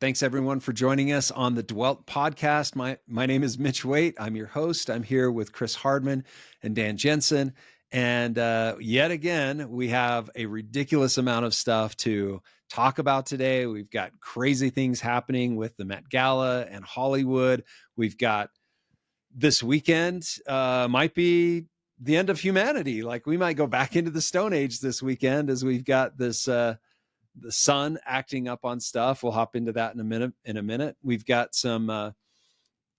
Thanks everyone for joining us on the Dwelt podcast. My name is Mitch Waite. I'm your host. I'm here with Chris Hardman and Dan Jensen. And yet again, we have a ridiculous amount of stuff to talk about today. We've got crazy things happening with the Met Gala and Hollywood. We've got this weekend might be the end of humanity. Like we might go back into the Stone Age this weekend as we've got this the sun acting up on stuff. We'll hop into that in a minute. We've got some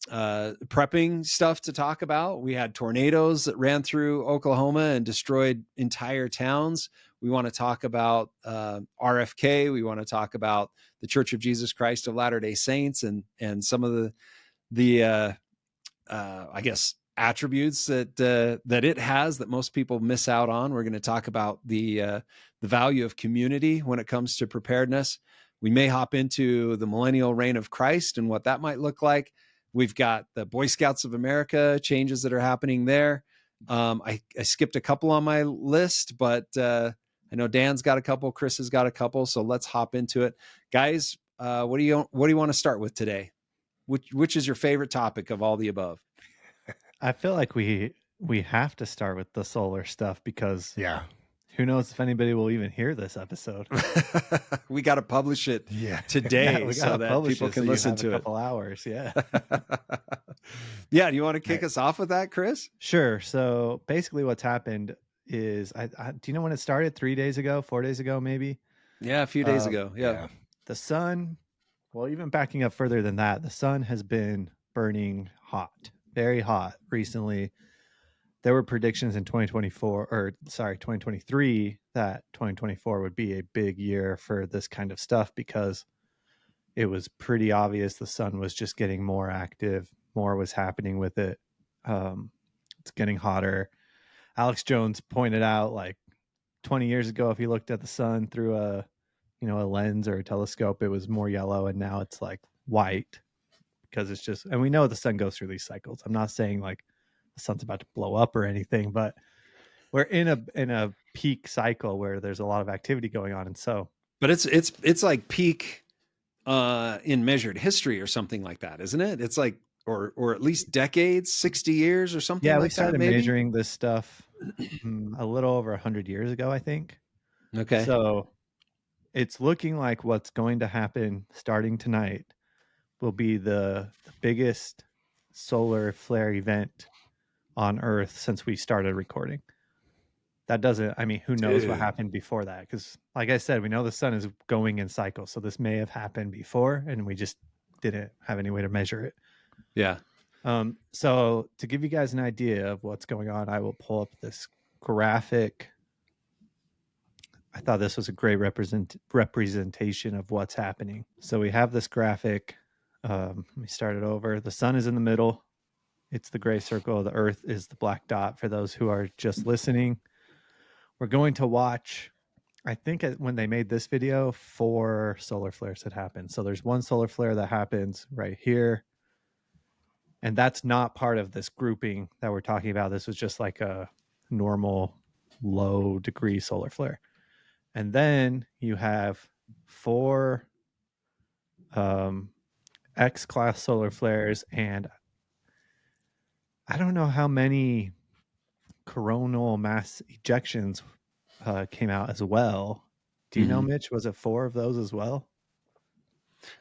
prepping stuff to talk about. We had tornadoes that ran through Oklahoma and destroyed entire towns. We want to talk about RFK. We want to talk about the Church of Jesus Christ of Latter-day Saints and some of the I guess attributes that it has that most people miss out on. We're going to talk about the value of community when it comes to preparedness. We may hop into the millennial reign of Christ and what that might look like. We've got the Boy Scouts of America changes that are happening there. I skipped a couple on my list, but I know Dan's got a couple, Chris has got a couple. So let's hop into it, guys. What do you want to start with today? Which is your favorite topic of all the above? I feel like we have to start with the solar stuff because who knows if anybody will even hear this episode. We got to publish it today so that people can listen to it. A couple hours, yeah. Yeah, do you want to kick us off with that, Chris? Sure. So basically what's happened is, do you know when it started? 3 days ago, 4 days ago, maybe? Yeah, a few days ago. Yeah. The sun, well, even backing up further than that, the sun has been burning hot, very hot recently. There were predictions in 2023 that 2024 would be a big year for this kind of stuff because it was pretty obvious the sun was just getting more active, more was happening with it. It's getting hotter. Alex Jones pointed out like 20 years ago, if you looked at the sun through a lens or a telescope, it was more yellow, and now it's like white because it's just, and we know the sun goes through these cycles. I'm not saying like the sun's about to blow up or anything, but we're in a peak cycle where there's a lot of activity going on. And so, but it's like peak in measured history or something like that, isn't it? It's like, or at least decades, 60 years or something like that. Yeah, we started measuring this stuff a little over 100 years ago, I think. Okay. So it's looking like what's going to happen starting tonight will be the biggest solar flare event on Earth since we started recording. That doesn't, I mean, who knows what happened before that? Because like I said, we know the sun is going in cycles. So this may have happened before and we just didn't have any way to measure it. Yeah. So to give you guys an idea of what's going on, I will pull up this graphic. I thought this was a great representation of what's happening. So we have this graphic. Let me start it over. The sun is in the middle. It's the gray circle. The Earth is the black dot for those who are just listening. We're going to watch, I think when they made this video, 4 solar flares had happened. So there's one solar flare that happens right here. And that's not part of this grouping that we're talking about. This was just like a normal low degree solar flare. And then you have 4 X-class solar flares, and I don't know how many coronal mass ejections came out as well. Do you know, Mitch? Was it 4 of those as well?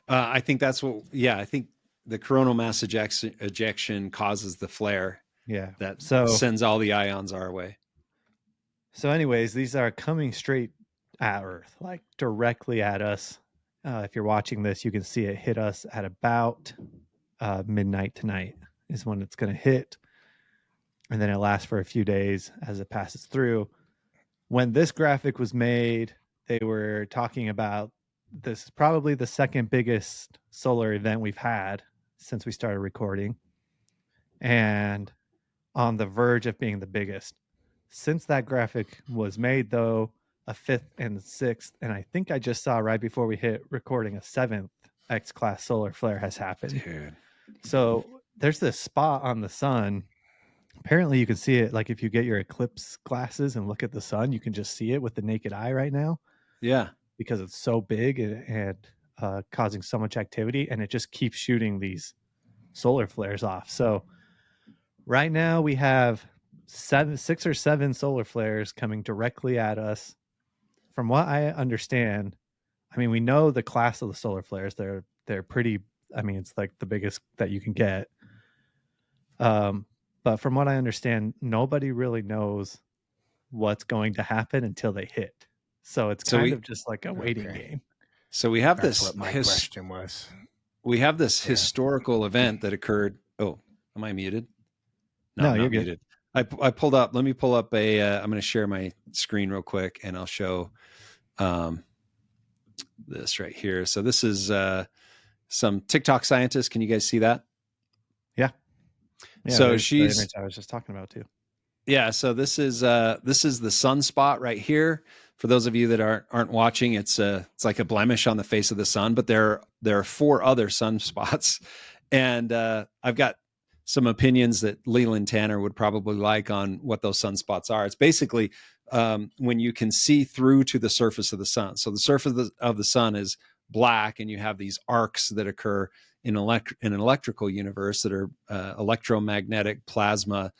I think that's what. Yeah, I think the coronal mass ejection causes the flare. Yeah, that sends all the ions our way. So, anyways, these are coming straight at Earth, like directly at us. If you're watching this, you can see it hit us at about midnight tonight is when it's going to hit. And then it lasts for a few days as it passes through. When this graphic was made, they were talking about this is probably the second biggest solar event we've had since we started recording, and on the verge of being the biggest. Since that graphic was made, though, a 5th and 6th, and I think I just saw right before we hit recording a 7th X-class solar flare has happened. Dude. So there's this spot on the sun. Apparently you can see it, like if you get your eclipse glasses and look at the sun, you can just see it with the naked eye right now. Yeah. Because it's so big, and causing so much activity, and it just keeps shooting these solar flares off. So right now we have 6 or 7 solar flares coming directly at us. From what I understand, I mean, we know the class of the solar flares. They're pretty. I mean, it's like the biggest that you can get. But from what I understand, nobody really knows what's going to happen until they hit. So it's So kind we of just like a waiting game. so we have That's this what my question was. we have this Yeah. historical event that occurred. Oh, am I muted? No, I'm you're not good. muted. I pulled up. Let me pull up a. I'm going to share my screen real quick, and I'll show this right here. So this is some TikTok scientist. Can you guys see that? Yeah. So there's the she's image I was just talking about too. yeah. So this is the sunspot right here. For those of you that aren't watching, it's like a blemish on the face of the sun, but there are 4 other sunspots, and I've got some opinions that Leland Tanner would probably like on what those sunspots are. It's basically when you can see through to the surface of the sun. So the surface of the sun is black, and you have these arcs that occur in an electrical universe that are electromagnetic plasma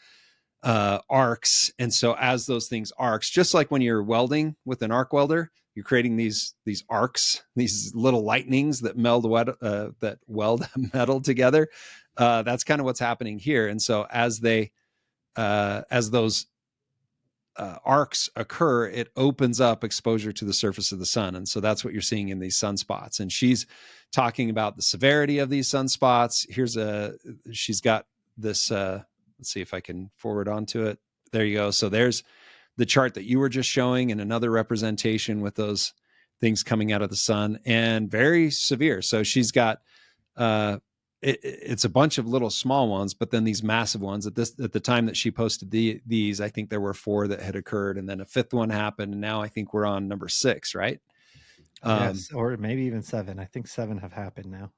arcs. And so as those things arcs, just like when you're welding with an arc welder, you're creating these arcs, these little lightnings that that weld metal together. That's kind of what's happening here. And so as those arcs occur, it opens up exposure to the surface of the sun. And so that's what you're seeing in these sunspots. And she's talking about the severity of these sunspots. She's got this, let's see if I can forward onto it. There you go. So there's the chart that you were just showing, and another representation with those things coming out of the sun, and very severe. So she's got, it's a bunch of little small ones, but then these massive ones. At the time that she posted these, I think there were 4 that had occurred, and then a 5th one happened, and now I think we're on number 6, right? Yes, or maybe even 7. I think 7 have happened now.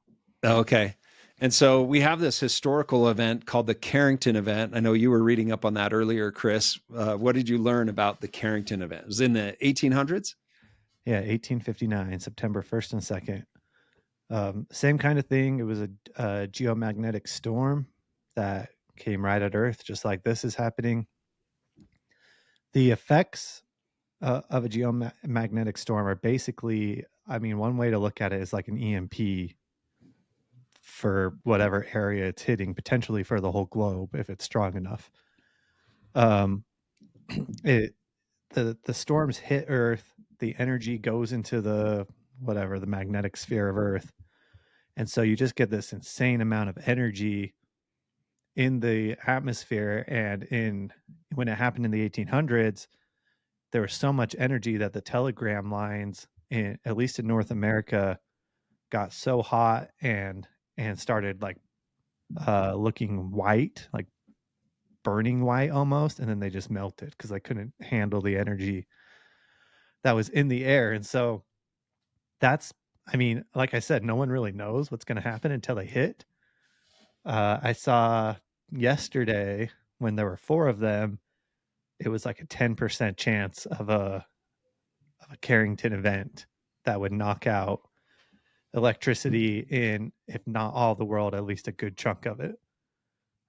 Okay. And so we have this historical event called the Carrington Event. I know you were reading up on that earlier, Chris. What did you learn about the Carrington Event? It was in the 1800s? Yeah, 1859, September 1st and 2nd. Same kind of thing. It was a geomagnetic storm that came right at Earth, just like this is happening. The effects of a geomagnetic storm are basically, I mean, one way to look at it is like an EMP for whatever area it's hitting, potentially for the whole globe if it's strong enough. The storms hit Earth, the energy goes into the magnetic sphere of Earth, and so you just get this insane amount of energy in the atmosphere. And when it happened in the 1800s, there was so much energy that the telegram lines, at least in North America, got so hot and started like looking white, like burning white almost, and then they just melted because they couldn't handle the energy that was in the air. And so that's, I mean, like I said, no one really knows what's going to happen until they hit. I saw yesterday when there were 4 of them, it was like a 10% chance of a Carrington event that would knock out electricity in, if not all the world, at least a good chunk of it.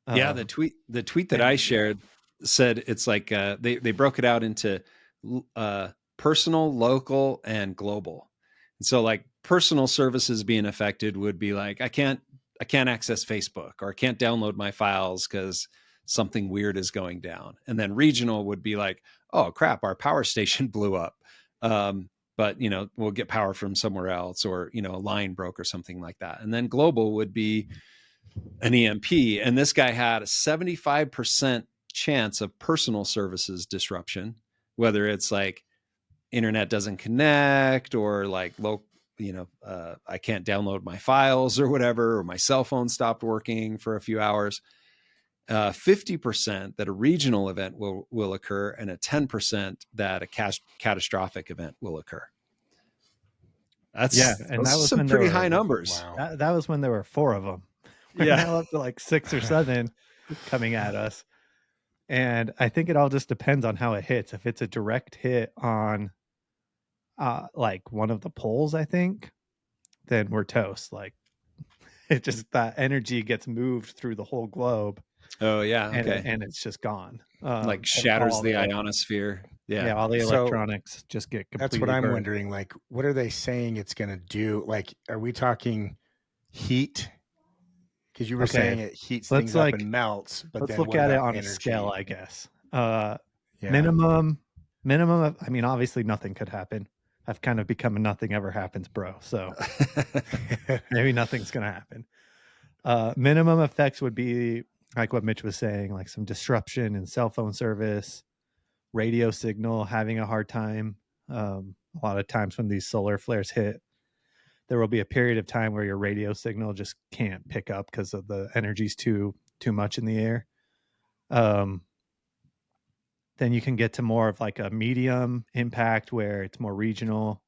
Yeah, the tweet that I shared said it's like they broke it out into personal, local, and global. And so like personal services being affected would be like I can't access Facebook, or I can't download my files because something weird is going down. And then regional would be like, oh crap, our power station blew up. But we'll get power from somewhere else, or a line broke or something like that. And then global would be an EMP. And this guy had a 75% chance of personal services disruption, whether it's like internet doesn't connect, or like I can't download my files or whatever, or my cell phone stopped working for a few hours. 50% that a regional event will occur, and a 10% that a catastrophic event will occur. And that was some pretty high numbers. Wow. That was when there were 4 of them. We're now up to like 6 or 7 coming at us. And I think it all just depends on how it hits. If it's a direct hit on like one of the poles, I think then we're toast. Like it just, that energy gets moved through the whole globe. Oh yeah. Okay. And it's just gone. Like shatters all the the ionosphere. Yeah, Yeah. all the So electronics just get that's what completely I'm burned. wondering. Like, what are they saying it's going to do? Like, are we talking heat? Because you were saying it heats Let's things up and melts, but let's then look what at it about on energy? a scale, I guess. Yeah. Minimum of, I mean, obviously nothing could happen. I've kind of become a nothing ever happens bro, so maybe nothing's gonna happen. Minimum effects would be like what Mitch was saying, like some disruption in cell phone service, radio signal having a hard time. A lot of times when these solar flares hit, there will be a period of time where your radio signal just can't pick up because of the energy's too much in the air. Then you can get to more of like a medium impact where it's more regional,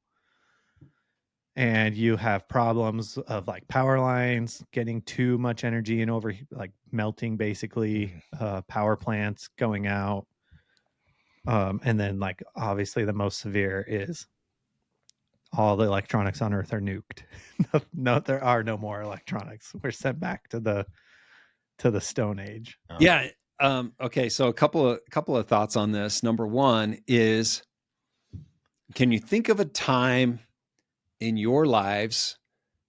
and you have problems of like power lines getting too much energy and over, like melting, basically, power plants going out. And then like obviously the most severe is all the electronics on Earth are nuked. No, there are no more electronics. We're sent back to the Stone Age. Yeah. Okay. So a couple of thoughts on this. Number one is, can you think of a time in your lives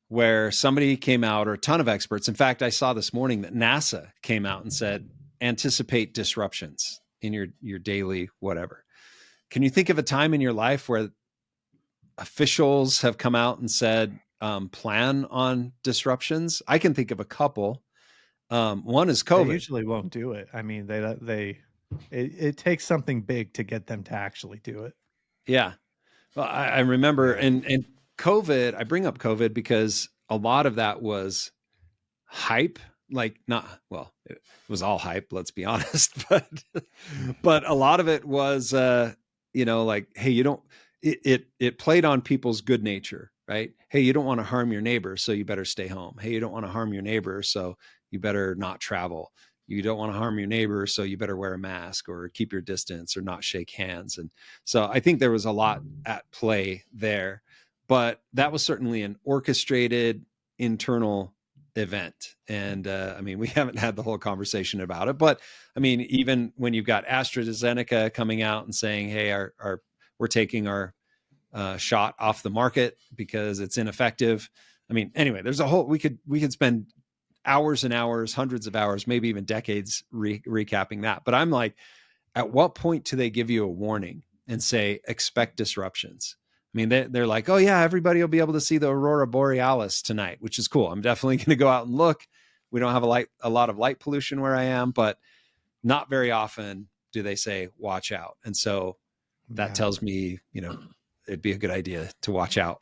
where somebody came out, or a ton of experts? In fact, I saw this morning that NASA came out and said, anticipate disruptions in your daily whatever. Can you think of a time in your life where officials have come out and said, plan on disruptions? I can think of a couple. One is COVID. They usually won't do it. I mean, it takes something big to get them to actually do it. Yeah. Well, I remember, and COVID, I bring up COVID because a lot of that was hype. Like, not, well, it was all hype, let's be honest, but a lot of it was, like, hey, it played on people's good nature, right? Hey, you don't want to harm your neighbor, so you better stay home. Hey, you don't want to harm your neighbor, so you better not travel. You don't want to harm your neighbor, so you better wear a mask or keep your distance or not shake hands. And so I think there was a lot at play there, but that was certainly an orchestrated internal event. And I mean, we haven't had the whole conversation about it, but I mean, even when you've got AstraZeneca coming out and saying, hey, we're taking our shot off the market because it's ineffective. I mean, anyway, there's a whole, we could spend hours and hours, hundreds of hours, maybe even decades recapping that. But I'm like, at what point do they give you a warning and say, expect disruptions? I mean, they're like, oh yeah, everybody will be able to see the aurora borealis tonight, which is cool. I'm definitely going to go out and look. We don't have a lot of light pollution where I am, but not very often do they say, watch out. And so that tells me, it'd be a good idea to watch out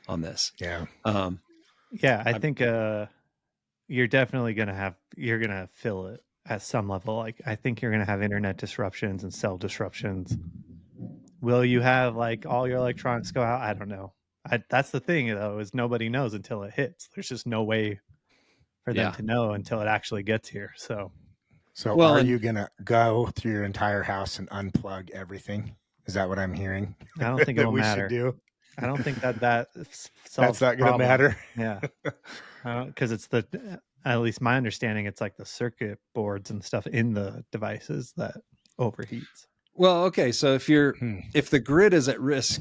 on this. Yeah. I think you're definitely you're going to feel it at some level. Like, I think you're going to have internet disruptions and cell disruptions. Will you have like all your electronics go out? I don't know. That's the thing, though, is nobody knows until it hits. There's just no way for them to know until it actually gets here. So are you going to go through your entire house and unplug everything? Is that what I'm hearing? I don't think it will matter. Do? I don't think that that's not going to matter. Yeah. Because it's at least my understanding, it's like the circuit boards and stuff in the devices that overheats. Well, okay. So if the grid is at risk,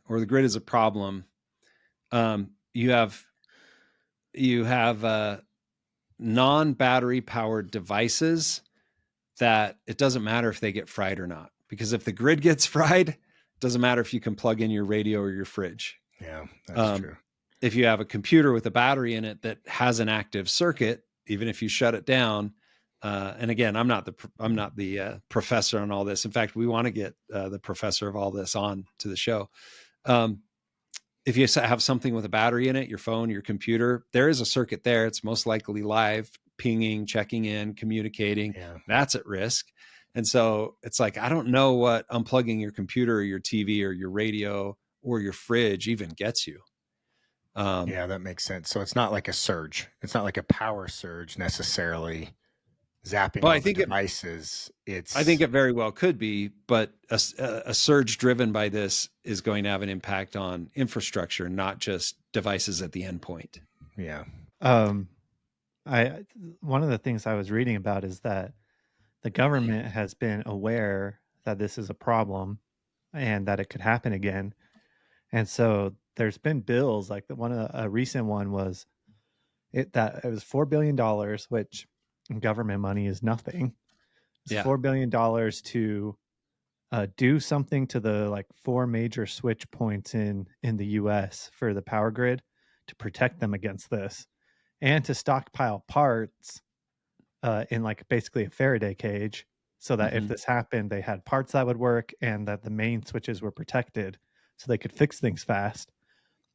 or the grid is a problem, you have non-battery powered devices that it doesn't matter if they get fried or not, because if the grid gets fried, it doesn't matter if you can plug in your radio or your fridge. Yeah, that's true. If you have a computer with a battery in it that has an active circuit, even if you shut it down, and again, I'm not the professor on all this. In fact, we want to get the professor of all this on to the show. If you have something with a battery in it, your phone, your computer, there is a circuit there. It's most likely live, pinging, checking in, communicating. Yeah. That's at risk. And so it's like, I don't know what unplugging your computer or your TV or your radio or your fridge even gets you. Yeah, that makes sense. So it's not like a surge. It's not like a power surge necessarily. zapping Well, all the devices. I think it very well could be, but a surge driven by this is going to have an impact on infrastructure, not just devices at the endpoint. Yeah. One of the things I was reading about is that the government has been aware that this is a problem and that it could happen again. And so there's been bills, like a recent one was it was $4 billion, which in government money is nothing. It's $4 billion to do something to the like 4 major switch points in the US for the power grid to protect them against this, and to stockpile parts in like basically a Faraday cage, so that if this happened, they had parts that would work and that the main switches were protected so they could fix things fast.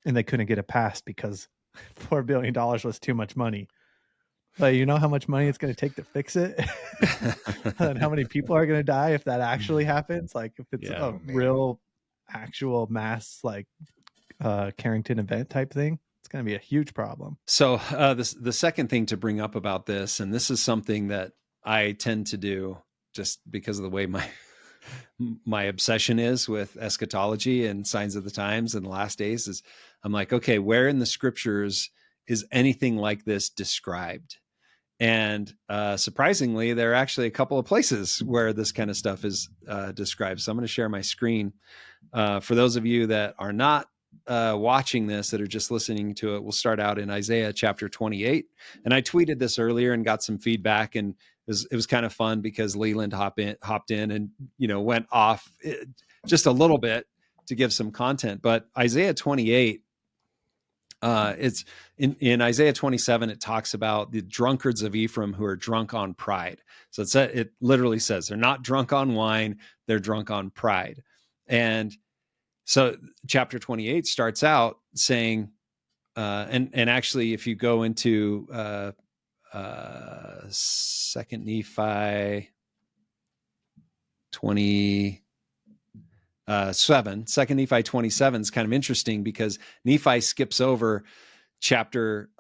And they couldn't get it passed because $4 billion was too much money. But you know how much money it's going to take to fix it? And how many people are going to die if that actually happens? Like if it's a real actual mass like Carrington event type thing, it's going to be a huge problem. So the second thing to bring up about this, and this is something that I tend to do just because of the way my obsession is with eschatology and signs of the times and the last days, is I'm like, okay, where in the scriptures is anything like this described? And surprisingly, there are actually a couple of places where this kind of stuff is described. So I'm going to share my screen. For those of you that are not watching this, that are just listening to it, we'll start out in Isaiah chapter 28. And I tweeted this earlier and got some feedback, and it was kind of fun because Leland hopped in and, went off just a little bit to give some content. But Isaiah 28, it's in Isaiah 27, it talks about the drunkards of Ephraim who are drunk on pride. So it literally says they're not drunk on wine, they're drunk on pride. And so chapter 28 starts out saying, and actually, if you go into 2nd Nephi 27, 2nd Nephi 27 is kind of interesting because Nephi skips over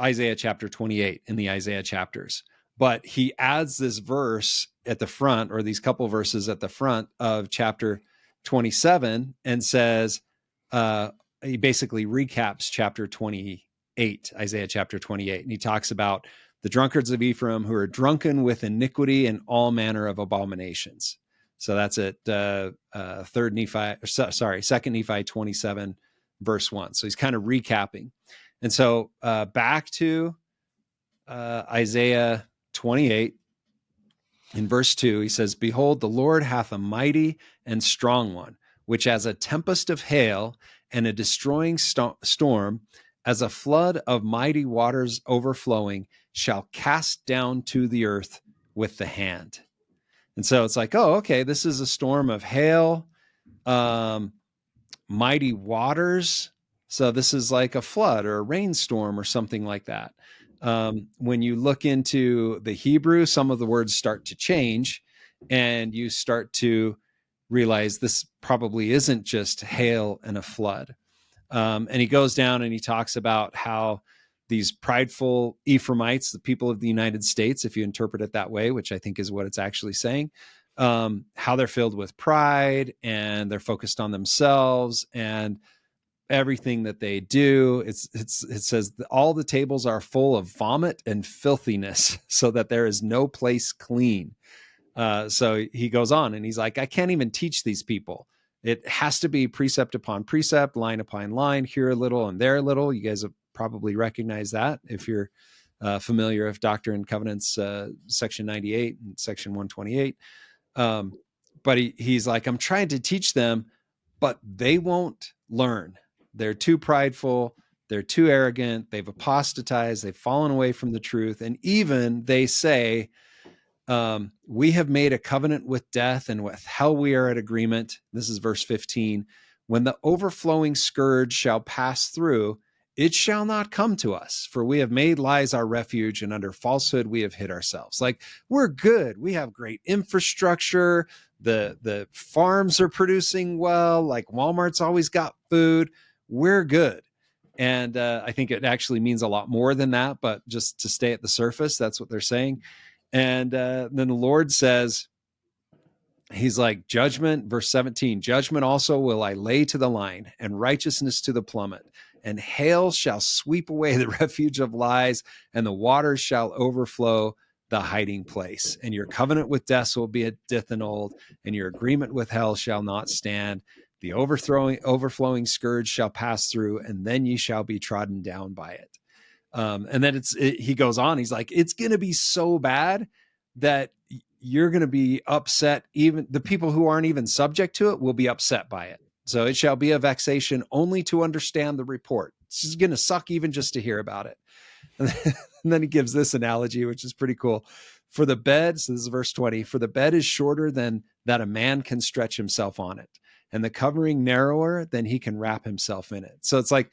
Isaiah chapter 28 in the Isaiah chapters, but he adds this verse at the front, or these couple verses at the front of chapter 27, and says, he basically recaps chapter 28, Isaiah chapter 28. And he talks about the drunkards of Ephraim who are drunken with iniquity and all manner of abominations. So that's at 2nd Nephi 27, verse 1. So he's kind of recapping. And so back to Isaiah 28, in verse 2, he says, "Behold, the Lord hath a mighty and strong one, which as a tempest of hail and a destroying storm, as a flood of mighty waters overflowing, shall cast down to the earth with the hand." And so it's like, oh, okay, this is a storm of hail, mighty waters. So this is like a flood or a rainstorm or something like that. When you look into the Hebrew, some of the words start to change, and you start to realize this probably isn't just hail and a flood. And he goes down and he talks about how these prideful Ephraimites, the people of the United States, if you interpret it that way, which I think is what it's actually saying, how they're filled with pride and they're focused on themselves and everything that they do. It says all the tables are full of vomit and filthiness, so that there is no place clean. So he goes on and he's like, I can't even teach these people. It has to be precept upon precept, line upon line, here a little and there a little. You guys have probably recognized that if you're familiar with Doctrine Covenants, section 98 and section 128. But he's like, I'm trying to teach them, but they won't learn. They're too prideful. They're too arrogant. They've apostatized. They've fallen away from the truth. And even they say, we have made a covenant with death, and with hell we are at agreement. This is verse 15. When the overflowing scourge shall pass through, it shall not come to us, for we have made lies our refuge, and under falsehood we have hid ourselves. Like, we're good. We have great infrastructure. The farms are producing well. Like, Walmart's always got food. We're good. And I think it actually means a lot more than that, but just to stay at the surface, that's what they're saying. And then the Lord says, he's like, judgment, verse 17, judgment also will I lay to the line, and righteousness to the plummet, and hail shall sweep away the refuge of lies, and the waters shall overflow the hiding place. And your covenant with death will be annulled, and your agreement with hell shall not stand. The overflowing scourge shall pass through, and then ye shall be trodden down by it. And then he goes on, he's like, it's going to be so bad that you're going to be upset. Even the people who aren't even subject to it will be upset by it. So it shall be a vexation only to understand the report. This is going to suck even just to hear about it. And then he gives this analogy, which is pretty cool. For the bed, so this is verse 20, for the bed is shorter than that a man can stretch himself on it, and the covering narrower than he can wrap himself in it. So it's like,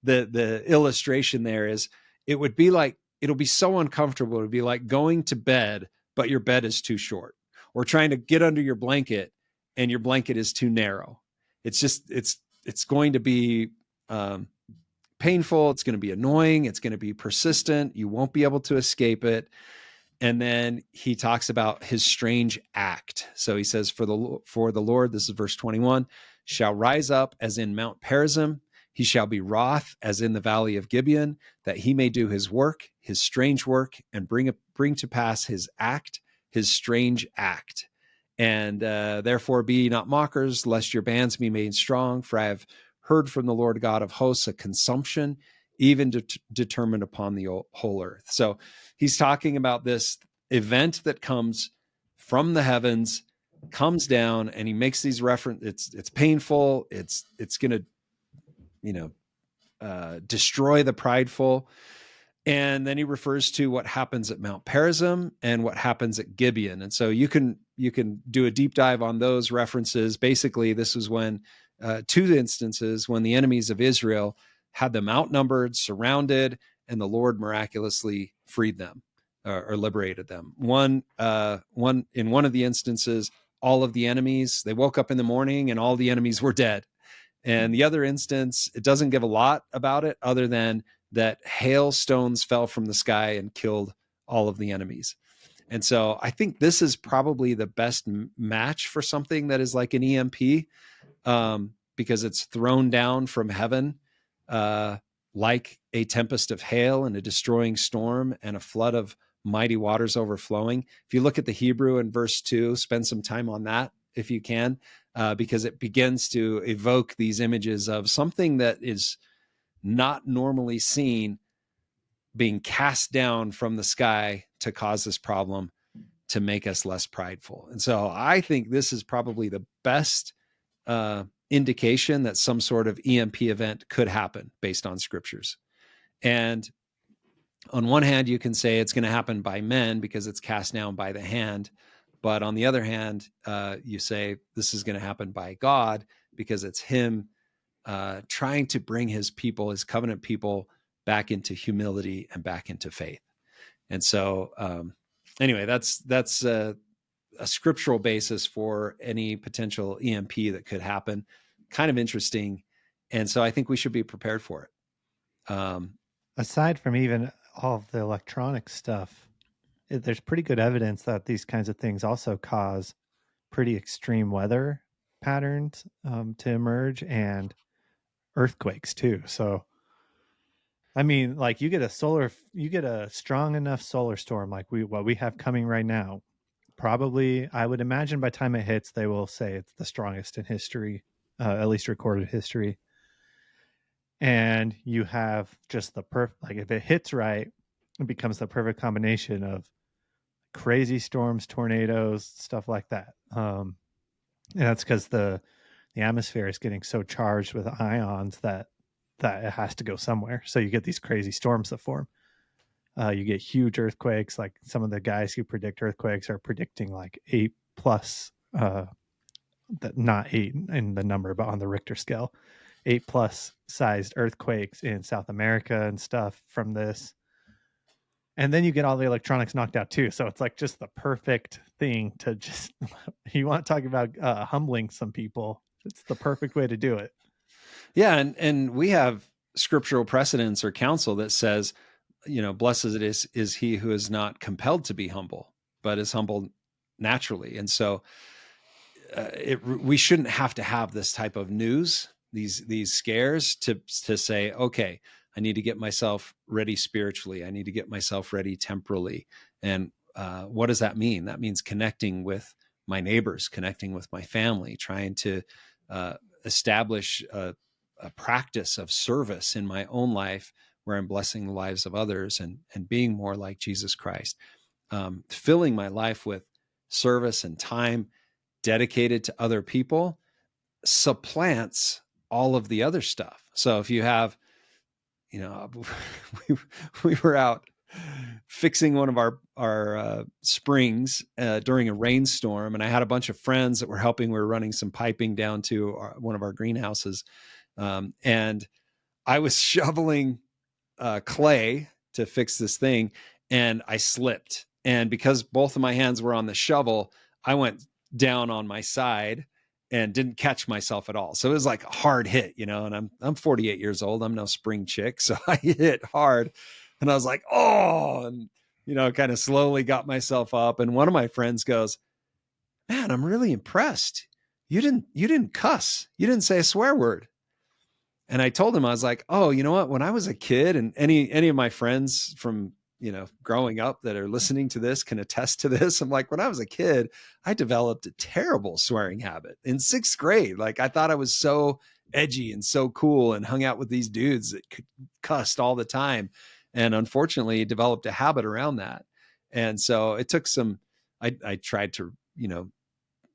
the illustration there is, it would be like, it'll be so uncomfortable. It would be like going to bed, but your bed is too short, or trying to get under your blanket and your blanket is too narrow. It's just, it's going to be painful. It's going to be annoying. It's going to be persistent. You won't be able to escape it. And then he talks about his strange act. So he says, for the Lord, this is verse 21, shall rise up as in Mount Perazim. He shall be wroth as in the valley of Gibeon, that he may do his work, his strange work, and bring to pass his act, his strange act. And therefore be not mockers, lest your bands be made strong. For I have heard from the Lord God of hosts a consumption, even determined upon the whole earth. So he's talking about this event that comes from the heavens, comes down, and he makes these references. It's painful. It's going to, destroy the prideful. And then he refers to what happens at Mount Perazim and what happens at Gibeon. And so you can do a deep dive on those references. Basically, this was when two instances when the enemies of Israel had them outnumbered, surrounded, and the Lord miraculously freed them or liberated them. One in one of the instances, all of the enemies, they woke up in the morning and all the enemies were dead. And the other instance, it doesn't give a lot about it other than that hailstones fell from the sky and killed all of the enemies. And so I think this is probably the best match for something that is like an EMP, because it's thrown down from heaven like a tempest of hail and a destroying storm and a flood of mighty waters overflowing. If you look at the Hebrew in verse 2, spend some time on that if you can, because it begins to evoke these images of something that is not normally seen being cast down from the sky to cause this problem, to make us less prideful. And so I think this is probably the best indication that some sort of EMP event could happen based on scriptures. And on one hand, you can say it's going to happen by men because it's cast down by the hand. But on the other hand, you say this is going to happen by God because it's him trying to bring his people, his covenant people, back into humility and back into faith. And so anyway, that's a scriptural basis for any potential EMP that could happen. Kind of interesting. And so I think we should be prepared for it. Aside from even all of the electronic stuff, there's pretty good evidence that these kinds of things also cause pretty extreme weather patterns to emerge, and earthquakes too. So, I mean, like you get a strong enough solar storm like what we have coming right now. Probably, I would imagine by the time it hits, they will say it's the strongest in history, at least recorded history. And you have just the perfect, like if it hits right, it becomes the perfect combination of crazy storms, tornadoes, stuff like that. And that's because the atmosphere is getting so charged with ions that it has to go somewhere. So you get these crazy storms that form. You get huge earthquakes. Like some of the guys who predict earthquakes are predicting like 8+, not 8 in the number, but on the Richter scale, 8+ sized earthquakes in South America and stuff from this. And then you get all the electronics knocked out too. So it's like just the perfect thing to just, you want to talk about humbling some people. It's the perfect way to do it. Yeah. And we have scriptural precedents or counsel that says, blessed is he who is not compelled to be humble. but is humble naturally. And so we shouldn't have to have this type of news, these scares to say, okay, I need to get myself ready spiritually. I need to get myself ready temporally. And what does that mean? That means connecting with my neighbors, connecting with my family, trying to establish a practice of service in my own life where I'm blessing the lives of others and being more like Jesus Christ, filling my life with service and time dedicated to other people supplants all of the other stuff. So if you have, we were out fixing one of our springs during a rainstorm, and I had a bunch of friends that were helping. We were running some piping down to one of our greenhouses, and I was shoveling clay to fix this thing, and I slipped. And because both of my hands were on the shovel, I went down on my side and didn't catch myself at all. So it was like a hard hit, and I'm 48 years old. I'm no spring chick. So I hit hard, and I was like, oh, and, kind of slowly got myself up. And one of my friends goes, man, I'm really impressed. You didn't cuss. You didn't say a swear word. And I told him, I was like, oh, you know what? When I was a kid, and any of my friends from, growing up that are listening to this can attest to this. I'm like, when I was a kid, I developed a terrible swearing habit in 6th grade. Like, I thought I was so edgy and so cool and hung out with these dudes that cussed all the time. And unfortunately developed a habit around that. And so it took I tried to,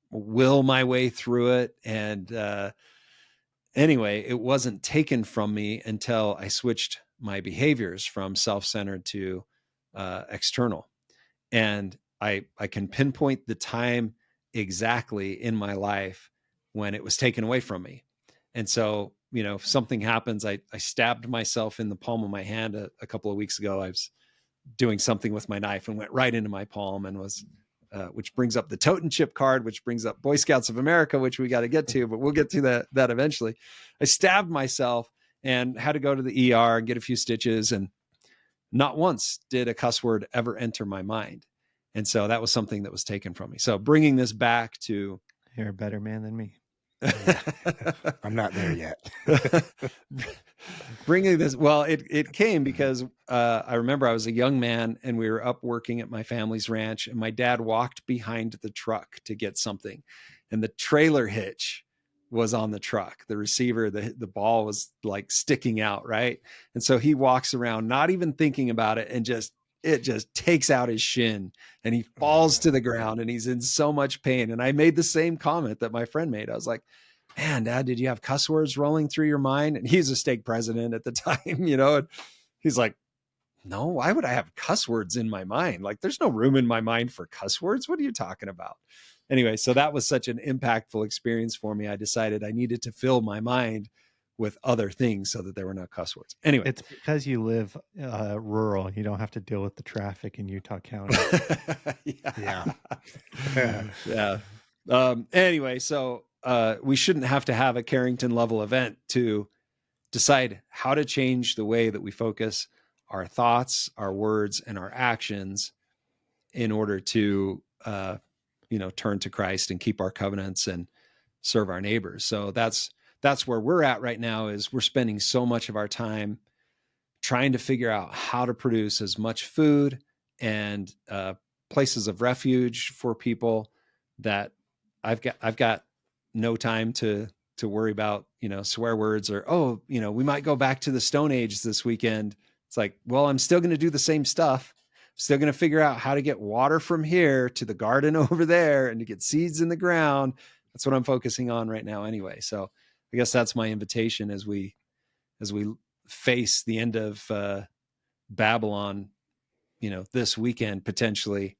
will my way through it. And, anyway, it wasn't taken from me until I switched my behaviors from self-centered to external. And I can pinpoint the time exactly in my life when it was taken away from me. And so, if something happens, I stabbed myself in the palm of my hand a couple of weeks ago. I was doing something with my knife and went right into my palm and was which brings up the totem chip card, which brings up Boy Scouts of America, which we got to get to, but we'll get to that eventually. I stabbed myself and had to go to the ER and get a few stitches. And not once did a cuss word ever enter my mind. And so that was something that was taken from me. So bringing this back to... You're a better man than me. I'm not there yet. Bringing this, well, it came because I remember I was a young man and we were up working at my family's ranch, and my dad walked behind the truck to get something, and the trailer hitch was on the truck. The receiver, the ball was like sticking out, right? And so he walks around not even thinking about it, and it just takes out his shin, and he falls to the ground, and he's in so much pain. And I made the same comment that my friend made. I was like, man, Dad, did you have cuss words rolling through your mind? And he's a stake president at the time, and he's like, no, why would I have cuss words in my mind? Like, there's no room in my mind for cuss words. What are you talking about? Anyway, so that was such an impactful experience for me. I decided I needed to fill my mind with other things so that there were no cuss words. Anyway. It's because you live rural. You don't have to deal with the traffic in Utah County. Yeah. Anyway, so we shouldn't have to have a Carrington level event to decide how to change the way that we focus our thoughts, our words, and our actions in order to, turn to Christ and keep our covenants and serve our neighbors. So that's where we're at right now. Is we're spending so much of our time trying to figure out how to produce as much food and places of refuge for people that I've got no time to worry about, swear words or, we might go back to the Stone Age this weekend. It's like, well, I'm still going to do the same stuff. I'm still going to figure out how to get water from here to the garden over there and to get seeds in the ground. That's what I'm focusing on right now anyway. So I guess that's my invitation as we face the end of Babylon, this weekend, potentially.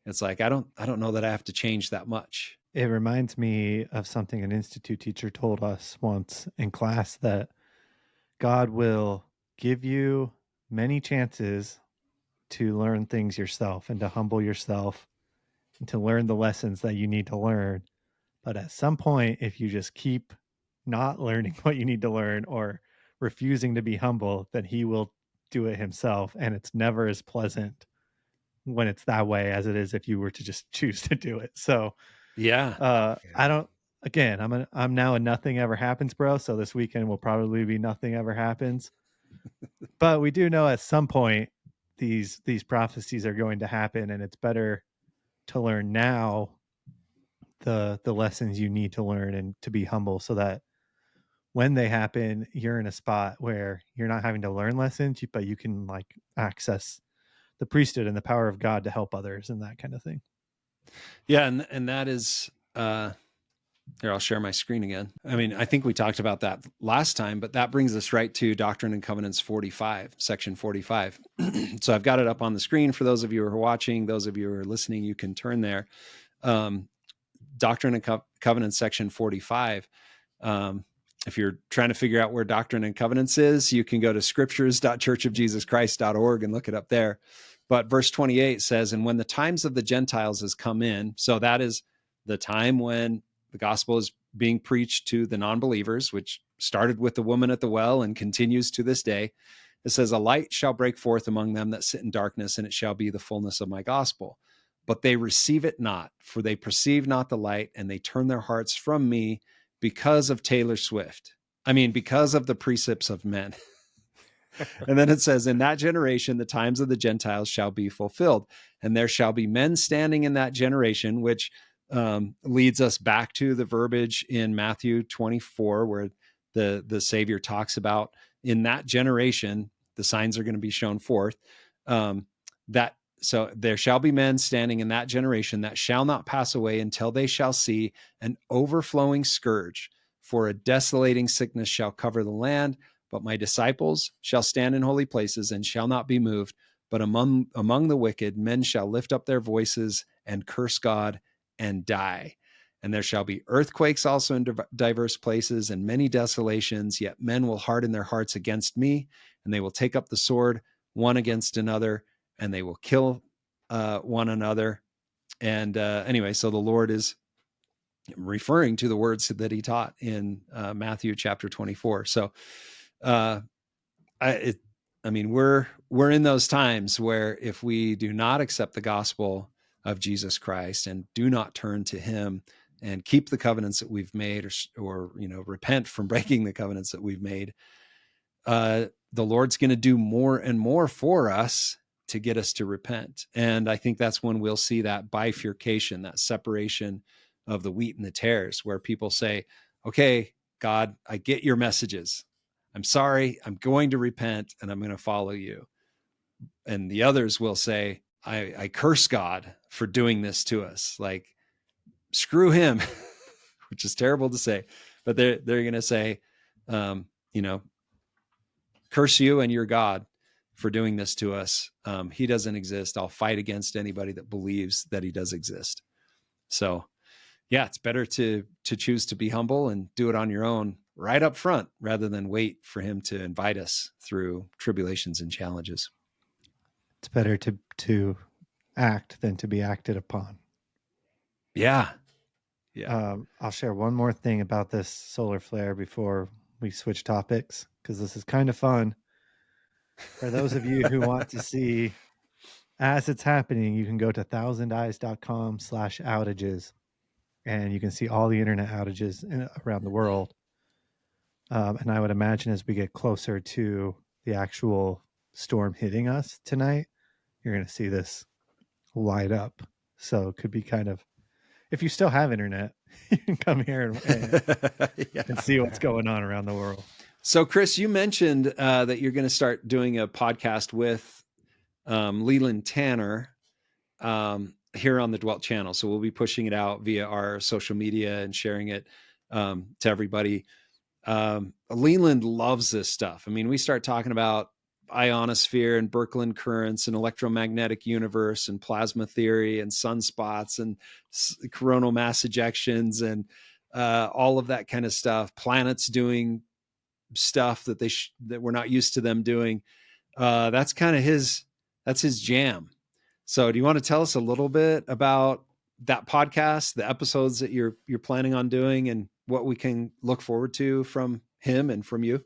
It's like, I don't know that I have to change that much. It reminds me of something an institute teacher told us once in class, that God will give you many chances to learn things yourself and to humble yourself and to learn the lessons that you need to learn. But at some point, if you just keep not learning what you need to learn or refusing to be humble, then he will do it himself. And it's never as pleasant when it's that way as it is if you were to just choose to do it. So Yeah. I don't. Again, I'm now a nothing ever happens, bro. So this weekend will probably be nothing ever happens. But we do know at some point these prophecies are going to happen, and it's better to learn now the lessons you need to learn and to be humble, so that when they happen, you're in a spot where you're not having to learn lessons, but you can like access the priesthood and the power of God to help others and that kind of thing. Yeah. And that is, here, I'll share my screen again. I mean, I think we talked about that last time, but that brings us right to Doctrine and Covenants 45, section 45. So I've got it up on the screen for those of you who are watching. Those of you who are listening, you can turn there. Doctrine and Covenants section 45. If you're trying to figure out where Doctrine and Covenants is, you can go to scriptures.churchofjesuschrist.org and look it up there. But verse 28 says, and when the times of the Gentiles has come in, so that is the time when the gospel is being preached to the non-believers, which started with the woman at the well and continues to this day. It says, a light shall break forth among them that sit in darkness, and it shall be the fullness of my gospel. But they receive it not, for they perceive not the light, and they turn their hearts from me because of Taylor Swift. I mean, because of the precepts of men. And then it says, in that generation, the times of the Gentiles shall be fulfilled. And there shall be men standing in that generation, which leads us back to the verbiage in Matthew 24, where the Savior talks about in that generation, the signs are going to be shown forth. So there shall be men standing in that generation that shall not pass away until they shall see an overflowing scourge, for a desolating sickness shall cover the land. But my disciples shall stand in holy places and shall not be moved. But among the wicked, men shall lift up their voices and curse God and die. And there shall be earthquakes also in diverse places and many desolations, yet men will harden their hearts against me, and they will take up the sword one against another, and they will kill one another. And anyway, so the Lord is referring to the words that he taught in Matthew chapter 24. So I mean, we're in those times where if we do not accept the gospel of Jesus Christ and do not turn to him and keep the covenants that we've made, or repent from breaking the covenants that we've made, the Lord's going to do more and more for us to get us to repent. And I think that's when we'll see that bifurcation, that separation of the wheat and the tares, where people say, okay, God, I get your messages. I'm sorry, I'm going to repent and I'm going to follow you. And the others will say, I curse God for doing this to us. Like, screw him, which is terrible to say, but they're going to say, curse you and your God for doing this to us. He doesn't exist. I'll fight against anybody that believes that he does exist. So yeah, it's better to choose to be humble and do it on your own right up front, rather than wait for him to invite us through tribulations and challenges. It's better to act than to be acted upon. Yeah. I'll share one more thing about this solar flare before we switch topics, because this is kind of fun. For those of you who want to see as it's happening, you can go to thousandeyes.com/outages, and you can see all the internet outages around the world. And I would imagine as we get closer to the actual storm hitting us tonight, you're going to see this light up. So it could be kind of, if you still have internet, you can come here and see what's going on around the world. So Chris, you mentioned that you're going to start doing a podcast with Leland Tanner here on the Dwelt channel. So we'll be pushing it out via our social media and sharing it to everybody. Leland loves this stuff. I mean, we start talking about ionosphere and Birkeland currents and electromagnetic universe and plasma theory and sunspots and coronal mass ejections and all of that kind of stuff. Planets doing stuff that that we're not used to them doing. That's kind of his jam. So do you want to tell us a little bit about that podcast, the episodes that you're planning on doing, and what we can look forward to from him and from you?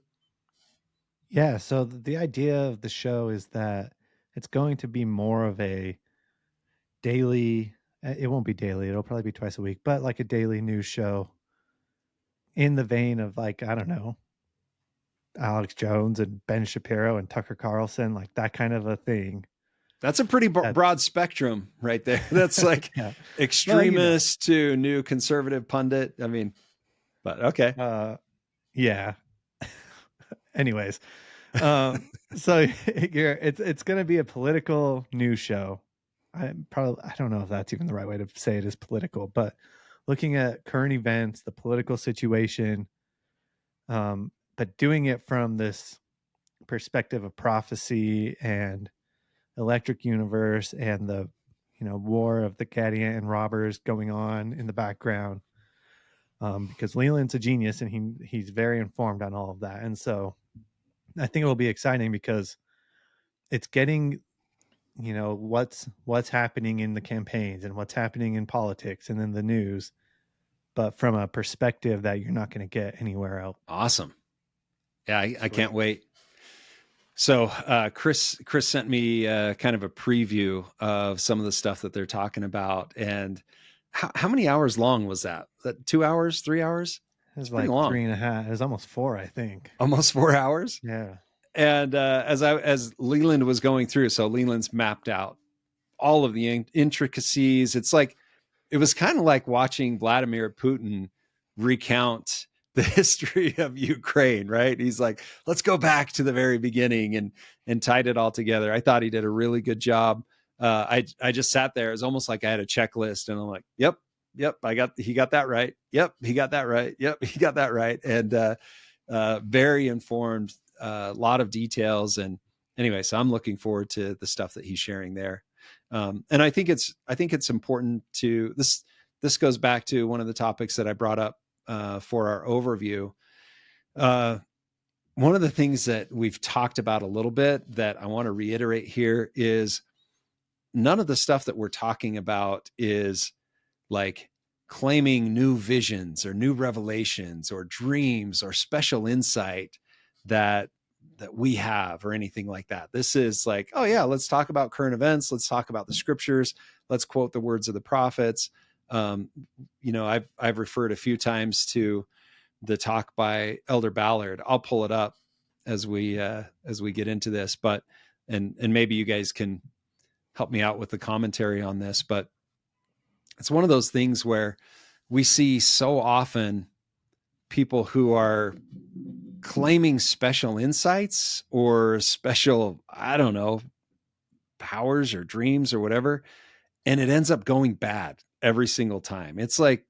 Yeah. So the idea of the show is that it's going to be more of a daily, it won't be daily, it'll probably be twice a week, but like a daily news show in the vein of like, I don't know, Alex Jones and Ben Shapiro and Tucker Carlson, like that kind of a thing. That's a pretty broad spectrum right there. That's like yeah. extremist to new conservative pundit. I mean, but okay. Yeah. Anyways, so it's going to be a political news show. I don't know if that's even the right way to say it is political, but looking at current events, the political situation, but doing it from this perspective of prophecy and electric universe and the war of the Cadian robbers going on in the background, because Leland's a genius and he's very informed on all of that. And so I think it will be exciting because it's getting what's happening in the campaigns and what's happening in politics and in the news, but from a perspective that you're not going to get anywhere else. Awesome. Yeah, I can't wait. So Chris sent me kind of a preview of some of the stuff that they're talking about. And how many hours long was that? Was that 2 hours, 3 hours? It was like long. 3.5. It was almost 4, I think. Almost 4 hours? Yeah. And as Leland was going through, so Leland's mapped out all of the intricacies. It was kind of like watching Vladimir Putin recount the history of Ukraine, right? He's like, let's go back to the very beginning and tied it all together. I thought he did a really good job. I just sat there. It was almost like I had a checklist and I'm like, yep, he got that right. Yep, he got that right. Yep, he got that right. And very informed, a lot of details. And anyway, so I'm looking forward to the stuff that he's sharing there. And I think it's important to this goes back to one of the topics that I brought up for our overview. One of the things that we've talked about a little bit that I want to reiterate here is none of the stuff that we're talking about is like claiming new visions or new revelations or dreams or special insight that we have or anything like that. This is like, oh yeah, let's talk about current events. Let's talk about the scriptures. Let's quote the words of the prophets. I've referred a few times to the talk by Elder Ballard. I'll pull it up as we get into this, but, and maybe you guys can help me out with the commentary on this, but it's one of those things where we see so often people who are claiming special insights or special, I don't know, powers or dreams or whatever. And it ends up going bad every single time. It's like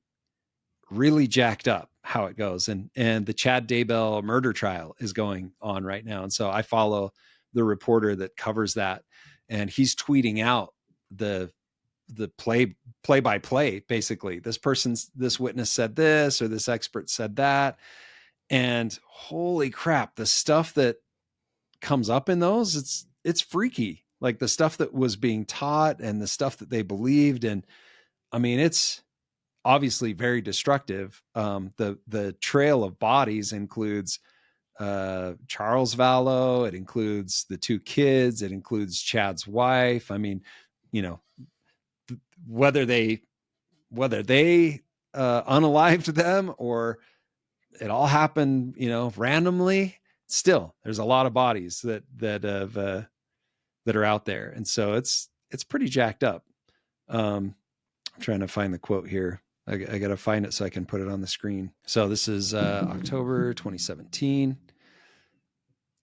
really jacked up how it goes. And the Chad Daybell murder trial is going on right now. And so I follow the reporter that covers that, and he's tweeting out the play by play, basically. This witness said this, or this expert said that. And holy crap, the stuff that comes up in those, it's freaky. Like the stuff that was being taught and the stuff that they believed. And I mean, it's obviously very destructive. The trail of bodies includes Charles Vallow. It includes the 2 kids. It includes Chad's wife. I mean, whether they unalived them or it all happened, randomly, still there's a lot of bodies that are out there. And so it's pretty jacked up. I'm trying to find the quote here. I got to find it so I can put it on the screen. So this is October 2017.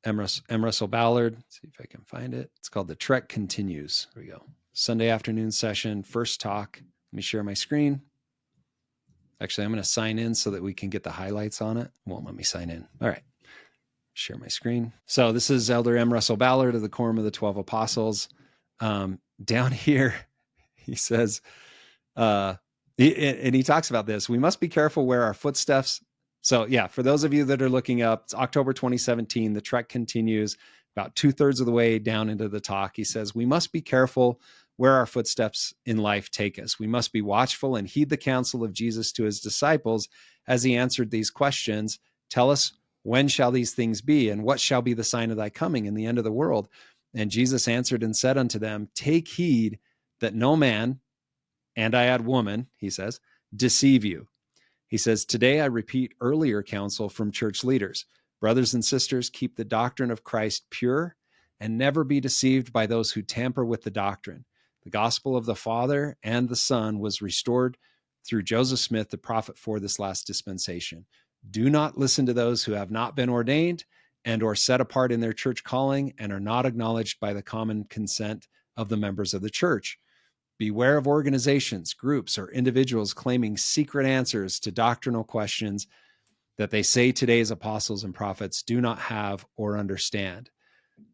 M. Russell Ballard. Let's see if I can find it. It's called The Trek Continues. There we go. Sunday afternoon session, first talk. Let me share my screen. Actually, I'm going to sign in so that we can get the highlights on it. Won't let me sign in. All right. Share my screen. So this is Elder M. Russell Ballard of the Quorum of the 12 Apostles. Down here, he says, and he talks about this. We must be careful where our footsteps. So yeah, for those of you that are looking up, it's October 2017. The trek continues about 2/3 of the way down into the talk. He says, we must be careful where our footsteps in life take us. We must be watchful and heed the counsel of Jesus to his disciples as he answered these questions. Tell us, when shall these things be? And what shall be the sign of thy coming in the end of the world? And Jesus answered and said unto them, take heed that no man, and I add woman, he says, deceive you. He says, today I repeat earlier counsel from church leaders. Brothers and sisters, keep the doctrine of Christ pure and never be deceived by those who tamper with the doctrine. The gospel of the Father and the Son was restored through Joseph Smith, the prophet, for this last dispensation. Do not listen to those who have not been ordained and or set apart in their church calling and are not acknowledged by the common consent of the members of the church. Beware of organizations, groups, or individuals claiming secret answers to doctrinal questions that they say today's apostles and prophets do not have or understand.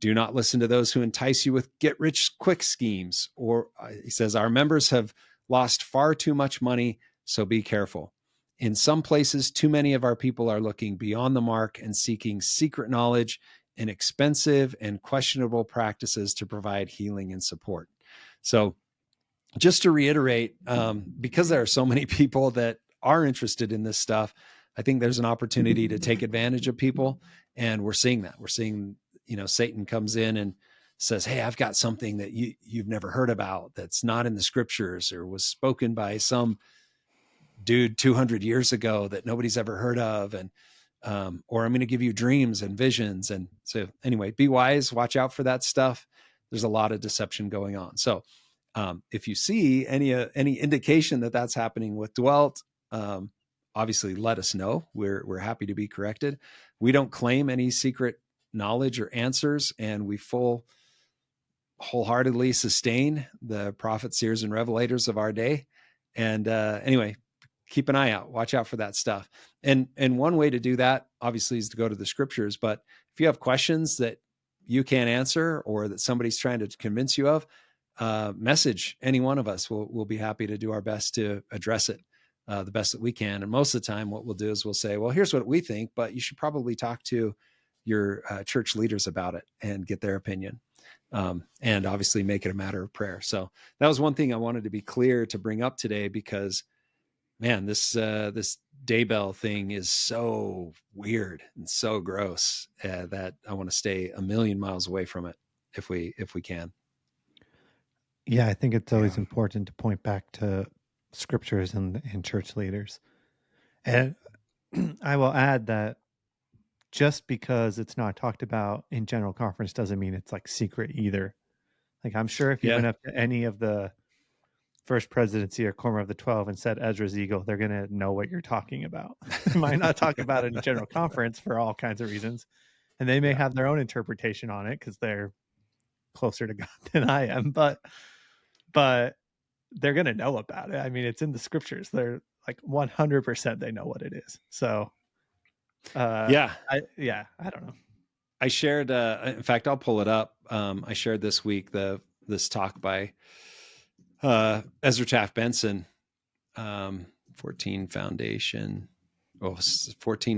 Do not listen to those who entice you with get-rich-quick schemes. Or, he says, our members have lost far too much money, so be careful. In some places, too many of our people are looking beyond the mark and seeking secret knowledge and expensive and questionable practices to provide healing and support. So, just to reiterate, because there are so many people that are interested in this stuff, I think there's an opportunity to take advantage of people. And we're seeing that. We're seeing, Satan comes in and says, hey, I've got something that you've never heard about that's not in the scriptures or was spoken by some dude 200 years ago that nobody's ever heard of. And, or I'm going to give you dreams and visions. And so anyway, be wise, watch out for that stuff. There's a lot of deception going on. So, if you see any indication that that's happening with Dwelt, obviously let us know. We're happy to be corrected. We don't claim any secret knowledge or answers, and we wholeheartedly sustain the prophets, seers, and revelators of our day. And anyway, keep an eye out. Watch out for that stuff. And one way to do that, obviously, is to go to the scriptures. But if you have questions that you can't answer or that somebody's trying to convince you of, message any one of us. We'll be happy to do our best to address it the best that we can. And most of the time what we'll do is we'll say, well, here's what we think, but you should probably talk to your church leaders about it and get their opinion. And obviously make it a matter of prayer. So that was one thing I wanted to be clear to bring up today, because man, this Daybell thing is so weird and so gross that I want to stay a million miles away from it if we can. Yeah, I think it's always important to point back to scriptures and church leaders. And I will add that just because it's not talked about in general conference doesn't mean it's like secret either. Like, I'm sure if you went up to any of the first presidency or Quorum of the 12 and said Ezra's eagle, they're going to know what you're talking about. They might not talk about it in general conference for all kinds of reasons. And they may have their own interpretation on it because they're closer to God than I am. But they're going to know about it. I mean, it's in the scriptures. They're like 100% they know what it is. So, I don't know. I shared, in fact, I'll pull it up. I shared this week, this talk by Ezra Taft Benson, 14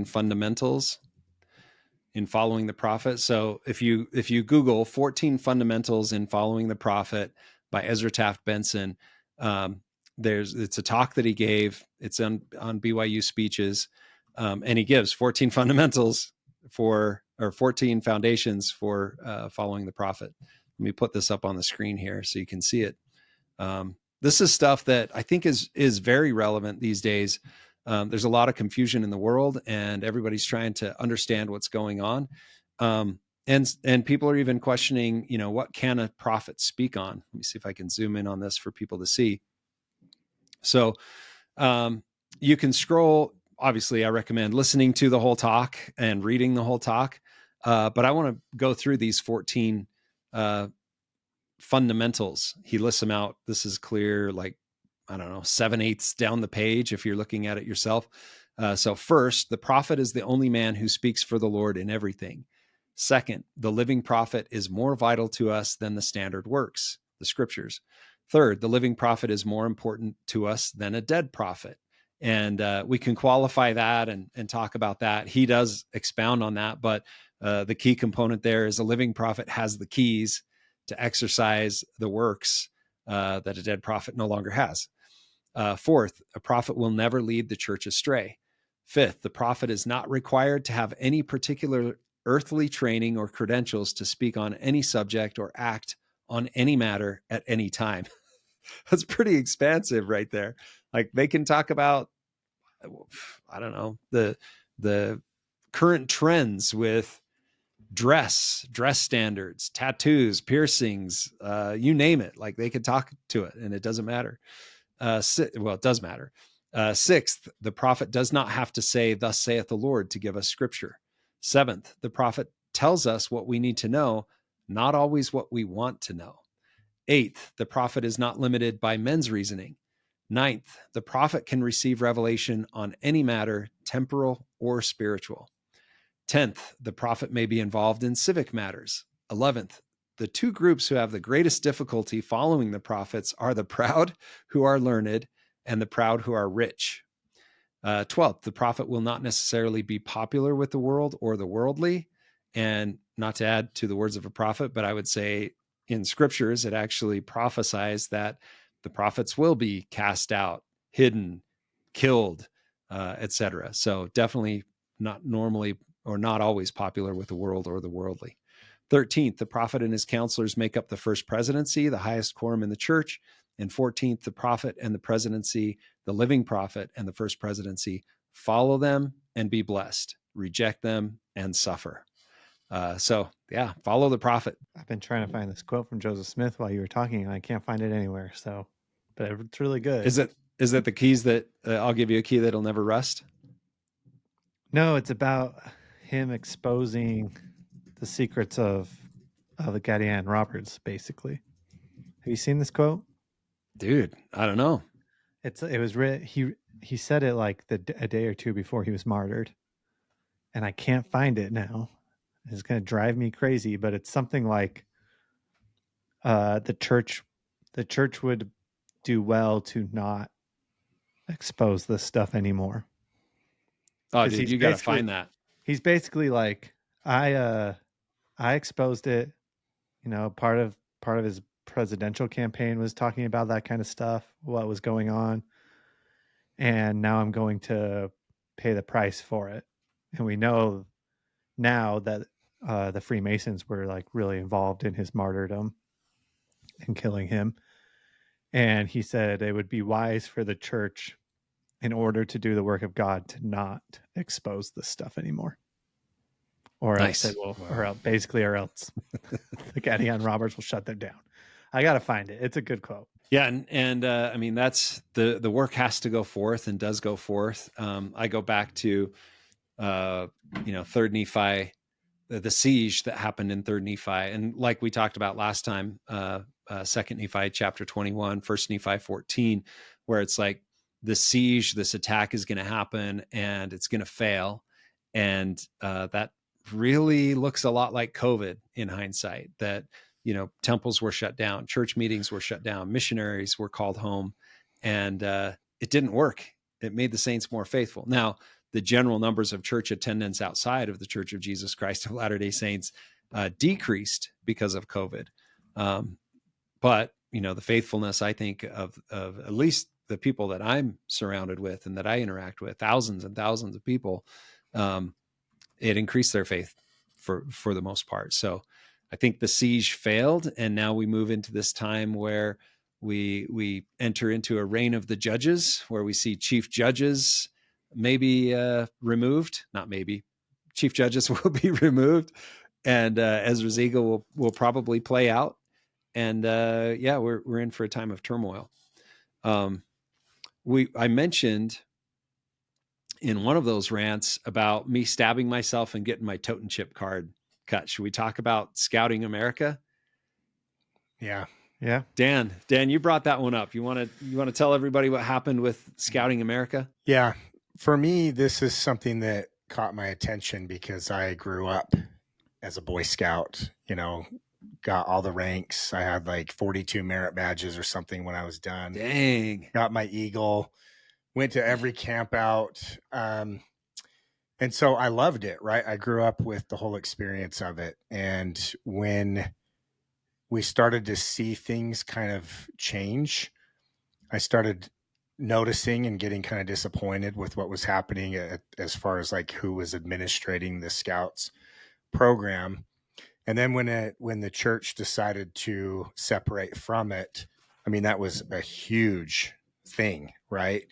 fundamentals in following the prophet. So if you Google 14 fundamentals in following the prophet by Ezra Taft Benson, it's a talk that he gave. It's on BYU Speeches, and he gives 14 fundamentals or 14 foundations for following the prophet. Let me put this up on the screen here so you can see it. This is stuff that I think is very relevant these days. There's a lot of confusion in the world, and everybody's trying to understand what's going on. And people are even questioning, what can a prophet speak on? Let me see if I can zoom in on this for people to see. So you can scroll. Obviously, I recommend listening to the whole talk and reading the whole talk. But I want to go through these 14 fundamentals. He lists them out. This is clear, 7/8 down the page if you're looking at it yourself. So first, the prophet is the only man who speaks for the Lord in everything. Second, the living prophet is more vital to us than the standard works, the scriptures. Third, the living prophet is more important to us than a dead prophet. And we can qualify that and talk about that. He does expound on that, but the key component there is a living prophet has the keys to exercise the works that a dead prophet no longer has. Fourth, a prophet will never lead the church astray. Fifth, the prophet is not required to have any particular earthly training or credentials to speak on any subject or act on any matter at any time. That's pretty expansive right there. Like they can talk about, I don't know, the current trends with dress standards, tattoos, piercings, you name it. Like they could talk to it and it doesn't matter. Well, it does matter. Sixth, the prophet does not have to say, "Thus saith the Lord," to give us scripture. Seventh, the prophet tells us what we need to know, not always what we want to know. Eighth, the prophet is not limited by men's reasoning. Ninth, the prophet can receive revelation on any matter, temporal or spiritual. 10th, the prophet may be involved in civic matters. 11th, the two groups who have the greatest difficulty following the prophets are the proud who are learned and the proud who are rich. 12th, the prophet will not necessarily be popular with the world or the worldly. And not to add to the words of a prophet, but I would say in scriptures, it actually prophesies that the prophets will be cast out, hidden, killed, etc. So definitely not normally or not always popular with the world or the worldly. 13th, the prophet and his counselors make up the first presidency, the highest quorum in the church. And 14th, the prophet and the presidency, the living prophet and the first presidency, follow them and be blessed, reject them and suffer. So yeah, follow the prophet. I've been trying to find this quote from Joseph Smith while you were talking, and I can't find it anywhere. So, but it's really good. Is it the keys that I'll give you a key that'll never rust? No, it's about him exposing the secrets of the Gadian robbers, basically. Have you seen this quote? Dude, I don't know. It was he said it like a day or two before he was martyred, and I can't find it now. It's going to drive me crazy, but it's something like the church would do well to not expose this stuff anymore. Oh, dude, you got to find that. He's basically like, I exposed it. You know, part of his presidential campaign was talking about that kind of stuff, what was going on, and now I'm going to pay the price for it. And we know now that the Freemasons were like really involved in his martyrdom and killing him. And he said it would be wise for the church, in order to do the work of God, to not expose this stuff anymore. Or nice. else it will, or else the Gadian robbers will shut them down. I got to find it. It's a good quote. Yeah. And I mean, that's the work has to go forth and does go forth. I go back to, 3rd Nephi, the siege that happened in 3rd Nephi. And like we talked about last time, 2nd Nephi chapter 21, 1st Nephi 14, where it's like the siege, this attack is going to happen and it's going to fail. And that really looks a lot like COVID in hindsight, that, temples were shut down, church meetings were shut down, missionaries were called home, and it didn't work. It made the saints more faithful. Now, the general numbers of church attendance outside of the Church of Jesus Christ of Latter-day Saints decreased because of COVID. But, the faithfulness, I think, of at least the people that I'm surrounded with and that I interact with, thousands and thousands of people, it increased their faith for the most part. So I think the siege failed, and now we move into this time where we enter into a reign of the judges, where we see chief judges maybe removed, not maybe, chief judges will be removed, and Ezra's eagle will probably play out, and we're in for a time of turmoil. I mentioned in one of those rants about me stabbing myself and getting my totem chip card cut. Should we talk about Scouting America? Yeah. Dan, you brought that one up. You want to tell everybody what happened with Scouting America? Yeah. For me, this is something that caught my attention because I grew up as a Boy Scout, got all the ranks. I had like 42 merit badges or something when I was done. Dang. Got my eagle, went to every camp out. And so I loved it, right? I grew up with the whole experience of it. And when we started to see things kind of change, I started noticing and getting kind of disappointed with what was happening as far as like who was administrating the Scouts program. And then when the church decided to separate from it, I mean, that was a huge thing, right?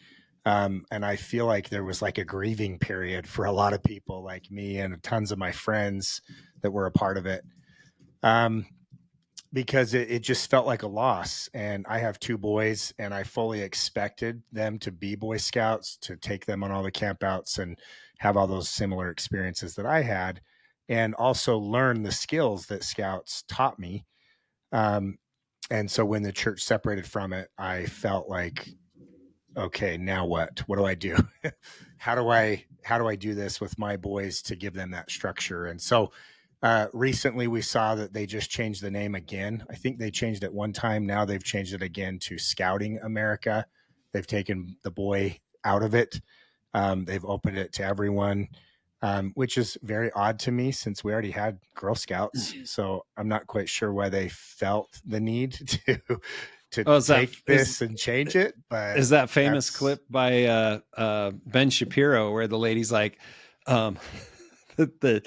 And I feel like there was like a grieving period for a lot of people like me and tons of my friends that were a part of it. Because it just felt like a loss. And I have 2 boys, and I fully expected them to be Boy Scouts, to take them on all the campouts and have all those similar experiences that I had, and also learn the skills that Scouts taught me. And so when the church separated from it, I felt like, okay, now what? What do I do? how do I do this with my boys to give them that structure? And so recently we saw that they just changed the name again. I think they changed it one time. Now they've changed it again to Scouting America. They've taken the boy out of it. They've opened it to everyone, which is very odd to me since we already had Girl Scouts. So I'm not quite sure why they felt the need to take this and change it. But is that famous clip by Ben Shapiro where the lady's like, the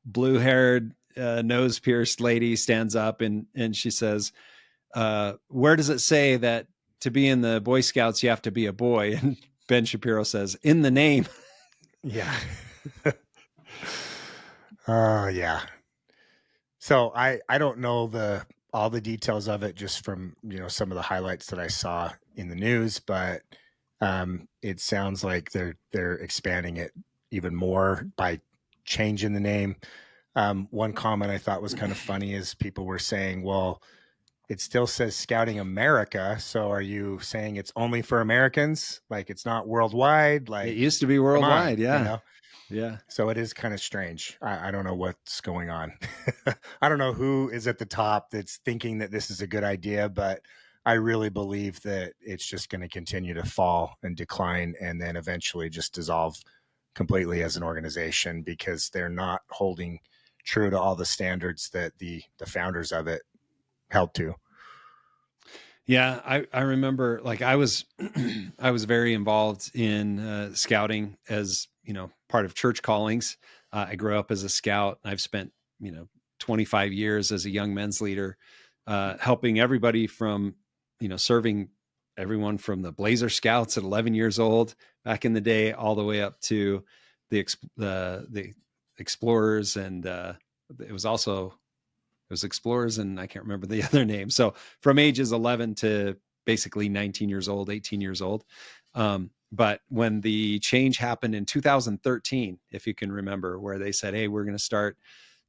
blue haired nose pierced lady stands up and she says, where does it say that to be in the Boy Scouts you have to be a boy? And Ben Shapiro says, in the name. Yeah. Yeah. So I don't know all the details of it, just from, some of the highlights that I saw in the news, but it sounds like they're expanding it even more by changing the name. One comment I thought was kind of funny is people were saying, well, it still says Scouting America. So are you saying it's only for Americans? Like it's not worldwide? Like it used to be worldwide. Yeah. Yeah. So it is kind of strange. I don't know what's going on. I don't know who is at the top that's thinking that this is a good idea, but I really believe that it's just going to continue to fall and decline and then eventually just dissolve completely as an organization, because they're not holding true to all the standards that the founders of it held to. Yeah, I remember, like, I was I was very involved in scouting as part of church callings. I grew up as a scout. I've spent 25 years as a young men's leader, helping everybody from serving everyone from the Blazer Scouts at 11 years old back in the day, all the way up to the Explorers, and it was Explorers, and I can't remember the other name. So from ages 11 to basically 19 years old, 18 years old. But when the change happened in 2013, if you can remember, where they said, hey, we're going to start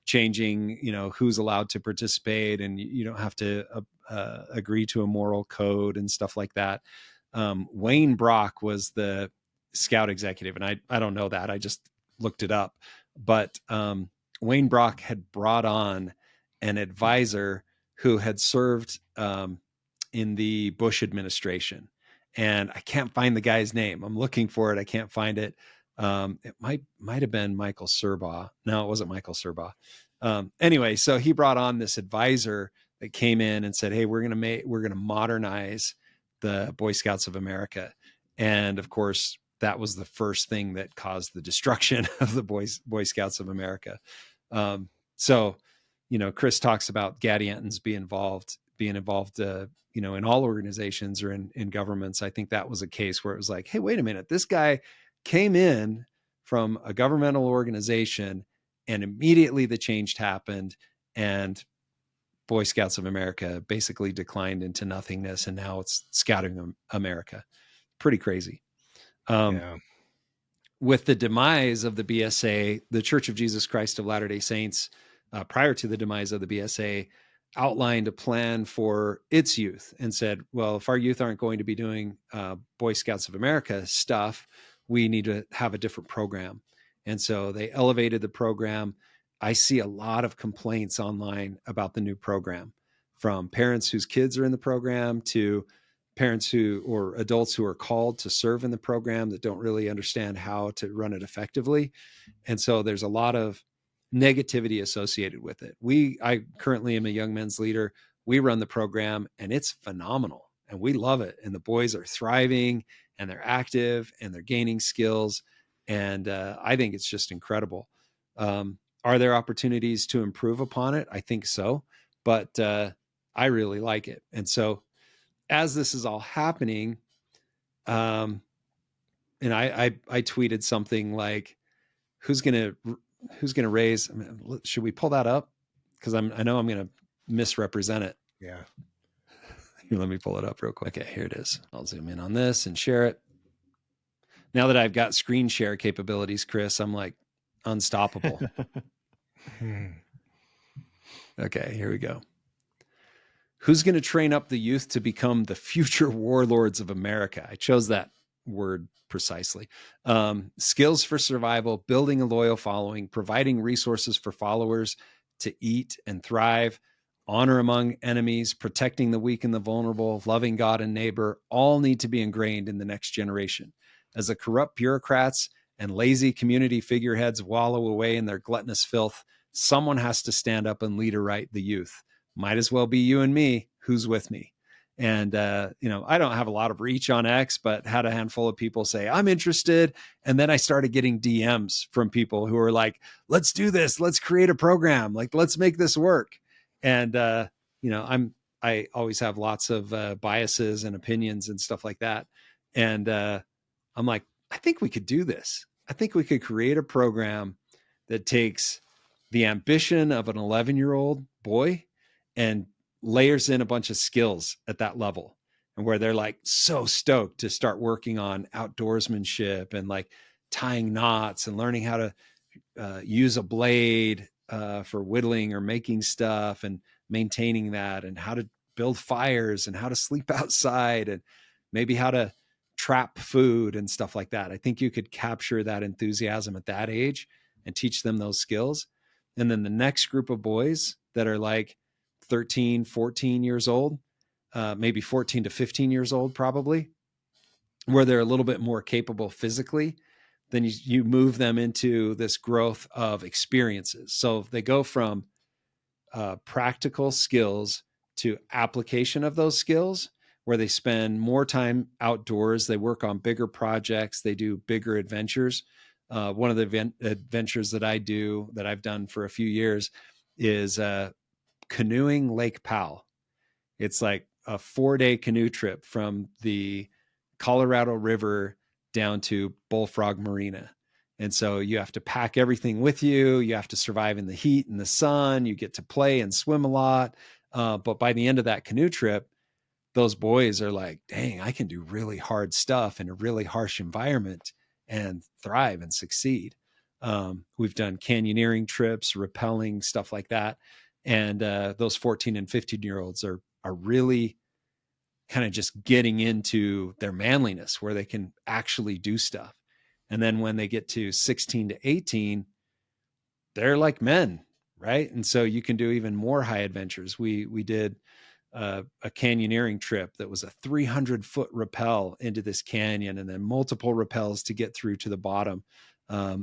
changing, who's allowed to participate, and you don't have to agree to a moral code and stuff like that. Wayne Brock was the scout executive. And I don't know that. I just looked it up. But Wayne Brock had brought on an advisor who had served in the Bush administration. And I can't find the guy's name. I'm looking for it. I can't find it. It might have been Michael Serbaugh. No, it wasn't Michael Serbaugh. Anyway, so he brought on this advisor that came in and said, hey, we're going to modernize the Boy Scouts of America. And of course, that was the first thing that caused the destruction of the Boy Scouts of America. So, Chris talks about Gadiantons being involved, in all organizations or in governments. I think that was a case where it was like, hey, wait a minute, this guy came in from a governmental organization and immediately the change happened, and Boy Scouts of America basically declined into nothingness. And now it's Scouting America. Pretty crazy. Yeah. With the demise of the BSA, the Church of Jesus Christ of Latter-day Saints, prior to the demise of the BSA, outlined a plan for its youth and said, well, if our youth aren't going to be doing Boy Scouts of America stuff, we need to have a different program. And so they elevated the program. I see a lot of complaints online about the new program, from parents whose kids are in the program to parents or adults who are called to serve in the program that don't really understand how to run it effectively. And so there's a lot of negativity associated with it. I currently am a young men's leader. We run the program and it's phenomenal and we love it. And the boys are thriving and they're active and they're gaining skills. And I think it's just incredible. Are there opportunities to improve upon it? I think so. But I really like it. And so as this is all happening, and I tweeted something like, who's gonna raise, I mean, should we pull that up? Because I know I'm gonna misrepresent it. Yeah. Here, let me pull it up real quick. Okay, here it is. I'll zoom in on this and share it. Now that I've got screen share capabilities, Chris, I'm like unstoppable. Okay, here we go. Who's going to train up the youth to become the future warlords of America? I chose that word precisely. Skills for survival, building a loyal following, providing resources for followers to eat and thrive, honor among enemies, protecting the weak and the vulnerable, loving God and neighbor, all need to be ingrained in the next generation. As the corrupt bureaucrats and lazy community figureheads wallow away in their gluttonous filth, someone has to stand up and lead aright the youth. Might as well be you and me. Who's with me? And, I don't have a lot of reach on X, but had a handful of people say, I'm interested. And then I started getting DMs from people who are like, let's do this. Let's create a program. Like, let's make this work. And, I always have lots of biases and opinions and stuff like that. And I'm like, I think we could do this. I think we could create a program that takes the ambition of an 11-year-old boy and layers in a bunch of skills at that level, and where they're like so stoked to start working on outdoorsmanship and like tying knots and learning how to use a blade for whittling or making stuff and maintaining that, and how to build fires and how to sleep outside and maybe how to trap food and stuff like that. I think you could capture that enthusiasm at that age and teach them those skills. And then the next group of boys that are like 13, 14 years old, maybe 14 to 15 years old, probably, where they're a little bit more capable physically, then you move them into this growth of experiences. So they go from practical skills to application of those skills, where they spend more time outdoors. They work on bigger projects. They do bigger adventures. One of the adventures that I've done for a few years is canoeing Lake Powell. It's like a 4-day canoe trip from the Colorado River down to Bullfrog Marina. And so you have to pack everything with you. You have to survive in the heat and the sun. You get to play and swim a lot. But by the end of that canoe trip, those boys are like, dang, I can do really hard stuff in a really harsh environment and thrive and succeed. We've done canyoneering trips, rappelling, stuff like that. And those 14 and 15-year-olds are really kind of just getting into their manliness, where they can actually do stuff. And then when they get to 16 to 18, they're like men, right? And so you can do even more high adventures. We did a canyoneering trip that was a 300-foot rappel into this canyon, and then multiple rappels to get through to the bottom.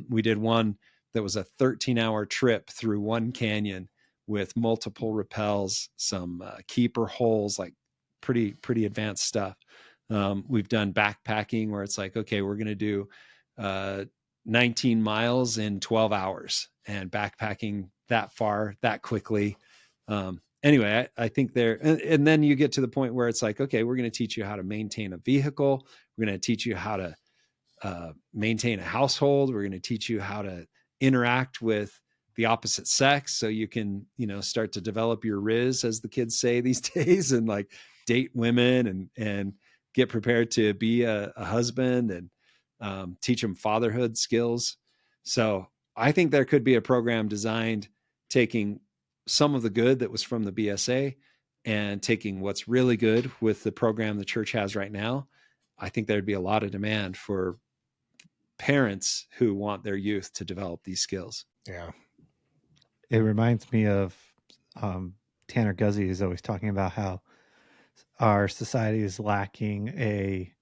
We did one that was a 13-hour trip through one canyon with multiple rappels, some keeper holes, like pretty advanced stuff. We've done backpacking where it's like, okay, we're going to do 19 miles in 12 hours and backpacking that far, that quickly. Anyway, I think and then you get to the point where it's like, okay, we're going to teach you how to maintain a vehicle. We're going to teach you how to maintain a household. We're going to teach you how to interact with the opposite sex, so you can, start to develop your riz, as the kids say these days, and like date women and get prepared to be a husband, and teach them fatherhood skills. So I think there could be a program designed taking some of the good that was from the BSA and taking what's really good with the program the church has right now. I think there'd be a lot of demand for parents who want their youth to develop these skills. Yeah. It reminds me of Tanner Guzzi is always talking about how our society is lacking a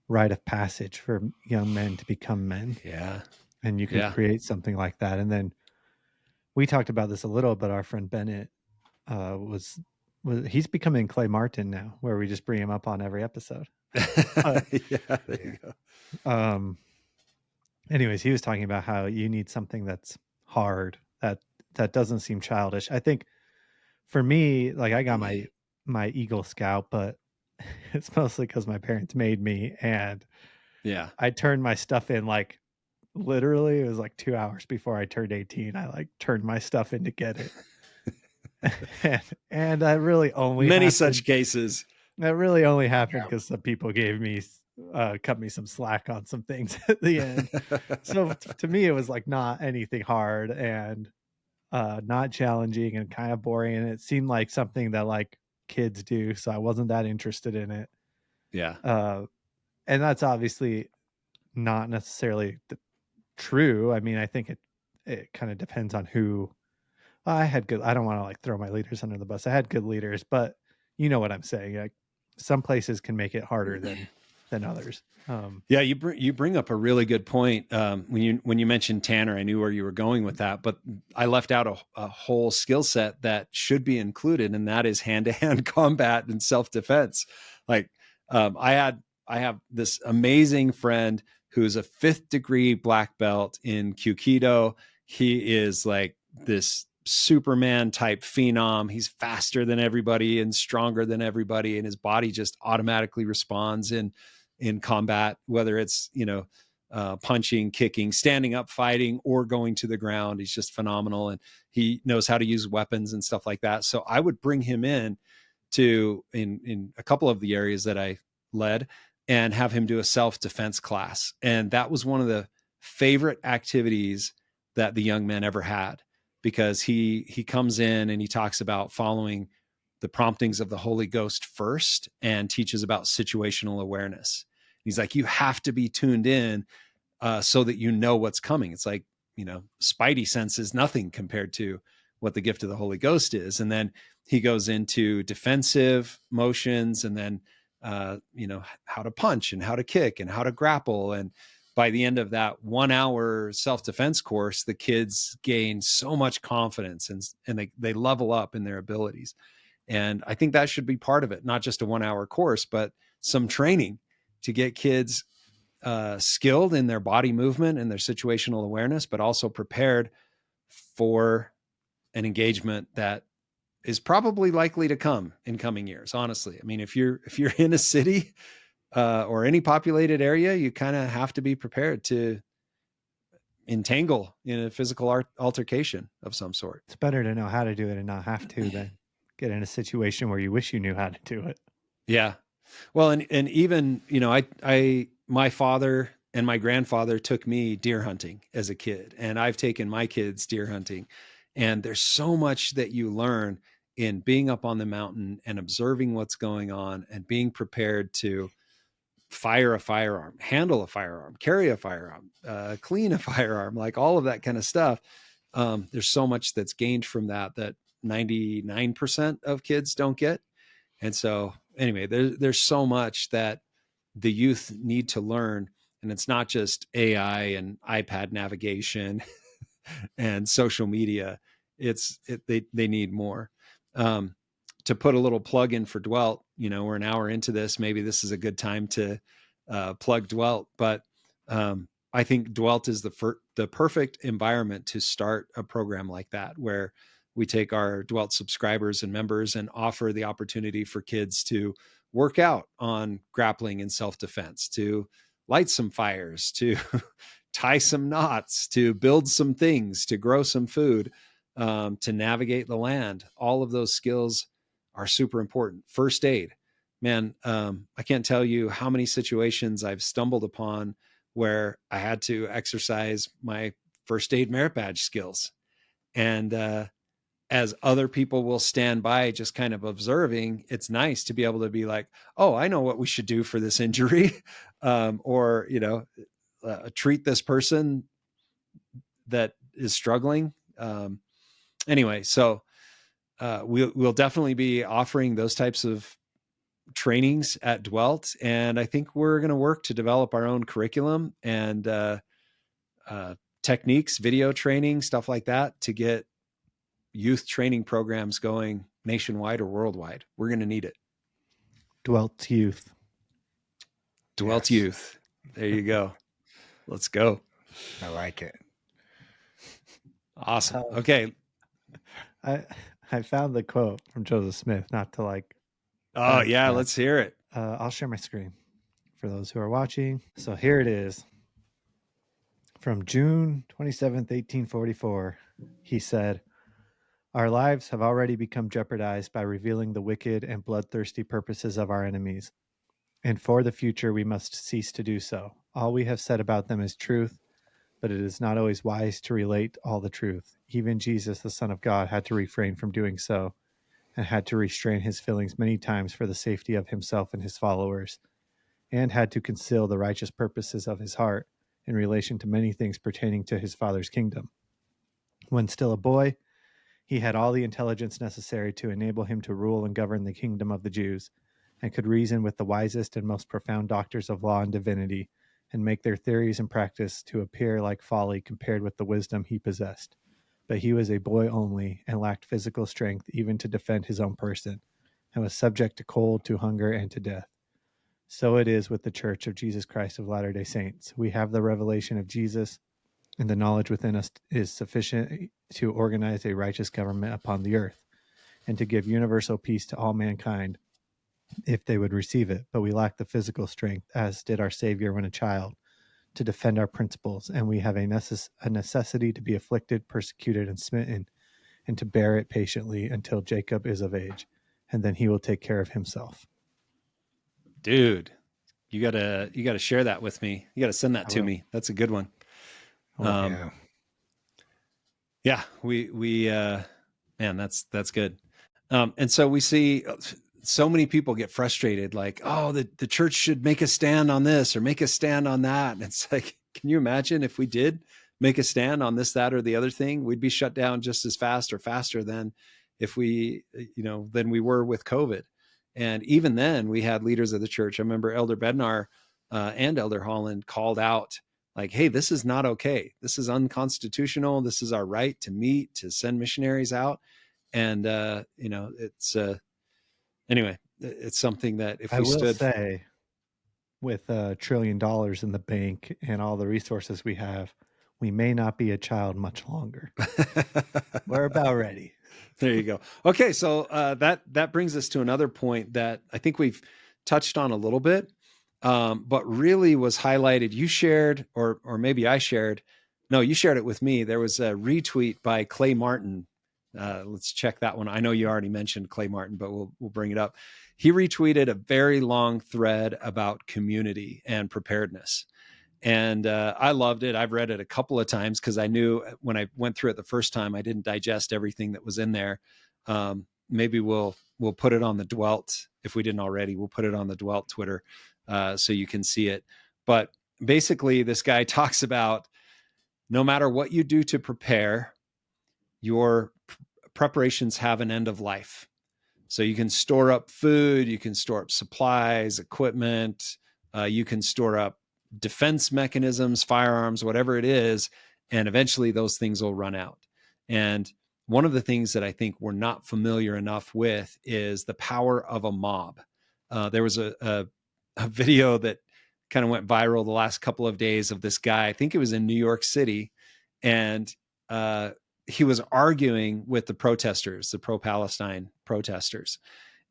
rite of passage for young men to become men. Yeah. And you can create something like that. And then we talked about this a little, but our friend Bennett he's becoming Clay Martin now, where we just bring him up on every episode. There you go. Anyways, he was talking about how you need something that's hard, that doesn't seem childish. I think for me, like I got my Eagle Scout, but it's mostly because my parents made me, and Yeah. I turned my stuff in like literally it was like 2 hours before I turned 18. I like turned my stuff in to get it. and that really only Many happened, such cases. that really only happened because some people gave me cut me some slack on some things at the end. So to me it was like not anything hard and not challenging and kind of boring, and it seemed like something that like kids do, so I wasn't that interested in it. Yeah. And that's obviously not necessarily true. I mean, I think it kind of depends on who. I had good. I don't want to like throw my leaders under the bus. I had good leaders, but you know what I'm saying. Like some places can make it harder than others. Yeah, you bring up a really good point. When you mentioned Tanner, I knew where you were going with that, but I left out a whole skill set that should be included, and that is hand-to-hand combat and self-defense. Like I have this amazing friend who's a 5th degree black belt in Kyukido. He is like this Superman type phenom. He's faster than everybody and stronger than everybody, and his body just automatically responds in combat, whether it's, punching, kicking, standing up, fighting, or going to the ground. He's just phenomenal. And he knows how to use weapons and stuff like that. So I would bring him in in a couple of the areas that I led and have him do a self-defense class. And that was one of the favorite activities that the young men ever had, because he comes in and he talks about following the promptings of the Holy Ghost first and teaches about situational awareness. He's like, you have to be tuned in so that you know what's coming. It's like, spidey sense is nothing compared to what the gift of the Holy Ghost is. And then he goes into defensive motions, and then, how to punch and how to kick and how to grapple. And by the end of that 1 hour self-defense course, the kids gain so much confidence and they level up in their abilities. And I think that should be part of it, not just a 1 hour course, but some training to get kids skilled in their body movement and their situational awareness, but also prepared for an engagement that is probably likely to come in coming years. Honestly, I mean, if you're in a city or any populated area, you kind of have to be prepared to entangle in a physical altercation of some sort. It's better to know how to do it and not have to than get in a situation where you wish you knew how to do it. Yeah. Well, and even, my father and my grandfather took me deer hunting as a kid, and I've taken my kids deer hunting. And there's so much that you learn in being up on the mountain and observing what's going on and being prepared to fire a firearm, handle a firearm, carry a firearm, clean a firearm, like all of that kind of stuff. There's so much that's gained from that 99% of kids don't get. And so anyway, there's so much that the youth need to learn. And it's not just AI and iPad navigation and social media. They need more. To put a little plug in for Dwelt, we're an hour into this. Maybe this is a good time to plug Dwelt, but I think Dwelt is the perfect environment to start a program like that, where we take our Dwelt subscribers and members and offer the opportunity for kids to work out on grappling and self-defense, to light some fires, to tie some knots, to build some things, to grow some food, to navigate the land. All of those skills are super important. First aid, man. I can't tell you how many situations I've stumbled upon where I had to exercise my first aid merit badge skills. And as other people will stand by just kind of observing, it's nice to be able to be like, oh, I know what we should do for this injury. Or, treat this person that is struggling. Anyway, so we'll definitely be offering those types of trainings at Dwelt. And I think we're going to work to develop our own curriculum and techniques, video training, stuff like that, to get youth training programs going nationwide or worldwide. We're going to need it. Dwelt Youth. Dwelt Youth. There you go. Let's go. I like it. Awesome. Okay. I I found the quote from Joseph Smith, not to like. Oh yeah, let's hear it. I'll share my screen for those who are watching. So here it is. From June 27th, 1844, he said, "Our lives have already become jeopardized by revealing the wicked and bloodthirsty purposes of our enemies. And for the future, we must cease to do so. All we have said about them is truth, but it is not always wise to relate all the truth. Even Jesus, the Son of God, had to refrain from doing so, and had to restrain his feelings many times for the safety of himself and his followers, and had to conceal the righteous purposes of his heart in relation to many things pertaining to his Father's kingdom. When still a boy, he had all the intelligence necessary to enable him to rule and govern the kingdom of the Jews, and could reason with the wisest and most profound doctors of law and divinity, and make their theories and practice to appear like folly compared with the wisdom he possessed. But he was a boy only, and lacked physical strength even to defend his own person, and was subject to cold, to hunger, and to death. So it is with the Church of Jesus Christ of Latter-day Saints. We have the revelation of Jesus, and the knowledge within us is sufficient to organize a righteous government upon the earth, and to give universal peace to all mankind, if they would receive it. But we lack the physical strength, as did our Savior when a child, to defend our principles, and we have a necessity to be afflicted, persecuted, and smitten, and to bear it patiently until Jacob is of age, and then he will take care of himself." Dude, you gotta share that with me. You gotta send that to me. That's a good one. Yeah, we man, that's good. And so we see so many people get frustrated, like, oh, the church should make a stand on this or make a stand on that. And it's like, can you imagine if we did make a stand on this, that, or the other thing? We'd be shut down just as fast or faster than if we, than we were with COVID. And even then we had leaders of the church. I remember Elder Bednar and Elder Holland called out, like, hey, this is not okay. This is unconstitutional. This is our right to meet, to send missionaries out. And, it's, anyway, it's something that if I we will stood, say, with $1 trillion in the bank and all the resources we have, we may not be a child much longer. We're about ready. There you go. Okay. So that brings us to another point that I think we've touched on a little bit, but really was highlighted. You shared, or maybe I shared. No, you shared it with me. There was a retweet by Clay Martin. Let's check that one. I know you already mentioned Clay Martin, but we'll bring it up. He retweeted a very long thread about community and preparedness. And I loved it. I've read it a couple of times because I knew when I went through it the first time, I didn't digest everything that was in there. Maybe we'll put it on the Dwelt. If we didn't already, we'll put it on the Dwelt Twitter so you can see it. But basically, this guy talks about no matter what you do to prepare, your preparations have an end of life. So you can store up food, you can store up supplies, equipment, you can store up defense mechanisms, firearms, whatever it is, and eventually those things will run out. And one of the things that I think we're not familiar enough with is the power of a mob. There was a video that kind of went viral the last couple of days of this guy. I think it was in New York City, and he was arguing with the protesters, the pro-Palestine protesters.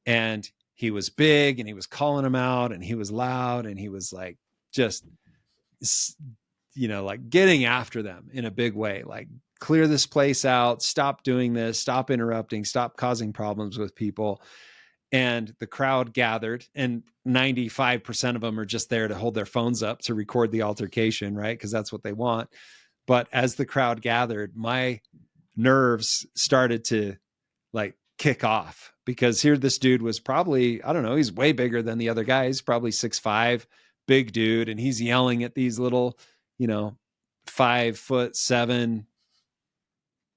And he was big and he was calling them out and he was loud and he was like, just, like getting after them in a big way, like clear this place out, stop doing this, stop interrupting, stop causing problems with people. And the crowd gathered, and 95% of them are just there to hold their phones up to record the altercation, right? Because that's what they want. But as the crowd gathered, my nerves started to like kick off, because here this dude was probably, I don't know, he's way bigger than the other guy. He's probably 6'5", big dude. And he's yelling at these little, 5'7"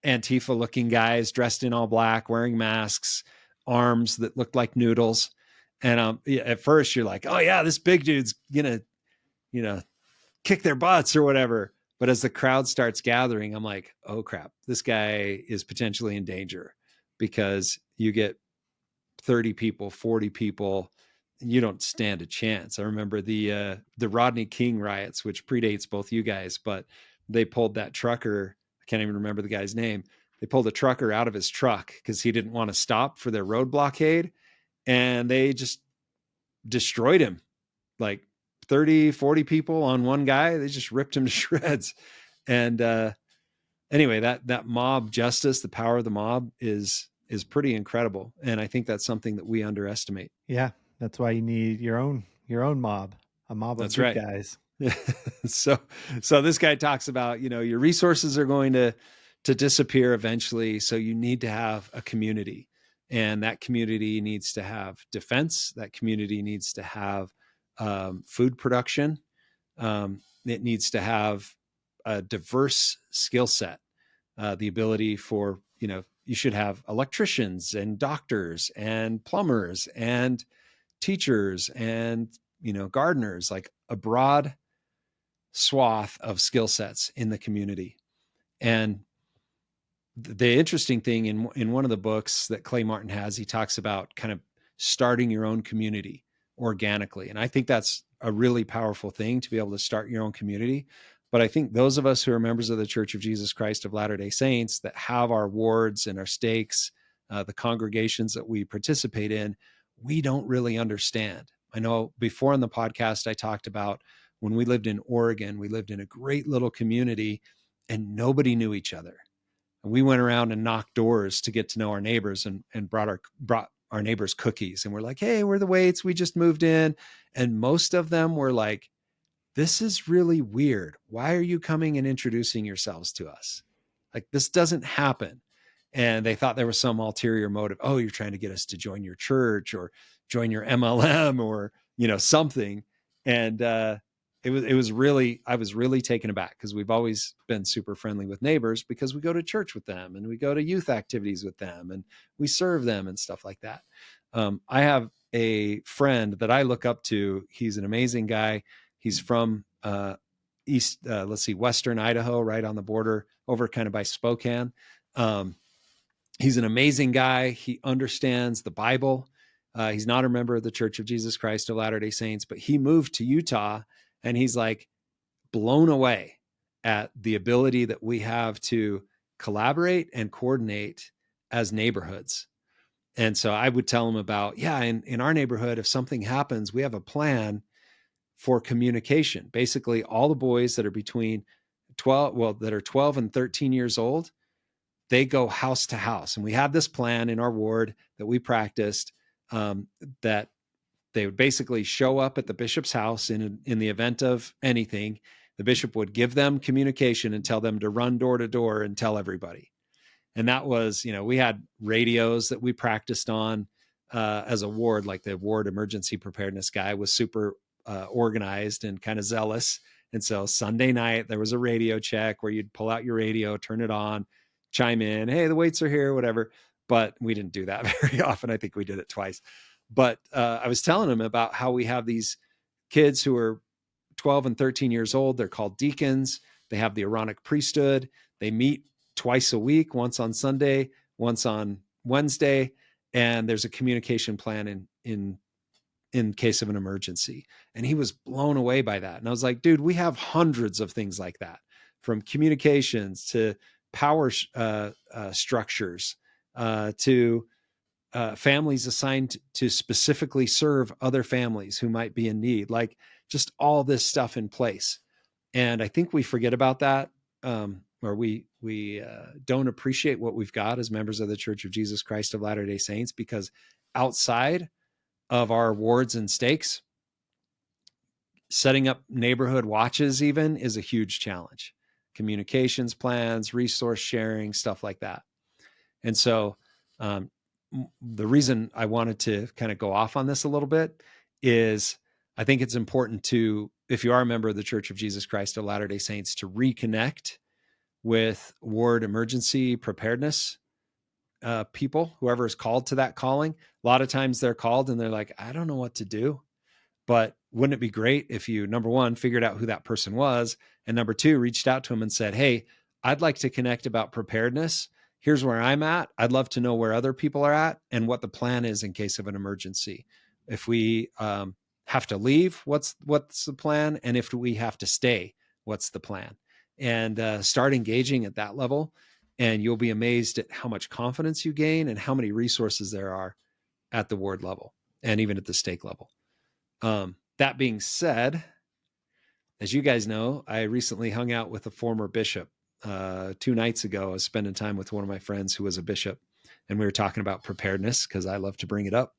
Antifa looking guys dressed in all black, wearing masks, arms that looked like noodles. And at first you're like, oh yeah, this big dude's gonna, kick their butts or whatever. But as the crowd starts gathering, I'm like, oh crap, this guy is potentially in danger, because you get 30 people, 40 people, and you don't stand a chance. I remember the Rodney King riots, which predates both you guys, but they pulled that trucker. I can't even remember the guy's name, They pulled a trucker out of his truck because he didn't want to stop for their road blockade. And they just destroyed him. Like 30, 40 people on one guy. They just ripped him to shreds. And anyway, that mob justice, the power of the mob is pretty incredible. And I think that's something that we underestimate. Yeah. That's why you need your own mob, a mob of good guys. So this guy talks about, your resources are going to disappear eventually. So you need to have a community, and that community needs to have defense. That community needs to have food production. It needs to have a diverse skill set, the ability for, you should have electricians and doctors and plumbers and teachers and, gardeners, like a broad swath of skill sets in the community. And the interesting thing in one of the books that Clay Martin has, he talks about kind of starting your own community organically. And I think that's a really powerful thing, to be able to start your own community. But I think those of us who are members of the Church of Jesus Christ of Latter-day Saints, that have our wards and our stakes, the congregations that we participate in, we don't really understand. I know before on the podcast, I talked about when we lived in Oregon, we lived in a great little community and nobody knew each other. And we went around and knocked doors to get to know our neighbors, and brought our neighbors cookies. And we're like, hey, we're the Waits. We just moved in. And most of them were like, this is really weird. Why are you coming and introducing yourselves to us? Like, this doesn't happen. And they thought there was some ulterior motive. Oh, you're trying to get us to join your church or join your MLM or, something. And I was really taken aback, because we've always been super friendly with neighbors, because we go to church with them and we go to youth activities with them and we serve them and stuff like that. I have a friend that I look up to. He's an amazing guy. He's from Western Idaho, right on the border, over kind of by Spokane. He's an amazing guy. He understands the Bible. He's not a member of the Church of Jesus Christ of Latter-day Saints, but he moved to Utah, and he's like blown away at the ability that we have to collaborate and coordinate as neighborhoods. And so I would tell him about, in our neighborhood, if something happens, we have a plan for communication. Basically, all the boys that are between 12 and 13 years old, they go house to house. And we have this plan in our ward that we practiced, that they would basically show up at the bishop's house in the event of anything. The bishop would give them communication and tell them to run door to door and tell everybody. And that was, we had radios that we practiced on as a ward. Like the ward emergency preparedness guy was super organized and kind of zealous. And so Sunday night, there was a radio check where you'd pull out your radio, turn it on, chime in, hey, the Waits are here, whatever. But we didn't do that very often. I think we did it twice. But I was telling him about how we have these kids who are 12 and 13 years old. They're called deacons. They have the Aaronic priesthood. They meet twice a week, once on Sunday, once on Wednesday. And there's a communication plan in case of an emergency. And he was blown away by that. And I was like, dude, we have hundreds of things like that, from communications to power structures, to families assigned to specifically serve other families who might be in need, like just all this stuff in place. And I think we forget about that, or we don't appreciate what we've got as members of the Church of Jesus Christ of Latter-day Saints, because outside of our wards and stakes, setting up neighborhood watches even is a huge challenge. Communications plans, resource sharing, stuff like that. And so the reason I wanted to kind of go off on this a little bit is I think it's important to, if you are a member of the Church of Jesus Christ of Latter-day Saints, to reconnect with ward emergency preparedness people, whoever is called to that calling. A lot of times they're called and they're like, I don't know what to do. But wouldn't it be great if you, number one, figured out who that person was, and number two, reached out to him and said, hey, I'd like to connect about preparedness. Here's where I'm at. I'd love to know where other people are at and what the plan is in case of an emergency. If we have to leave, what's the plan? And if we have to stay, what's the plan? And start engaging at that level. And you'll be amazed at how much confidence you gain and how many resources there are at the ward level and even at the stake level. That being said, as you guys know, I recently hung out with a former bishop. 2 nights ago, I was spending time with one of my friends who was a bishop, and we were talking about preparedness because I love to bring it up.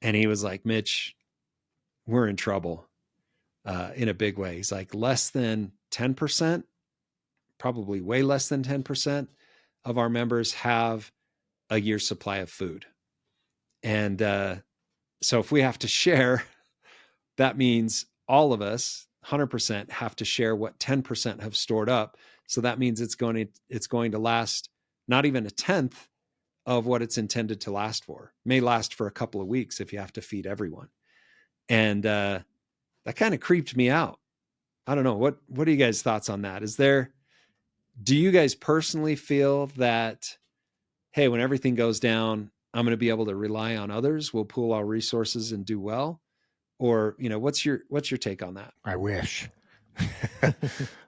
And he was like, Mitch, we're in trouble in a big way. He's like, less than 10%, probably way less than 10% of our members have a year's supply of food. And so if we have to share, that means all of us 100% have to share what 10% have stored up. So that means it's going to last not even a tenth of what it's intended to last for. May last for a couple of weeks if you have to feed everyone. And that kind of creeped me out. I don't know. What are you guys' thoughts on that? Do you guys personally feel that, hey, when everything goes down, I'm going to be able to rely on others, we'll pool our resources and do well? Or, what's your take on that? I wish.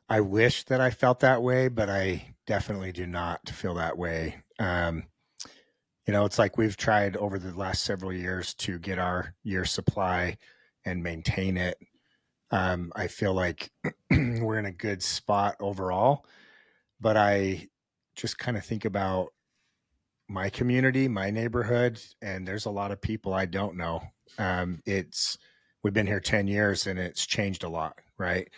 I wish that I felt that way, but I definitely do not feel that way. It's like we've tried over the last several years to get our year supply and maintain it. I feel like we're in a good spot overall, but I just kind of think about my community, my neighborhood, and there's a lot of people I don't know. We've been here 10 years and it's changed a lot, right?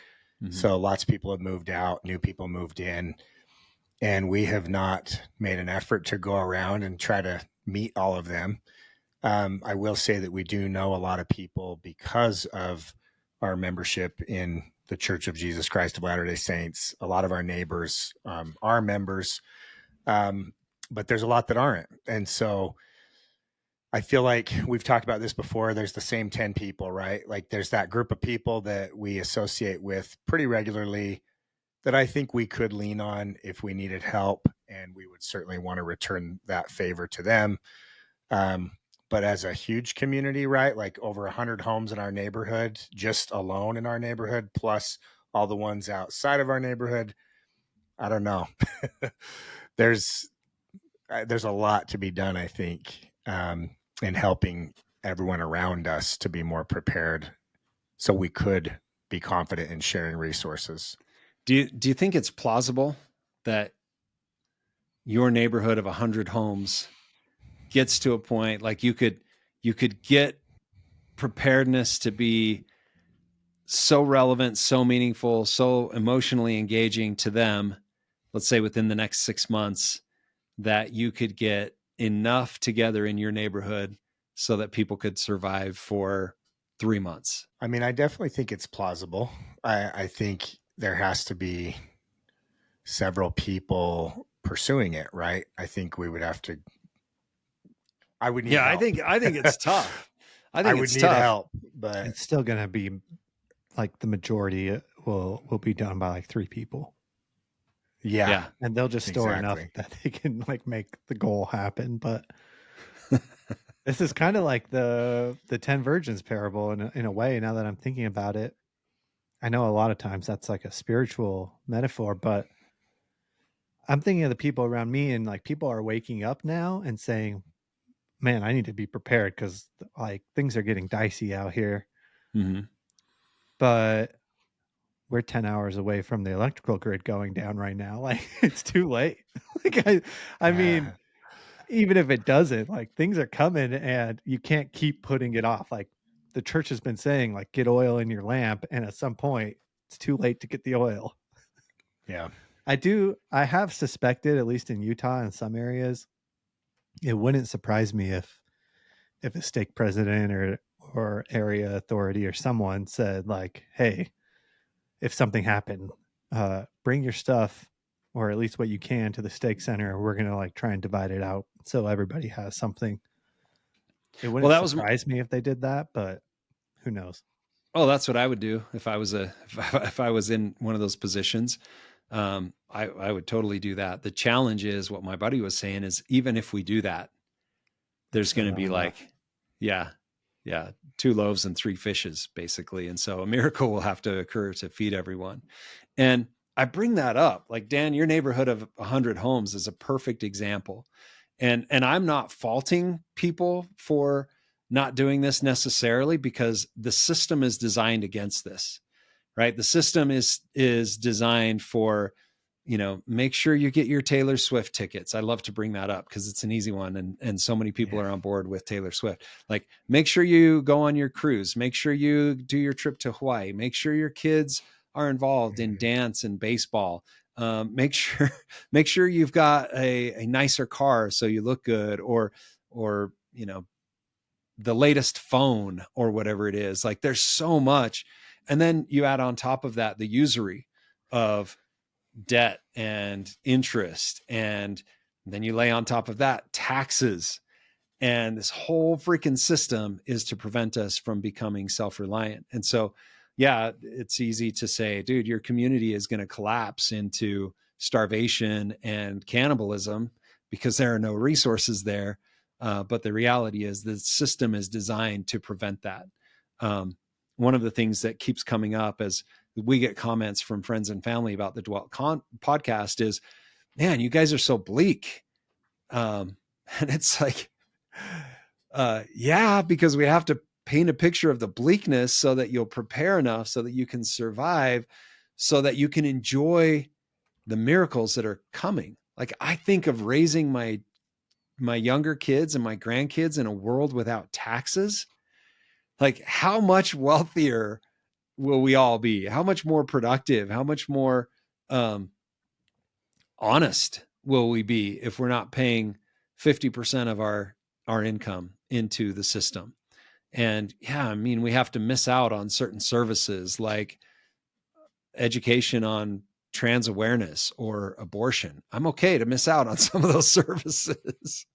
Mm-hmm. So lots of people have moved out, new people moved in, and we have not made an effort to go around and try to meet all of them. I will say that we do know a lot of people because of our membership in the Church of Jesus Christ of Latter-day Saints. A lot of our neighbors are members, but there's a lot that aren't. And so I feel like we've talked about this before. There's the same 10 people, right? Like there's that group of people that we associate with pretty regularly that I think we could lean on if we needed help, and we would certainly want to return that favor to them. But as a huge community, right? Like over 100 homes in our neighborhood, just alone in our neighborhood, plus all the ones outside of our neighborhood. I don't know. There's a lot to be done, I think, in helping everyone around us to be more prepared so we could be confident in sharing resources. Do you think it's plausible that your neighborhood of 100 homes gets to a point like you could get preparedness to be so relevant, so meaningful, so emotionally engaging to them, let's say within the next 6 months, that you could get enough together in your neighborhood so that people could survive for 3 months? I mean, I definitely think it's plausible. I think there has to be several people pursuing it, right? I think we would have to. I would need. Yeah, help. I think it's tough. I would need help, but it's still going to be like the majority will be done by like 3 people. Yeah. And they'll just store enough that they can like make the goal happen. But this is kind of like the 10 virgins parable in a way, now that I'm thinking about it. I know a lot of times that's like a spiritual metaphor, but I'm thinking of the people around me, and like people are waking up now and saying, man, I need to be prepared because like things are getting dicey out here. Mm-hmm. But we're 10 hours away from the electrical grid going down right now. Like it's too late. Like I mean, even if it doesn't, like things are coming and you can't keep putting it off. Like the church has been saying, like, get oil in your lamp. And at some point it's too late to get the oil. Yeah. I have suspected, at least in Utah in some areas, it wouldn't surprise me if a stake president or area authority or someone said like, hey, if something happened, bring your stuff or at least what you can to the stake center. We're going to like try and divide it out so everybody has something. It wouldn't surprise me if they did that, but who knows? Oh, that's what I would do if I was if I was in one of those positions. I would totally do that. The challenge is what my buddy was saying is, even if we do that, there's going to be like, 2 loaves and 3 fishes basically. And so a miracle will have to occur to feed everyone. And I bring that up. Like, Dan, your neighborhood of 100 homes is a perfect example. And I'm not faulting people for not doing this necessarily, because the system is designed against this, right? The system is designed for, make sure you get your Taylor Swift tickets. I love to bring that up because it's an easy one. And so many people are on board with Taylor Swift. Like, make sure you go on your cruise, make sure you do your trip to Hawaii, make sure your kids are involved in dance and baseball. Make sure you've got a nicer car so you look good, or the latest phone or whatever it is. Like, there's so much. And then you add on top of that the usury of debt and interest, and then you lay on top of that taxes, and this whole freaking system is to prevent us from becoming self-reliant. And so, yeah, it's easy to say, dude, your community is going to collapse into starvation and cannibalism because there are no resources there. But the reality is the system is designed to prevent that. One of the things that keeps coming up as we get comments from friends and family about the Dwelt podcast is, man, you guys are so bleak. And it's like, yeah, because we have to paint a picture of the bleakness so that you'll prepare enough so that you can survive, so that you can enjoy the miracles that are coming. Like, I think of raising my younger kids and my grandkids in a world without taxes. Like, how much wealthier will we all be? How much more productive? How much more honest will we be if we're not paying 50% of our income into the system? And yeah, I mean, we have to miss out on certain services like education on trans awareness or abortion. I'm okay to miss out on some of those services.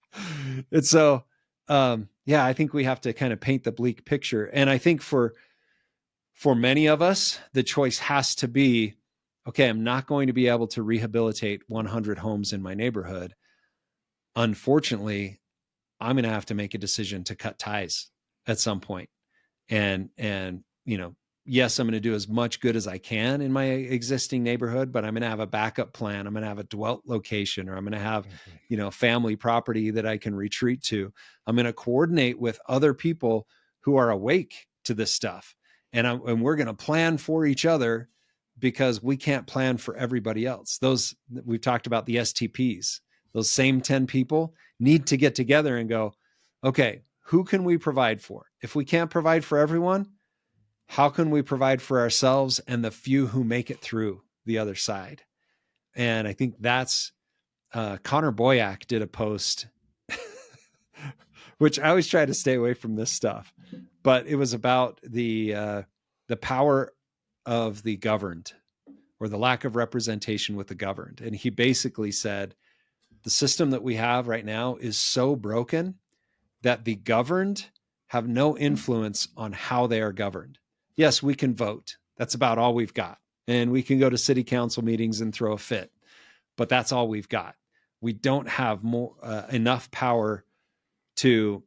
And so, yeah, I think we have to kind of paint the bleak picture. And I think for many of us, the choice has to be, okay, I'm not going to be able to rehabilitate 100 homes in my neighborhood. Unfortunately, I'm going to have to make a decision to cut ties at some point. And yes, I'm going to do as much good as I can in my existing neighborhood, but I'm going to have a backup plan. I'm going to have a dwelt location, or I'm going to have, family property that I can retreat to. I'm going to coordinate with other people who are awake to this stuff. And we're going to plan for each other, because we can't plan for everybody else. Those, we've talked about the STPs, those same 10 people need to get together and go, okay, who can we provide for? If we can't provide for everyone, how can we provide for ourselves and the few who make it through the other side? And I think that's, Connor Boyack did a post, which I always try to stay away from this stuff, but it was about the power of the governed, or the lack of representation with the governed. And he basically said, the system that we have right now is so broken that the governed have no influence on how they are governed. Yes, we can vote. That's about all we've got. And we can go to city council meetings and throw a fit, but that's all we've got. We don't have enough power to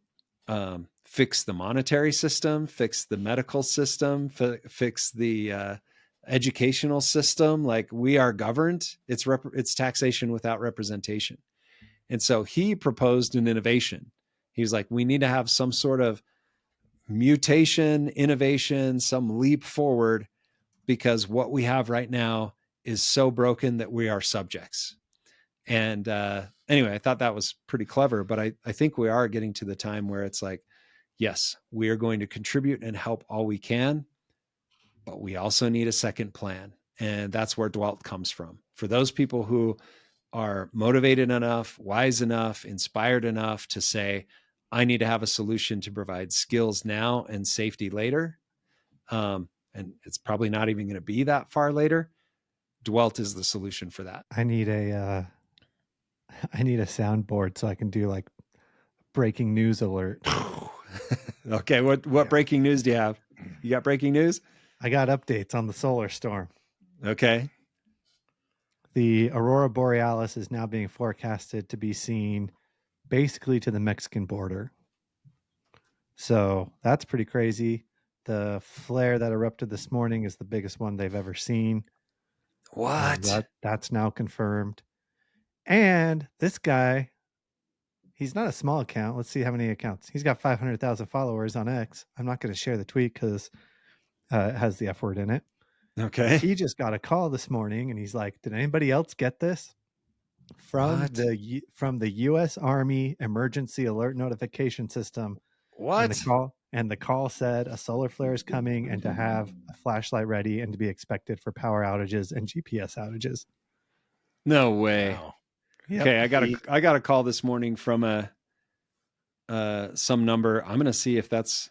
fix the monetary system, fix the medical system, fix the educational system. Like, we are governed. It's taxation without representation. And so he proposed an innovation. He was like, we need to have some sort of mutation, innovation, some leap forward, because what we have right now is so broken that we are subjects. And anyway, I thought that was pretty clever, but I think we are getting to the time where it's like, yes, we are going to contribute and help all we can, but we also need a second plan. And that's where Dwelt comes from. For those people who are motivated enough, wise enough, inspired enough to say, I need to have a solution to provide skills now and safety later. And it's probably not even going to be that far later. Dwelt is the solution for that. I need a soundboard so I can do like breaking news alert. Okay, what breaking news do you have? You got breaking news? I got updates on the solar storm. Okay. The Aurora Borealis is now being forecasted to be seen basically to the Mexican border. So that's pretty crazy. The flare that erupted this morning is the biggest one they've ever seen. What? That's now confirmed. And this guy, he's not a small account. Let's see how many accounts. He's got 500,000 followers on X. I'm not going to share the tweet because it has the F word in it. Okay. He just got a call this morning and he's like, did anybody else get this? From What? the U.S. Army Emergency Alert Notification System. What? And the call said a solar flare is coming and to have a flashlight ready and to be expected for power outages and GPS outages. No way. Wow. Yep. Okay, I got a call this morning from some number. I'm gonna see if that's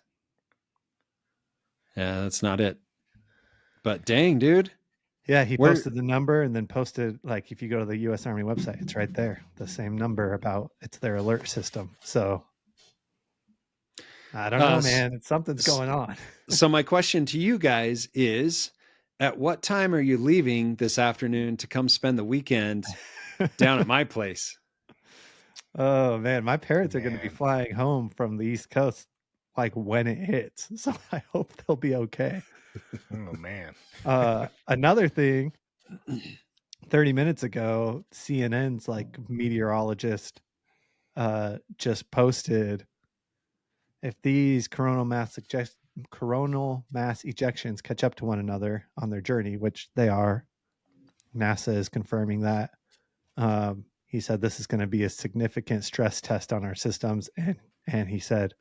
not it. But dang, dude. Yeah, he posted the number and then posted, like, if you go to the U.S. Army website, it's right there, the same number about it's their alert system. So I don't know, man. Something's going on. So my question to you guys is, at what time are you leaving this afternoon to come spend the weekend down at my place? Oh, man. My parents are going to be flying home from the East Coast, like, when it hits. So I hope they'll be okay. Oh, man. Another thing, 30 minutes ago, CNN's, like, meteorologist just posted, if these coronal mass ejections catch up to one another on their journey, which they are, NASA is confirming that. He said this is going to be a significant stress test on our systems, and he said,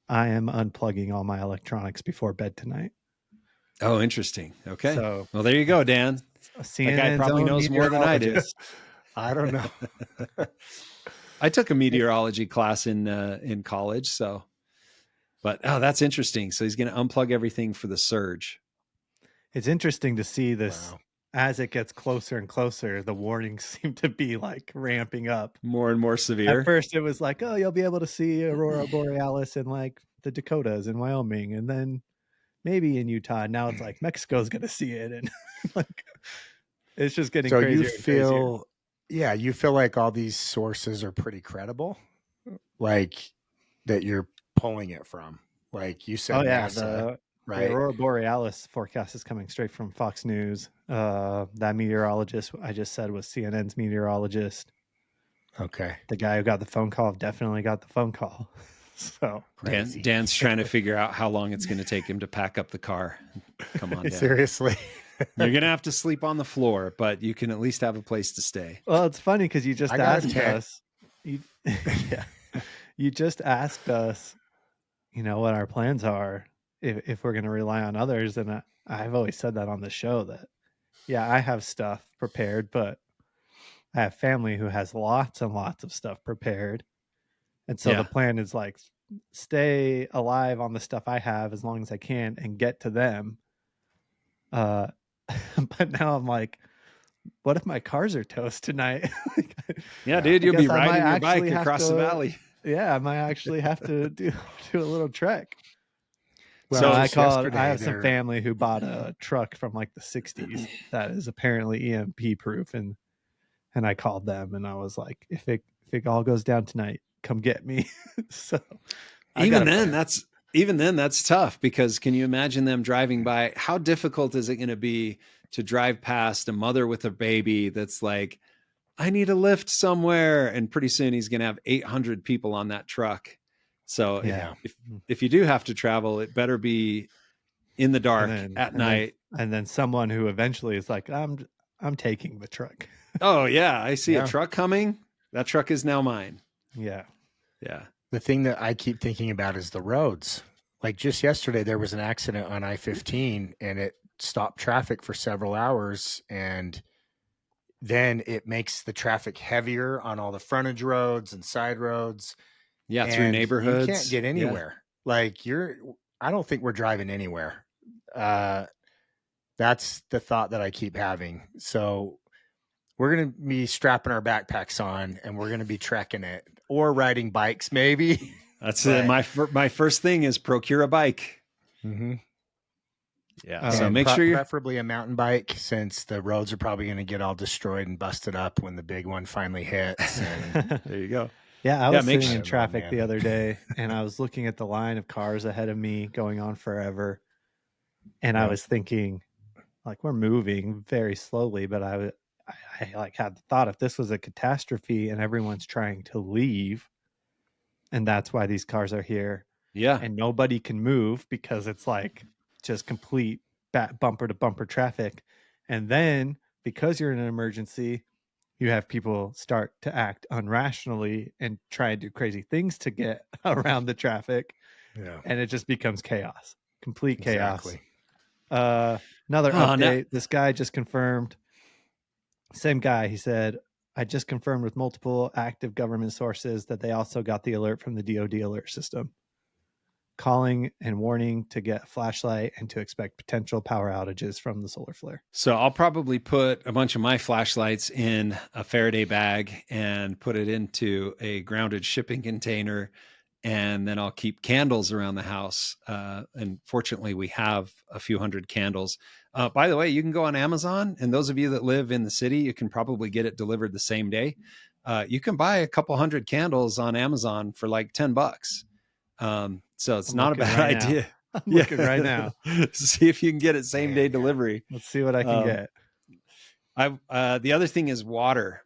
I am unplugging all my electronics before bed tonight. Oh, interesting. Okay. So, well, there you go, Dan. That guy probably knows more than I do. I don't know. I took a meteorology class in college, so. But that's interesting. So he's going to unplug everything for the surge. It's interesting to see this as it gets closer and closer. The warnings seem to be like ramping up, more and more severe. At first, it was like, oh, you'll be able to see Aurora Borealis in like the Dakotas and Wyoming, and then maybe in Utah. Now it's like Mexico's going to see it, and like it's just getting crazier. So you feel like all these sources are pretty credible, like that you're pulling it from, like you said. NASA, right? The Aurora Borealis forecast is coming straight from Fox News. That meteorologist I just said was CNN's meteorologist. Okay. The guy who got the phone call definitely got the phone call. So Dan's trying to figure out how long it's going to take him to pack up the car. Come on, Dan. Seriously. You're going to have to sleep on the floor, but you can at least have a place to stay. Well, it's funny because you just asked us. You just asked us, what our plans are if we're going to rely on others. And I've always said that on the show that, I have stuff prepared, but I have family who has lots and lots of stuff prepared. And so the plan is like, stay alive on the stuff I have as long as I can and get to them. But now I'm like, what if my cars are toast tonight? Dude, you'll be riding your bike across the valley. Yeah, I might actually have to do a little trek. Well, so I have some family who bought a truck from like the 60s that is apparently EMP proof, and I called them and I was like, if it all goes down tonight, come get me. So even then that's tough, because can you imagine them driving by? How difficult is it going to be to drive past a mother with a baby that's like, I need a lift somewhere, and pretty soon he's going to have 800 people on that truck. So if you do have to travel, it better be in the dark at night. And then someone who eventually is like, I'm taking the truck. Oh yeah, I see a truck coming. That truck is now mine. Yeah. Yeah. The thing that I keep thinking about is the roads. Like just yesterday, there was an accident on I-15 and it stopped traffic for several hours, and then it makes the traffic heavier on all the frontage roads and side roads. Yeah, and through neighborhoods. You can't get anywhere. Yeah. Like I don't think we're driving anywhere. That's the thought that I keep having. So we're going to be strapping our backpacks on and we're going to be trekking it or riding bikes, maybe. That's it. My first thing is procure a bike. Mm-hmm. Yeah. So make sure preferably a mountain bike, since the roads are probably going to get all destroyed and busted up when the big one finally hits. And there you go. Yeah. I was sitting in traffic the other day and I was looking at the line of cars ahead of me going on forever. And I was thinking, like we're moving very slowly, but I like had the thought, if this was a catastrophe and everyone's trying to leave, and that's why these cars are here, Yeah. and nobody can move because it's like just complete bumper to bumper traffic, and then because you're in an emergency, you have people start to act unrationally and try and do crazy things to get around the traffic, Yeah. and it just becomes chaos, complete chaos. Exactly. Another Oh, no. update. This guy just confirmed, same guy, he said, I just confirmed with multiple active government sources that they also got the alert from the DoD alert system, calling and warning to get a flashlight and to expect potential power outages from the solar flare. So I'll probably put a bunch of my flashlights in a Faraday bag and put it into a grounded shipping container. And then I'll keep candles around the house. And fortunately, we have a few hundred candles. By the way, you can go on Amazon. And those of you that live in the city, you can probably get it delivered the same day. You can buy a couple hundred candles on Amazon for like $10. So it's not a bad idea. I'm looking right now. See if you can get it same day delivery. Let's see what I can get. The other thing is water.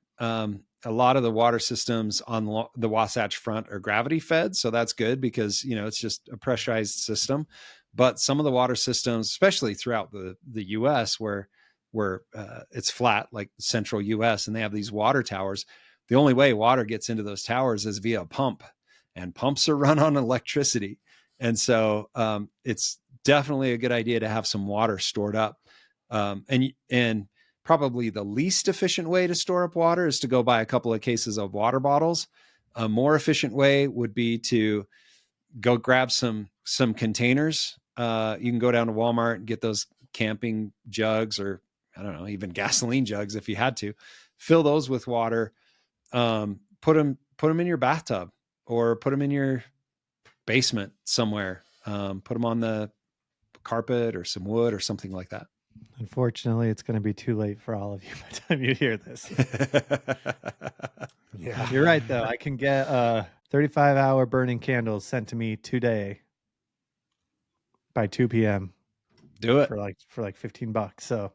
A lot of the water systems on the Wasatch Front are gravity fed. So that's good because, it's just a pressurized system. But some of the water systems, especially throughout the US where it's flat, like central US, and they have these water towers, the only way water gets into those towers is via a pump, and pumps are run on electricity. And so it's definitely a good idea to have some water stored up. And probably the least efficient way to store up water is to go buy a couple of cases of water bottles. A more efficient way would be to go grab some containers. You can go down to Walmart and get those camping jugs, or I don't know, even gasoline jugs if you had to. Fill those with water. Put them in your bathtub, or put them in your basement somewhere. Put them on the carpet or some wood or something like that. Unfortunately, it's going to be too late for all of you by the time you hear this. Yeah. You're right, though. I can get 35-hour burning candles sent to me today by 2 p.m. Do it for like $15. So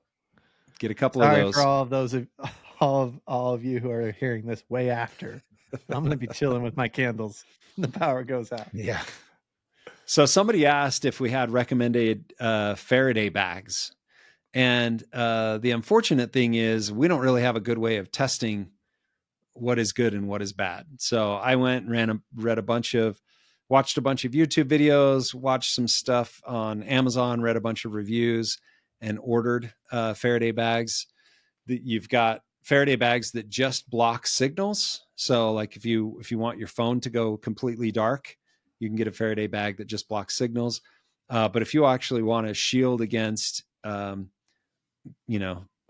get a couple sorry of those for all of those, all of you who are hearing this way after. I'm going to be chilling with my candles. The power goes out. Yeah. So somebody asked if we had recommended Faraday bags. And the unfortunate thing is we don't really have a good way of testing what is good and what is bad. So I went and watched a bunch of YouTube videos, watched some stuff on Amazon, read a bunch of reviews, and ordered Faraday bags. You've got Faraday bags that just block signals. So like if you want your phone to go completely dark, you can get a Faraday bag that just blocks signals. But if you actually want to shield against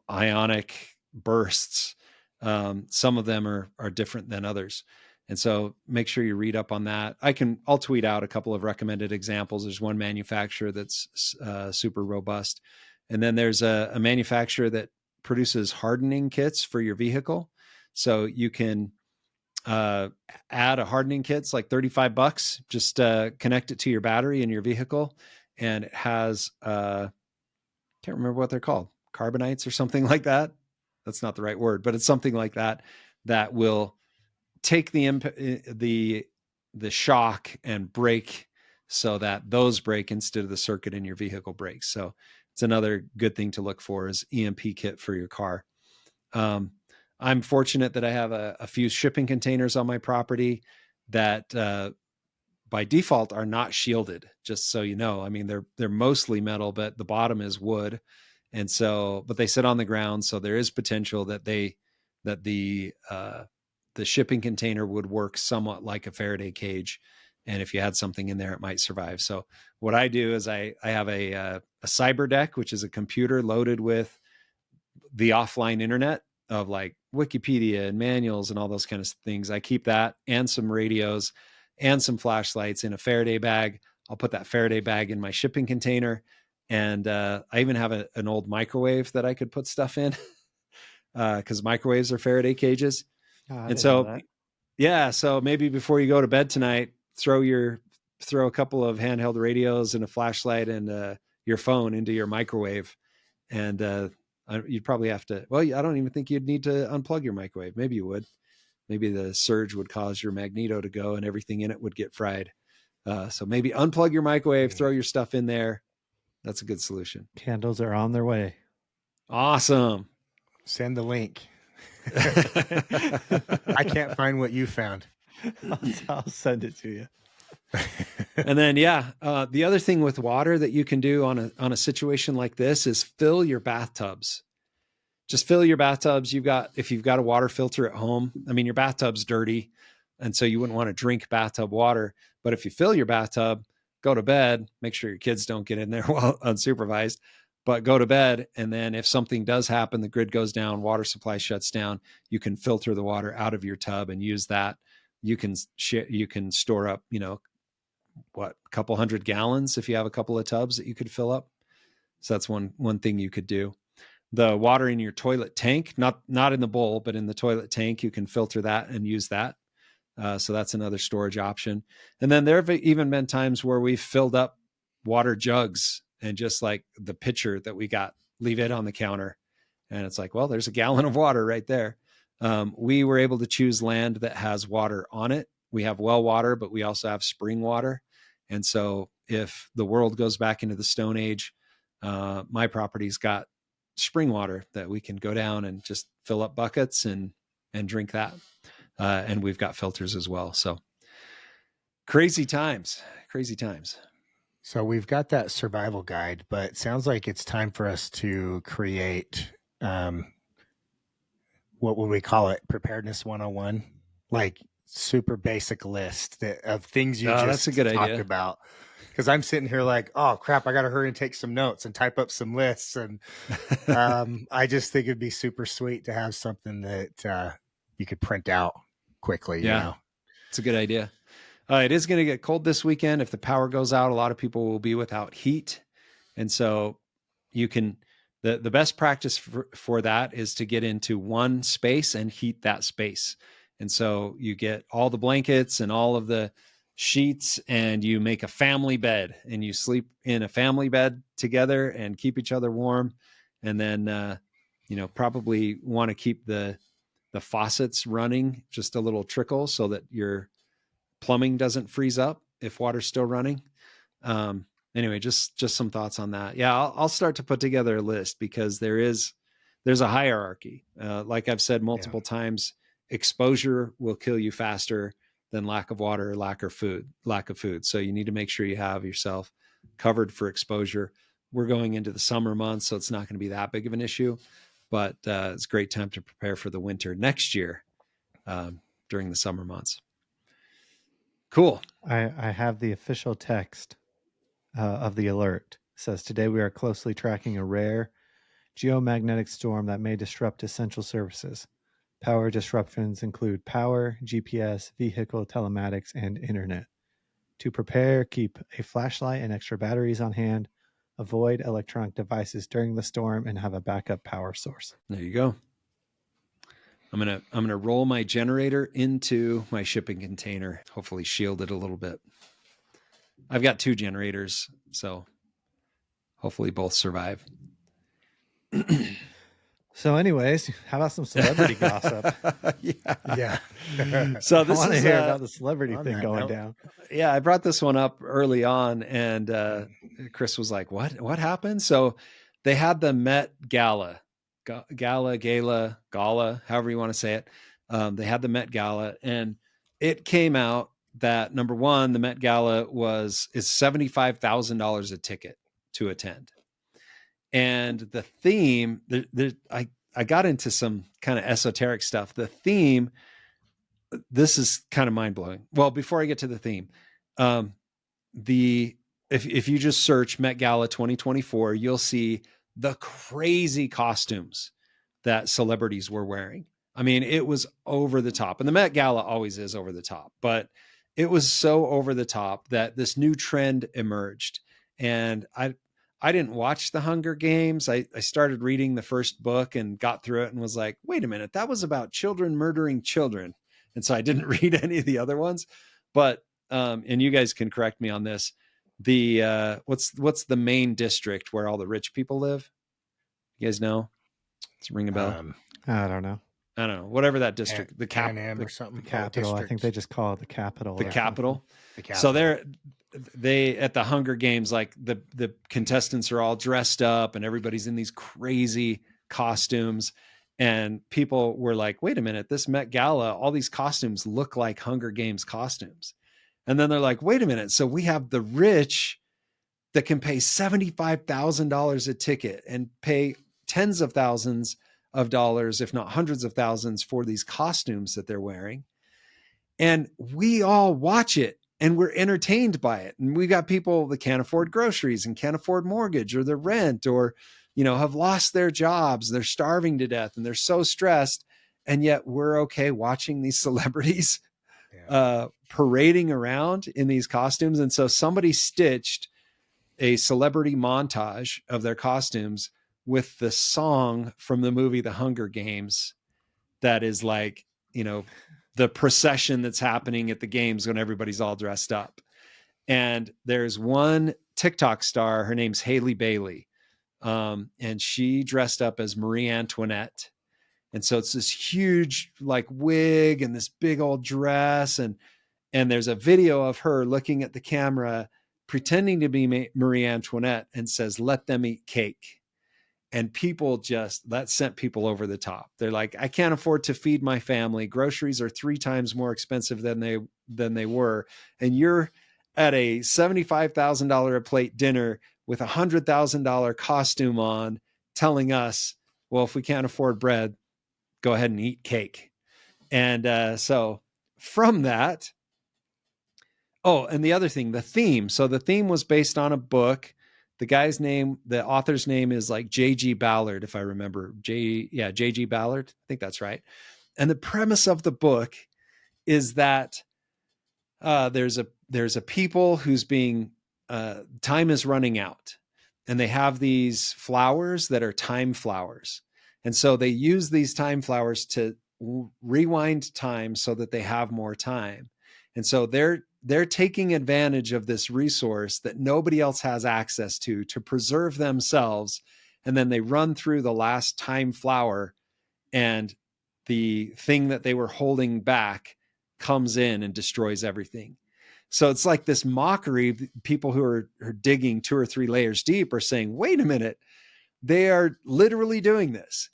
ionic bursts, some of them are different than others. And so make sure you read up on that. I'll tweet out a couple of recommended examples. There's one manufacturer that's super robust. And then there's a manufacturer that produces hardening kits for your vehicle. So you can add a hardening kit. It's like $35. Just connect it to your battery in your vehicle. And it has, can't remember what they're called, carbonites or something like that. That's not the right word, but it's something like that will take the shock and break so that those break instead of the circuit in your vehicle breaks. So it's another good thing to look for is EMP kit for your car. I'm fortunate that I have a few shipping containers on my property that by default are not shielded, just so you know. I mean, they're mostly metal, but the bottom is wood. And so, but they sit on the ground. So there is potential that the shipping container would work somewhat like a Faraday cage. And if you had something in there, it might survive. So what I do is I have a cyber deck, which is a computer loaded with the offline internet of like Wikipedia and manuals and all those kind of things. I keep that and some radios and some flashlights in a Faraday bag. I'll put that Faraday bag in my shipping container. And I even have an old microwave that I could put stuff in because microwaves are Faraday cages. And so, yeah, so maybe before you go to bed tonight, throw a couple of handheld radios and a flashlight and your phone into your microwave And you'd probably have to, well, I don't even think you'd need to unplug your microwave. Maybe you would. Maybe the surge would cause your magneto to go and everything in it would get fried. So maybe unplug your microwave, throw your stuff in there. That's a good solution. Candles are on their way. Awesome. Send the link. I can't find what you found. I'll send it to you. And then, the other thing with water that you can do on a situation like this is fill your bathtubs. Just fill your bathtubs. If you've got a water filter at home, I mean, your bathtub's dirty, and so you wouldn't want to drink bathtub water. But if you fill your bathtub, go to bed, make sure your kids don't get in there while unsupervised, but go to bed. And then if something does happen, the grid goes down, water supply shuts down, you can filter the water out of your tub and use that. You can store up, a couple 100 gallons if you have a couple of tubs that you could fill up. So that's one thing you could do. The water in your toilet tank, not in the bowl, but in the toilet tank, you can filter that and use that. So that's another storage option. And then there have even been times where we've filled up water jugs and just like the pitcher that we got, leave it on the counter. And it's like, well, there's a gallon of water right there. We were able to choose land that has water on it. We have well water, but we also have spring water. And so if the world goes back into the Stone Age, my property's got spring water that we can go down and just fill up buckets and drink that. And we've got filters as well. So crazy times. So we've got that survival guide, but it sounds like it's time for us to create, what would we call it? Preparedness 101, like super basic list of things you just that's a good talked idea. about. Because I'm sitting here like, oh crap, I got to hurry and take some notes and type up some lists. And I just think it'd be super sweet to have something that you could print out quickly. Yeah, it's a good idea. It is going to get cold this weekend. If the power goes out, a lot of people will be without heat. And so you can, the best practice for that is to get into one space and heat that space. And so you get all the blankets and all of the sheets and you make a family bed and you sleep in a family bed together and keep each other warm. And then, probably want to keep the faucets running just a little trickle so that your plumbing doesn't freeze up if water's still running. Anyway, just some thoughts on that. Yeah, I'll start to put together a list because there's a hierarchy. Like I've said multiple times, exposure will kill you faster than lack of water or lack of food. So you need to make sure you have yourself covered for exposure. We're going into the summer months, so it's not going to be that big of an issue, but it's a great time to prepare for the winter next year during the summer months. Cool. I have the official text of the alert. It says, today we are closely tracking a rare geomagnetic storm that may disrupt essential services. Power disruptions include power, GPS, vehicle telematics, and internet. To prepare, keep a flashlight and extra batteries on hand. Avoid electronic devices during the storm and have a backup power source. There you go. I'm gonna roll my generator into my shipping container, hopefully shield it a little bit. I've got 2 generators, so hopefully both survive. So anyways, how about some celebrity gossip? Yeah. So I this want to is hear about the celebrity thing that going note. down. Yeah, I brought this one up early on and Chris was like, what happened? So they had the Met Gala, Gala, however you want to say it. They had the Met Gala and it came out that number one, the Met Gala is $75,000 a ticket to attend. And the theme, I got into some kind of esoteric stuff. The theme, this is kind of mind blowing. Well, before I get to the theme, if you just search Met Gala 2024, you'll see the crazy costumes that celebrities were wearing. I mean, it was over the top, and the Met Gala always is over the top, but it was so over the top that this new trend emerged. And I didn't watch the Hunger Games. I started reading the first book and got through it and was like, wait a minute, that was about children murdering children. And so I didn't read any of the other ones, but, and you guys can correct me on this. What's the main district where all the rich people live? You guys know? Does it ring a bell? I don't know. I don't know. Whatever that district, the Can-Am or something. The capital. I think they just call it the capital. The capital. The capital. So they at the Hunger Games, like the contestants are all dressed up and everybody's in these crazy costumes. And people were like, wait a minute, this Met Gala, all these costumes look like Hunger Games costumes. And then they're like, wait a minute. So we have the rich that can pay $75,000 a ticket and pay tens of thousands of dollars, if not hundreds of thousands, for these costumes that they're wearing. And we all watch it and we're entertained by it. And we got people that can't afford groceries and can't afford mortgage or their rent, or, have lost their jobs. They're starving to death and they're so stressed. And yet we're okay watching these celebrities parading around in these costumes. And so somebody stitched a celebrity montage of their costumes with the song from the movie The Hunger Games that is like, the procession that's happening at the games when everybody's all dressed up. And there's one TikTok star, her name's Haley Bailey. And she dressed up as Marie Antoinette. And so it's this huge like wig and this big old dress. And there's a video of her looking at the camera, pretending to be Marie Antoinette, and says, "Let them eat cake." And people that sent people over the top. They're like, I can't afford to feed my family. Groceries are 3 times more expensive than they were. And you're at a $75,000 a plate dinner with $100,000 costume on, telling us, well, if we can't afford bread, go ahead and eat cake. And so from that, and the other thing, the theme. So the theme was based on a book. The author's name is like J.G. Ballard, if I remember. J.G. Ballard. I think that's right. And the premise of the book is that there's a people who's being, time is running out, and they have these flowers that are time flowers. And so they use these time flowers to rewind time so that they have more time. And so they're taking advantage of this resource that nobody else has access to preserve themselves. And then they run through the last time flower, and the thing that they were holding back comes in and destroys everything. So it's like this mockery. People who are digging 2 or 3 layers deep are saying, wait a minute, they are literally doing this.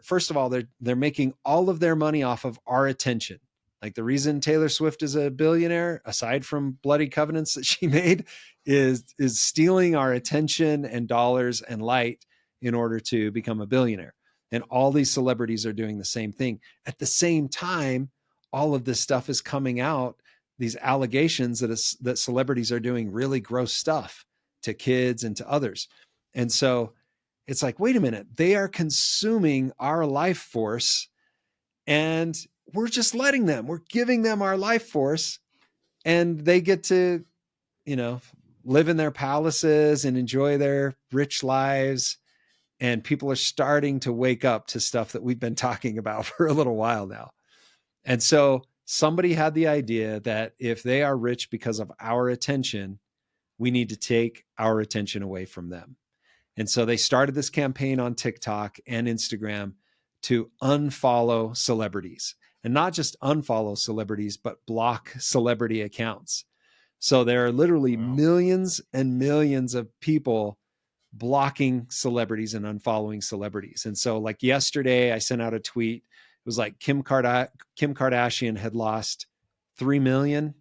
First of all, they're making all of their money off of our attention. Like the reason Taylor Swift is a billionaire, aside from bloody covenants that she made, is stealing our attention and dollars and light in order to become a billionaire. And all these celebrities are doing the same thing. At the same time, all of this stuff is coming out, these allegations that celebrities are doing really gross stuff to kids and to others. And so it's like, wait a minute, they are consuming our life force, and we're just letting them. We're giving them our life force, and they get to, live in their palaces and enjoy their rich lives. And people are starting to wake up to stuff that we've been talking about for a little while now. And so somebody had the idea that if they are rich because of our attention, we need to take our attention away from them. And so they started this campaign on TikTok and Instagram to unfollow celebrities, and not just unfollow celebrities, but block celebrity accounts. So there are literally millions and millions of people blocking celebrities and unfollowing celebrities. And so like yesterday, I sent out a tweet. It was like Kim Kardashian had lost 3 million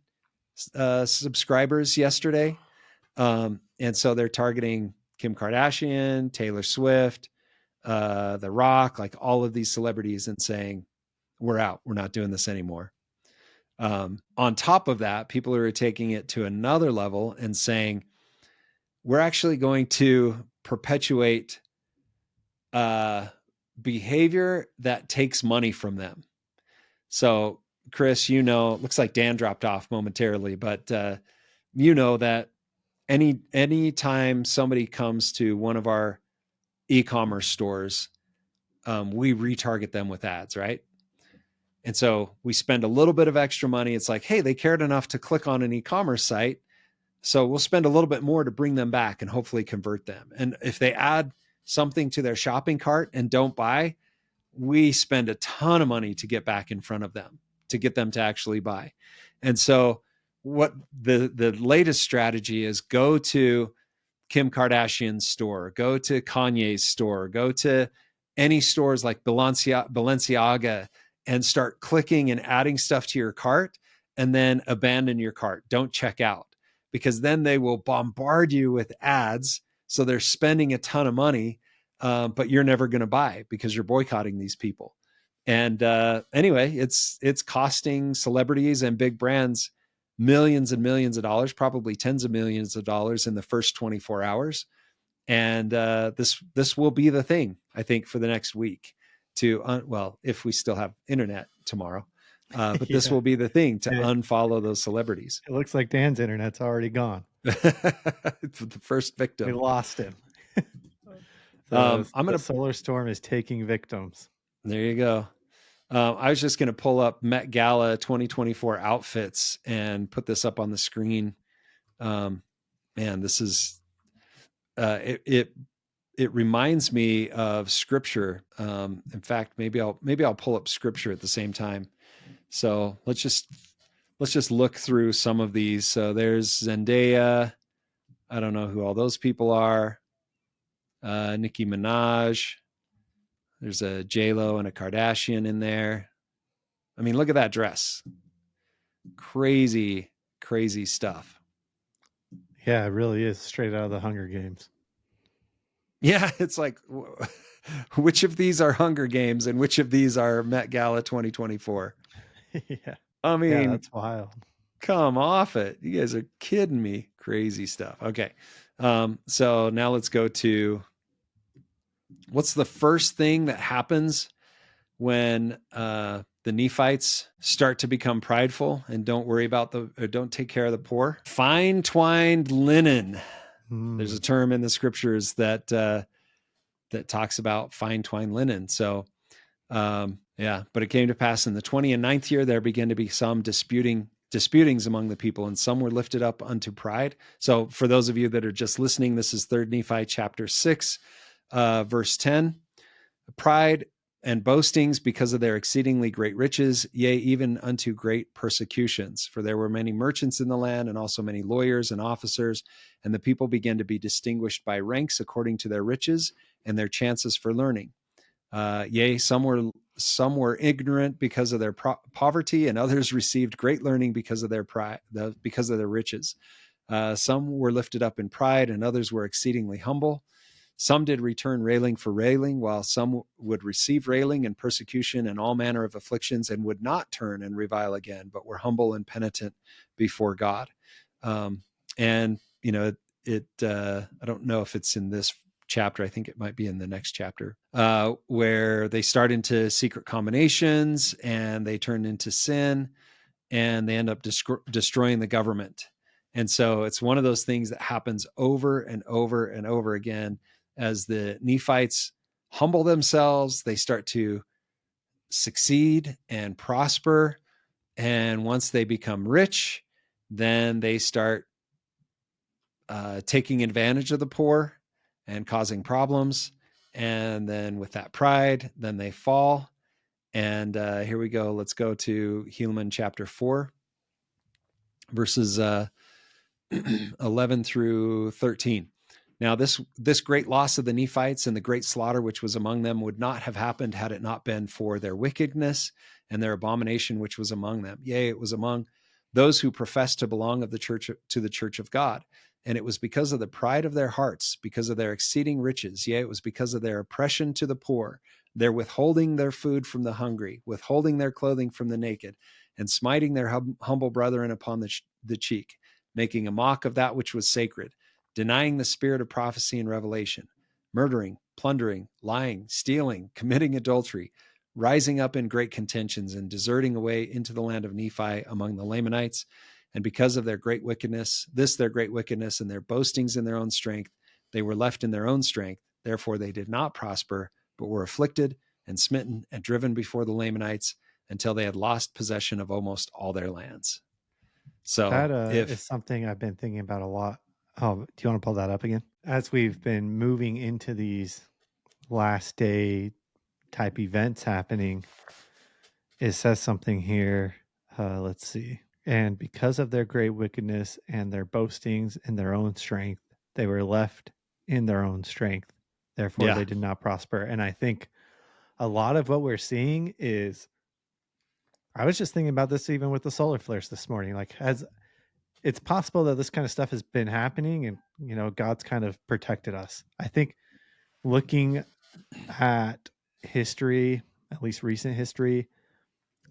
subscribers yesterday. And so they're targeting Kim Kardashian, Taylor Swift, The Rock, like all of these celebrities, and saying, we're out. We're not doing this anymore. On top of that, people are taking it to another level and saying, we're actually going to perpetuate behavior that takes money from them. So Chris, looks like Dan dropped off momentarily, but that any time somebody comes to one of our e-commerce stores, we retarget them with ads, right? And so we spend a little bit of extra money. It's like, hey, they cared enough to click on an e-commerce site, so we'll spend a little bit more to bring them back and hopefully convert them. And if they add something to their shopping cart and don't buy, we spend a ton of money to get back in front of them, to get them to actually buy. And so what the latest strategy is, go to Kim Kardashian's store, go to Kanye's store, go to any stores like Balenciaga and start clicking and adding stuff to your cart, and then abandon your cart. Don't check out, because then they will bombard you with ads. So they're spending a ton of money, but you're never going to buy because you're boycotting these people. And anyway, it's costing celebrities and big brands millions and millions of dollars, probably tens of millions of dollars in the first 24 hours. And this will be the thing, I think, for the next week to, well, if we still have internet tomorrow, but Yeah. this will be the thing to Yeah. unfollow those celebrities. It looks like Dan's internet's already gone. The first We victim. lost him. I'm gonna the solar storm is taking victims. There you go. I was just going to pull up Met Gala 2024 outfits and put this up on the screen. Man, this is it reminds me of scripture. In fact, maybe I'll pull up scripture at the same time. So let's just look through some of these. So there's Zendaya. I don't know who all those people are. Nicki Minaj. There's a J-Lo and a Kardashian in there. I mean, look at that dress. Crazy, crazy stuff. Yeah, it really is straight out of the Hunger Games. Yeah, it's like, which of these are Hunger Games and which of these are Met Gala 2024? Yeah. I mean, yeah, that's wild. Come off it. You guys are kidding me. Crazy stuff. Okay. So now let's go to, what's the first thing that happens when the Nephites start to become prideful and don't worry about don't take care of the poor? Fine twined linen. There's a term in the scriptures that talks about fine twined linen. So yeah, but it came to pass in the 29th year, there began to be some disputings among the people, and some were lifted up unto pride. So for those of you that are just listening, this is 3 Nephi chapter 6, verse 10. Pride and boastings because of their exceedingly great riches, yea, even unto great persecutions. For there were many merchants in the land, and also many lawyers and officers, and the people began to be distinguished by ranks according to their riches and their chances for learning. Yea, some were ignorant because of their poverty, and others received great learning because of their pride, because of their riches. Some were lifted up in pride, and others were exceedingly humble. Some did return railing for railing, while some would receive railing and persecution and all manner of afflictions, and would not turn and revile again, but were humble and penitent before God. And you know, I don't know if it's in this chapter. I think it might be in the next chapter, where they start into secret combinations and they turn into sin, and they end up destroying the government. And so it's one of those things that happens over and over and over again. As the Nephites humble themselves, they start to succeed and prosper. And once they become rich, then they start taking advantage of the poor and causing problems. And then with that pride, then they fall. And here we go. Let's go to Helaman chapter 4, verses 11 through 13. Now, this great loss of the Nephites and the great slaughter which was among them would not have happened had it not been for their wickedness and their abomination which was among them. Yea, it was among those who professed to belong to the church of God. And it was because of the pride of their hearts, because of their exceeding riches. Yea, it was because of their oppression to the poor, their withholding their food from the hungry, withholding their clothing from the naked, and smiting their humble brethren upon the cheek, making a mock of that which was sacred, denying the spirit of prophecy and revelation, murdering, plundering, lying, stealing, committing adultery, rising up in great contentions, and deserting away into the land of Nephi among the Lamanites. And because of their great wickedness, their great wickedness and their boastings in their own strength, they were left in their own strength. Therefore they did not prosper, but were afflicted and smitten and driven before the Lamanites until they had lost possession of almost all their lands. So that is something I've been thinking about a lot. Oh, do you want to pull that up again? As we've been moving into these last day type events happening, it says something here. Let's see. And because of their great wickedness and their boastings in their own strength, they were left in their own strength. Therefore, they did not prosper. And I think a lot of what we're seeing is, I was just thinking about this even with the solar flares this morning. Like, as it's possible that this kind of stuff has been happening and, you know, God's kind of protected us. I think looking at history, at least recent history,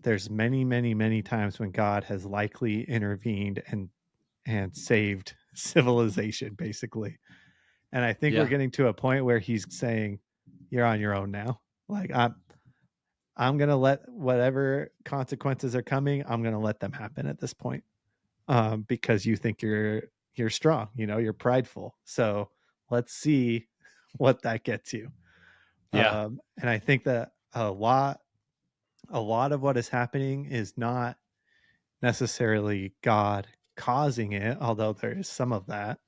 there's many, many, many times when God has likely intervened and saved civilization, basically. And I think we're getting to a point where he's saying, you're on your own now. Like, I'm going to let whatever consequences are coming, I'm going to let them happen at this point. Because you think you're strong, you know, you're prideful. So let's see what that gets you. And I think that a lot of what is happening is not necessarily God causing it, although there is some of that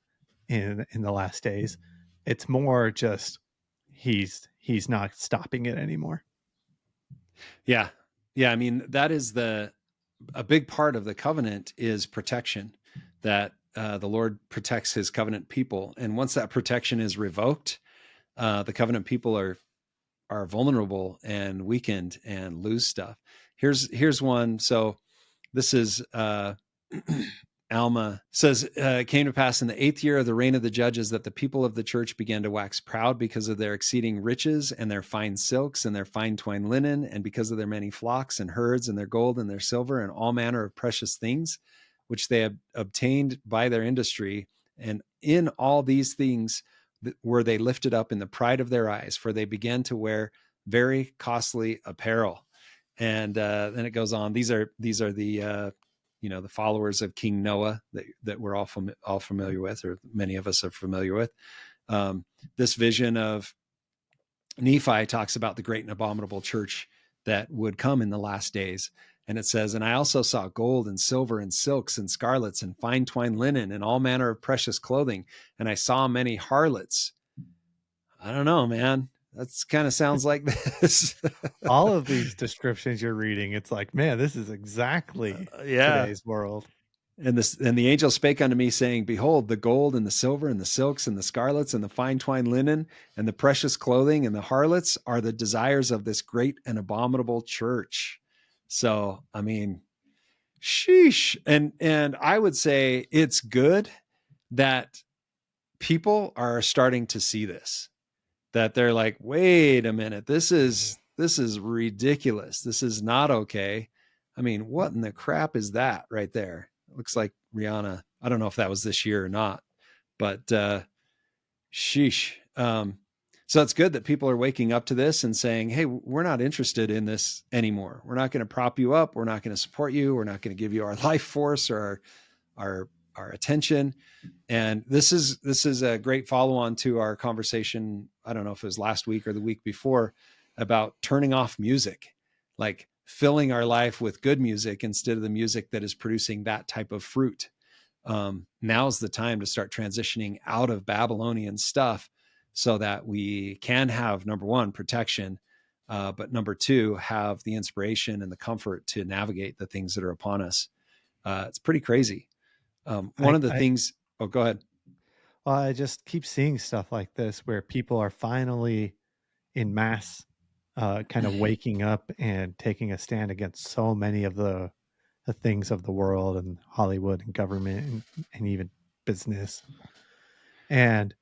in the last days. It's more just he's not stopping it anymore. Yeah. I mean, that is a big part of the covenant is protection, that the Lord protects his covenant people. And once that protection is revoked, the covenant people are vulnerable and weakened and lose stuff. Here's one. So this is Alma says, it came to pass in the 8th year of the reign of the judges that the people of the church began to wax proud because of their exceeding riches and their fine silks and their fine twined linen, and because of their many flocks and herds and their gold and their silver and all manner of precious things, which they had obtained by their industry. And in all these things were they lifted up in the pride of their eyes, for they began to wear very costly apparel. And then it goes on. These are the the followers of King Noah that we're all familiar with, or many of us are familiar with. This vision of Nephi talks about the great and abominable church that would come in the last days. And it says, and I also saw gold and silver and silks and scarlets and fine twined linen and all manner of precious clothing. And I saw many harlots. I don't know, man. That's kind of sounds like this. All of these descriptions you're reading, it's like, man, this is exactly today's world. And the angel spake unto me, saying, behold, the gold and the silver and the silks and the scarlets and the fine twined linen and the precious clothing and the harlots are the desires of this great and abominable church. So, I mean, sheesh. And I would say it's good that people are starting to see this, that they're like, wait a minute, this is ridiculous. This is not okay. I mean, what in the crap is that right there? It looks like Rihanna. I don't know if that was this year or not, but sheesh. So it's good that people are waking up to this and saying, hey, we're not interested in this anymore. We're not going to prop you up. We're not going to support you. We're not going to give you our life force or our attention. And this is a great follow-on to our conversation. I don't know if it was last week or the week before, about turning off music, like filling our life with good music instead of the music that is producing that type of fruit. Now's the time to start transitioning out of Babylonian stuff so that we can have, number one, protection, but number two, have the inspiration and the comfort to navigate the things that are upon us. It's pretty crazy. One of the things, oh, go ahead. Well, I just keep seeing stuff like this where people are finally in mass kind of waking up and taking a stand against so many of the things of the world and Hollywood and government and even business. And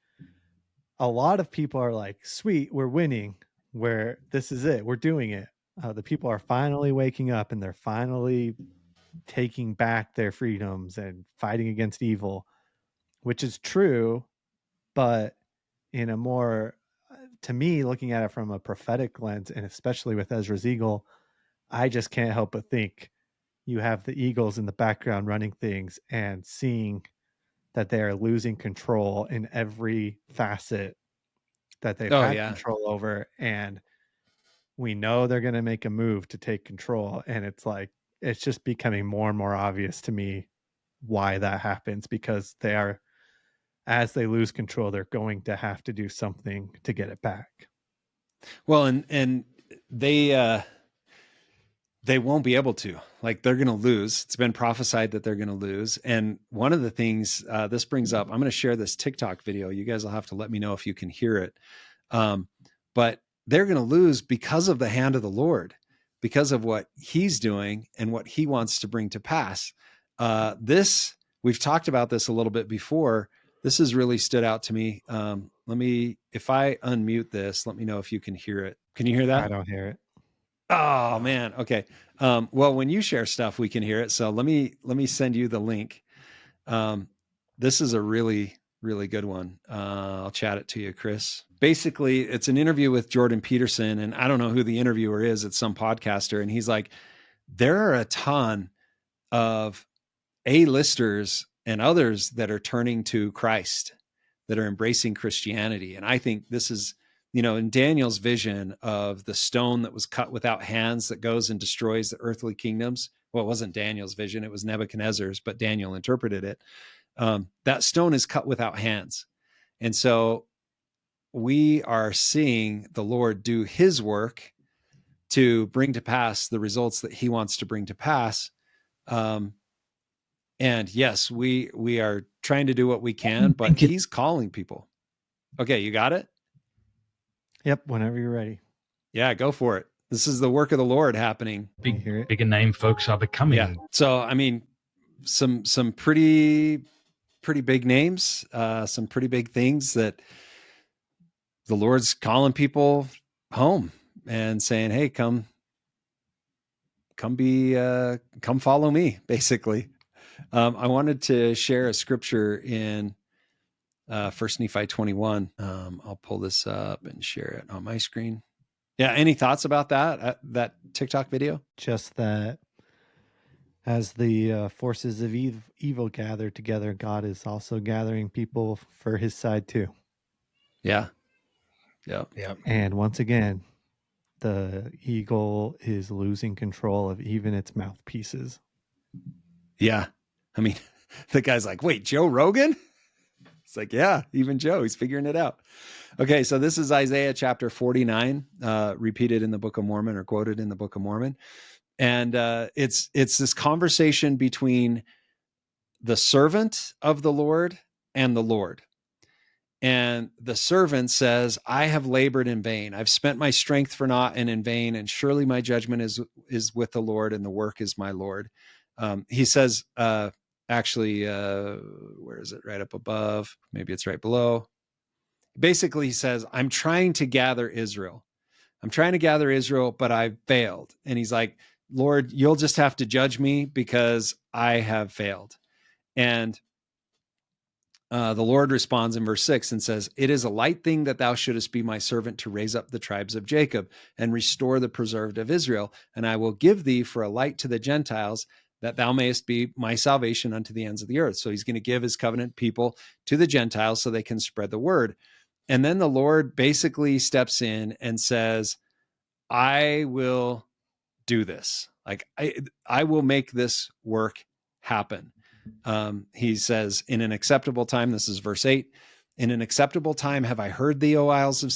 a lot of people are like, sweet, we're winning, where this is it, we're doing it. The people are finally waking up and they're finally taking back their freedoms and fighting against evil, which is true, but in a more, to me, looking at it from a prophetic lens, and especially with Ezra's eagle, I just can't help but think you have the eagles in the background running things and seeing that they are losing control in every facet that they've had control over. And we know they're going to make a move to take control. And it's like, it's just becoming more and more obvious to me why that happens, because they are, as they lose control, they're going to have to do something to get it back. Well, and they won't be able to. Like, they're going to lose. It's been prophesied that they're going to lose. And one of the things this brings up, I'm going to share this TikTok video. You guys will have to let me know if you can hear it. But they're going to lose because of the hand of the Lord, because of what he's doing and what he wants to bring to pass. We've talked about this a little bit before. This has really stood out to me. If I unmute this, let me know if you can hear it. Can you hear that? I don't hear it. Oh man. Okay. Well, when you share stuff, we can hear it. So let me send you the link. This is a really, really good one. I'll chat it to you, Chris. Basically, it's an interview with Jordan Peterson, and I don't know who the interviewer is. It's some podcaster. And he's like, there are a ton of A-listers and others that are turning to Christ, that are embracing Christianity. And I think this is, in Daniel's vision of the stone that was cut without hands that goes and destroys the earthly kingdoms. Well, it wasn't Daniel's vision. It was Nebuchadnezzar's, but Daniel interpreted it. That stone is cut without hands. And so we are seeing the Lord do his work to bring to pass the results that he wants to bring to pass. And yes, we are trying to do what we can, but he's calling people. Okay, you got it? Yep, whenever you're ready. Yeah, go for it. This is the work of the Lord happening. Bigger name folks are becoming. Yeah. So, I mean, some pretty big names, some pretty big things that the Lord's calling people home and saying, "Hey, come follow me," basically. I wanted to share a scripture in 1 Nephi 21. I'll pull this up and share it on my screen. Yeah. Any thoughts about that TikTok video? Just that as the forces of evil gather together, God is also gathering people for his side too. Yeah. Yeah. Yeah. And once again, the eagle is losing control of even its mouthpieces. Yeah. I mean, the guy's like, wait, Joe Rogan? It's like, yeah, even Joe, he's figuring it out. Okay, so this is Isaiah chapter 49, repeated in the Book of Mormon or quoted in the Book of Mormon. And it's this conversation between the servant of the Lord and the Lord. And the servant says, I have labored in vain. I've spent my strength for naught and in vain, and surely my judgment is with the Lord, and the work is my Lord. He says, actually, where is it? Right up above. Maybe it's right below. Basically, he says, I'm trying to gather Israel. I'm trying to gather Israel, but I've failed. And he's like, Lord, you'll just have to judge me because I have failed. And the Lord responds in verse 6 and says, it is a light thing that thou shouldest be my servant to raise up the tribes of Jacob and restore the preserved of Israel. And I will give thee for a light to the Gentiles, that thou mayest be my salvation unto the ends of the earth. So he's going to give his covenant people to the Gentiles so they can spread the word. And then the Lord basically steps in and says, I will do this. Like, I will make this work happen. He says, in an acceptable time, this is verse 8, in an acceptable time have I heard thee, O isles of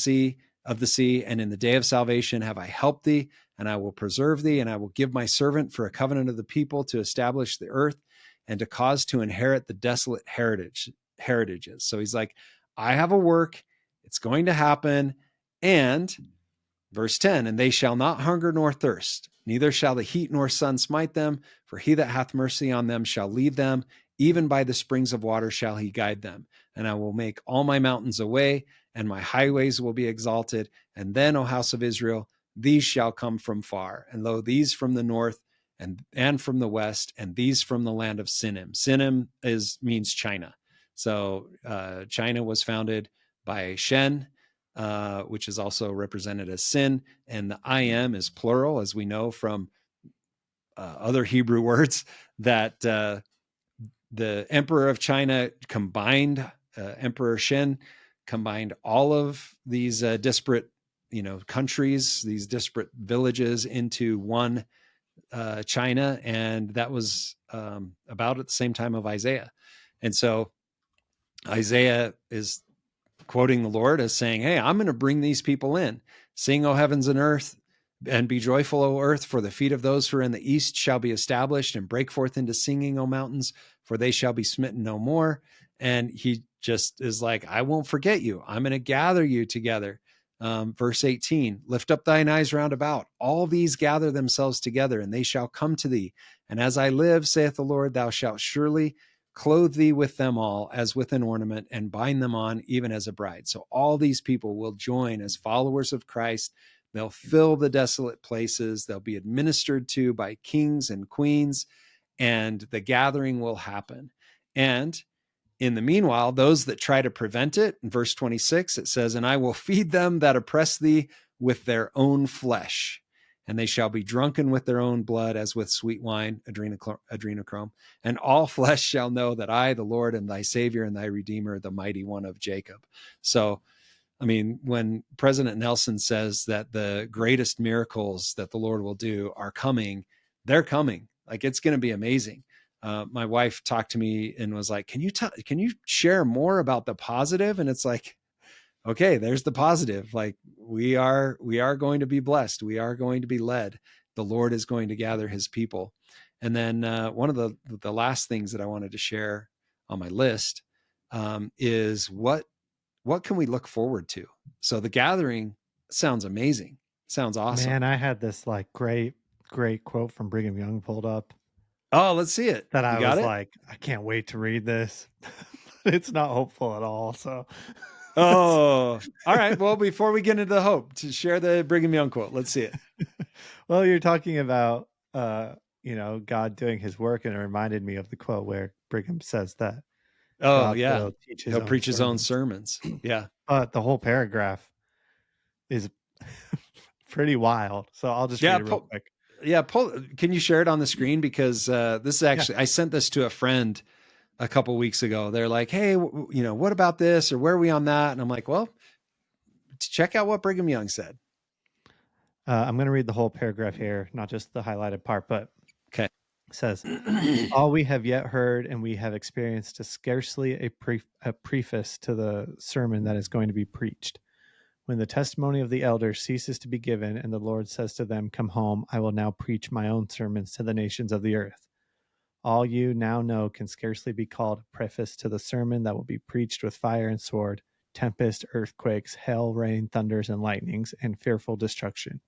the sea, and in the day of salvation have I helped thee, and I will preserve thee, and I will give my servant for a covenant of the people to establish the earth and to cause to inherit the desolate heritages. So he's like, I have a work, it's going to happen. And verse 10, and they shall not hunger nor thirst, neither shall the heat nor sun smite them, for he that hath mercy on them shall lead them, even by the springs of water shall he guide them. And I will make all my mountains a way, and my highways will be exalted. And then, O house of Israel, these shall come from far, and lo, these from the north and from the west, and these from the land of Sinim. Sinim means China. So China was founded by Shen, which is also represented as sin. And the I am is plural, as we know from other Hebrew words, that the emperor of China combined, Emperor Shen combined all of these disparate, countries, these disparate villages into one China. And that was about at the same time of Isaiah. And so Isaiah is quoting the Lord as saying, hey, I'm going to bring these people in. Sing, O heavens and earth, and be joyful, O earth, for the feet of those who are in the east shall be established, and break forth into singing, O mountains, for they shall be smitten no more. And he just is like, I won't forget you. I'm going to gather you together. Verse 18, lift up thine eyes round about. All these gather themselves together, and they shall come to thee. And as I live, saith the Lord, thou shalt surely clothe thee with them all as with an ornament, and bind them on even as a bride. So all these people will join as followers of Christ. They'll fill the desolate places. They'll be administered to by kings and queens, and the gathering will happen. And in the meanwhile, those that try to prevent it, in verse 26, it says, and I will feed them that oppress thee with their own flesh, and they shall be drunken with their own blood as with sweet wine, adrenochrome. And all flesh shall know that I, the Lord, am thy Savior and thy Redeemer, the mighty one of Jacob. So, I mean, when President Nelson says that the greatest miracles that the Lord will do are coming, they're coming. Like, it's going to be amazing. My wife talked to me and was like, can you share more about the positive? And it's like, okay, there's the positive. Like, we are going to be blessed. We are going to be led. The Lord is going to gather his people. And then one of the last things that I wanted to share on my list is what can we look forward to? So the gathering sounds amazing. Sounds awesome. Man, I had this like great quote from Brigham Young pulled up. Oh, let's see it. That I was it? like, I can't wait to read this. It's not hopeful at all. So, oh, all right. Well, before we get into the hope, to share the Brigham Young quote, let's see it. Well, you're talking about, God doing his work, and it reminded me of the quote where Brigham says that. Oh, God yeah. will He'll preach his own sermons. Yeah. But the whole paragraph is pretty wild. So I'll just read it real quick. Yeah. Can you share it on the screen? Because this is actually, I sent this to a friend a couple weeks ago. They're like, hey, what about this? Or where are we on that? And I'm like, well, check out what Brigham Young said. I'm going to read the whole paragraph here, not just the highlighted part, but okay. It says, all we have yet heard and we have experienced is scarcely a preface to the sermon that is going to be preached. When the testimony of the elders ceases to be given and the Lord says to them, come home, I will now preach my own sermons to the nations of the earth. All you now know can scarcely be called a preface to the sermon that will be preached with fire and sword, tempest, earthquakes, hail, rain, thunders, and lightnings, and fearful destruction.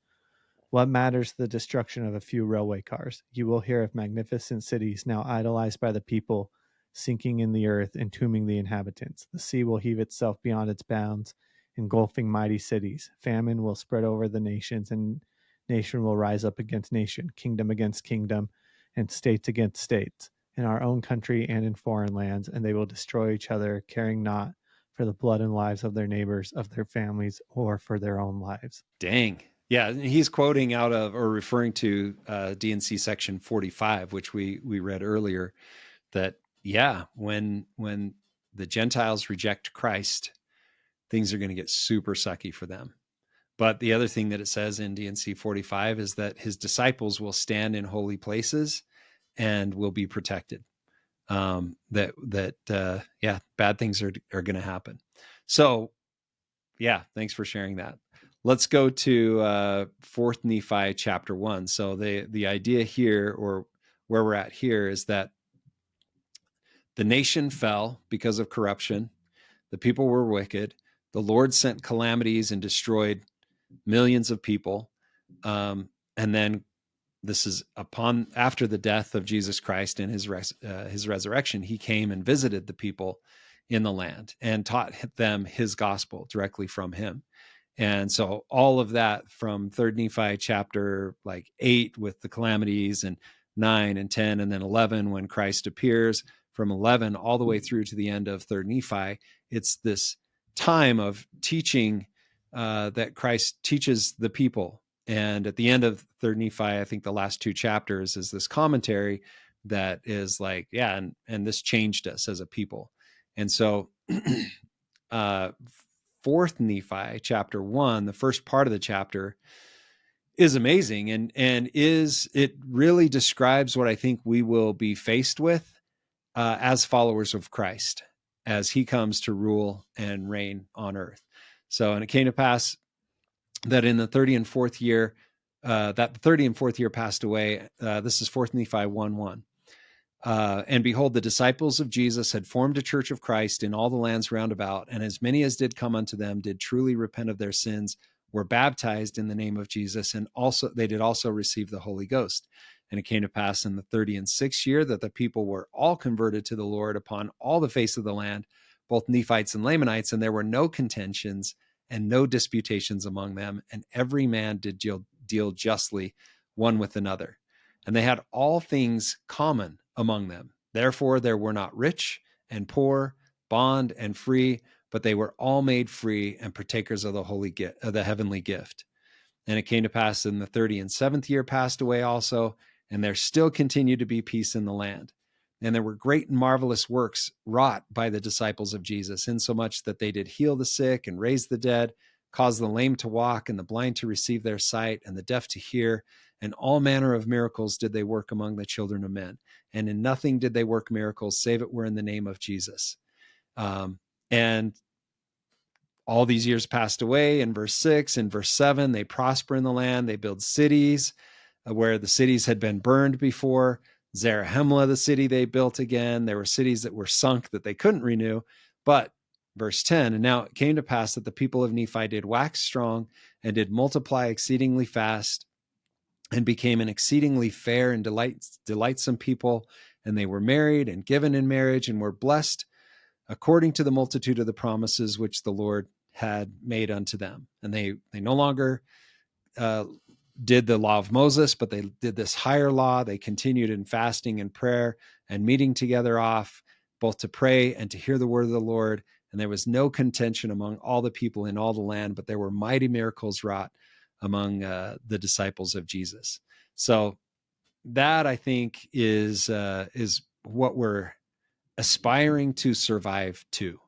What matters the destruction of a few railway cars? You will hear of magnificent cities now idolized by the people, sinking in the earth, entombing the inhabitants. The sea will heave itself beyond its bounds, engulfing mighty cities. Famine will spread over the nations, and nation will rise up against nation, kingdom against kingdom, and states against states, in our own country and in foreign lands, and they will destroy each other, caring not for the blood and lives of their neighbors, of their families, or for their own lives. Dang. Yeah, he's quoting out of or referring to D&C section 45, which we read earlier, that, yeah, when the Gentiles reject Christ, things are going to get super sucky for them. But the other thing that it says in D&C 45 is that his disciples will stand in holy places and will be protected. Bad things are going to happen. So, yeah, thanks for sharing that. Let's go to 4th Nephi chapter 1. So the idea here, or where we're at here, is that the nation fell because of corruption. The people were wicked. The Lord sent calamities and destroyed millions of people. And then this is after the death of Jesus Christ and his resurrection, he came and visited the people in the land and taught them his gospel directly from him. And so all of that from 3rd Nephi chapter 8 with the calamities, and 9 and 10, and then 11 when Christ appears, from 11 all the way through to the end of 3rd Nephi, it's this time of teaching that Christ teaches the people. And at the end of 3rd Nephi, I think the last 2 chapters is this commentary that is like, yeah, and this changed us as a people. And so 4th Nephi chapter 1, the first part of the chapter, is amazing, and it really describes what I think we will be faced with as followers of Christ. as he comes to rule and reign on earth. So, and it came to pass that in the 30 and 4th year, that the 30 and 4th year passed away. This is 4th Nephi 1:1. And behold, the disciples of Jesus had formed a church of Christ in all the lands round about, and as many as did come unto them did truly repent of their sins, were baptized in the name of Jesus, and also they did also receive the Holy Ghost. And it came to pass in the 30 and 6th year that the people were all converted to the Lord upon all the face of the land, both Nephites and Lamanites, and there were no contentions and no disputations among them, and every man did deal justly one with another. And they had all things common among them. Therefore there were not rich and poor, bond and free, but they were all made free and partakers of the holy gift, of the heavenly gift. And it came to pass in the 30 and 7th year passed away also, and there still continued to be peace in the land. And there were great and marvelous works wrought by the disciples of Jesus, insomuch that they did heal the sick and raise the dead, cause the lame to walk and the blind to receive their sight and the deaf to hear. And all manner of miracles did they work among the children of men. And in nothing did they work miracles, save it were in the name of Jesus. And all these years passed away. In verse 6, in verse 7, they prosper in the land. They build cities where the cities had been burned before. Zarahemla, the city they built again. There were cities that were sunk that they couldn't renew. But verse 10, and now it came to pass that the people of Nephi did wax strong and did multiply exceedingly fast and became an exceedingly fair and delightsome people. And they were married and given in marriage and were blessed according to the multitude of the promises which the Lord had made unto them. And they no longer did the law of Moses, but they did this higher law. They continued in fasting and prayer and meeting together off, both to pray and to hear the word of the Lord. And there was no contention among all the people in all the land, but there were mighty miracles wrought among the disciples of Jesus. So that, I think, is what we're aspiring to survive to.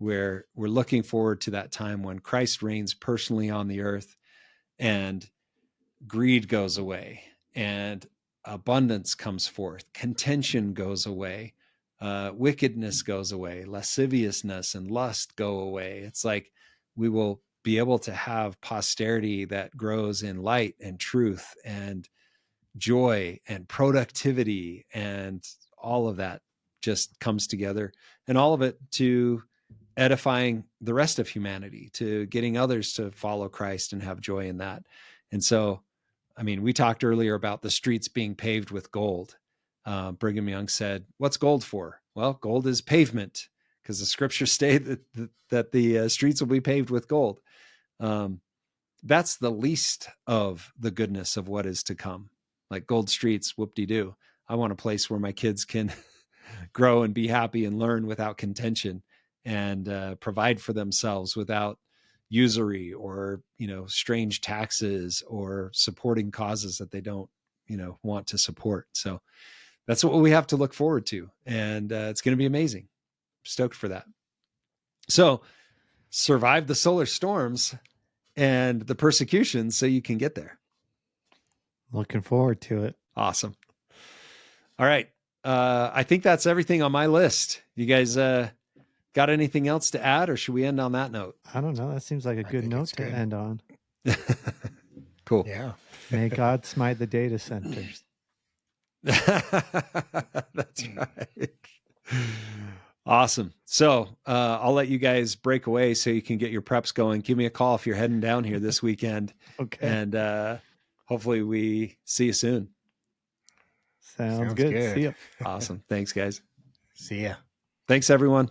We're looking forward to that time when Christ reigns personally on the earth, and greed goes away, and abundance comes forth, contention goes away, wickedness goes away, lasciviousness and lust go away. It's like we will be able to have posterity that grows in light and truth and joy and productivity, and all of that just comes together, and all of it to edifying the rest of humanity, to getting others to follow Christ and have joy in that. And so, I mean, we talked earlier about the streets being paved with gold. Brigham Young said, "What's gold for?" Well, gold is pavement, because the scriptures state that the streets will be paved with gold. That's the least of the goodness of what is to come. Like gold streets, whoop-de-doo. I want a place where my kids can grow and be happy and learn without contention, and provide for themselves without usury or, strange taxes or supporting causes that they don't, want to support. So that's what we have to look forward to. And it's going to be amazing. I'm stoked for that. So survive the solar storms and the persecution so you can get there. Looking forward to it. Awesome. All right. I think that's everything on my list. You guys got anything else to add, or should we end on that note? I don't know. That seems like a good note to end on. Cool. Yeah. May God smite the data centers. That's right. Awesome. So I'll let you guys break away so you can get your preps going. Give me a call if you're heading down here this weekend. Okay. And hopefully we see you soon. Sounds good. See ya. Awesome. Thanks, guys. See ya. Thanks, everyone.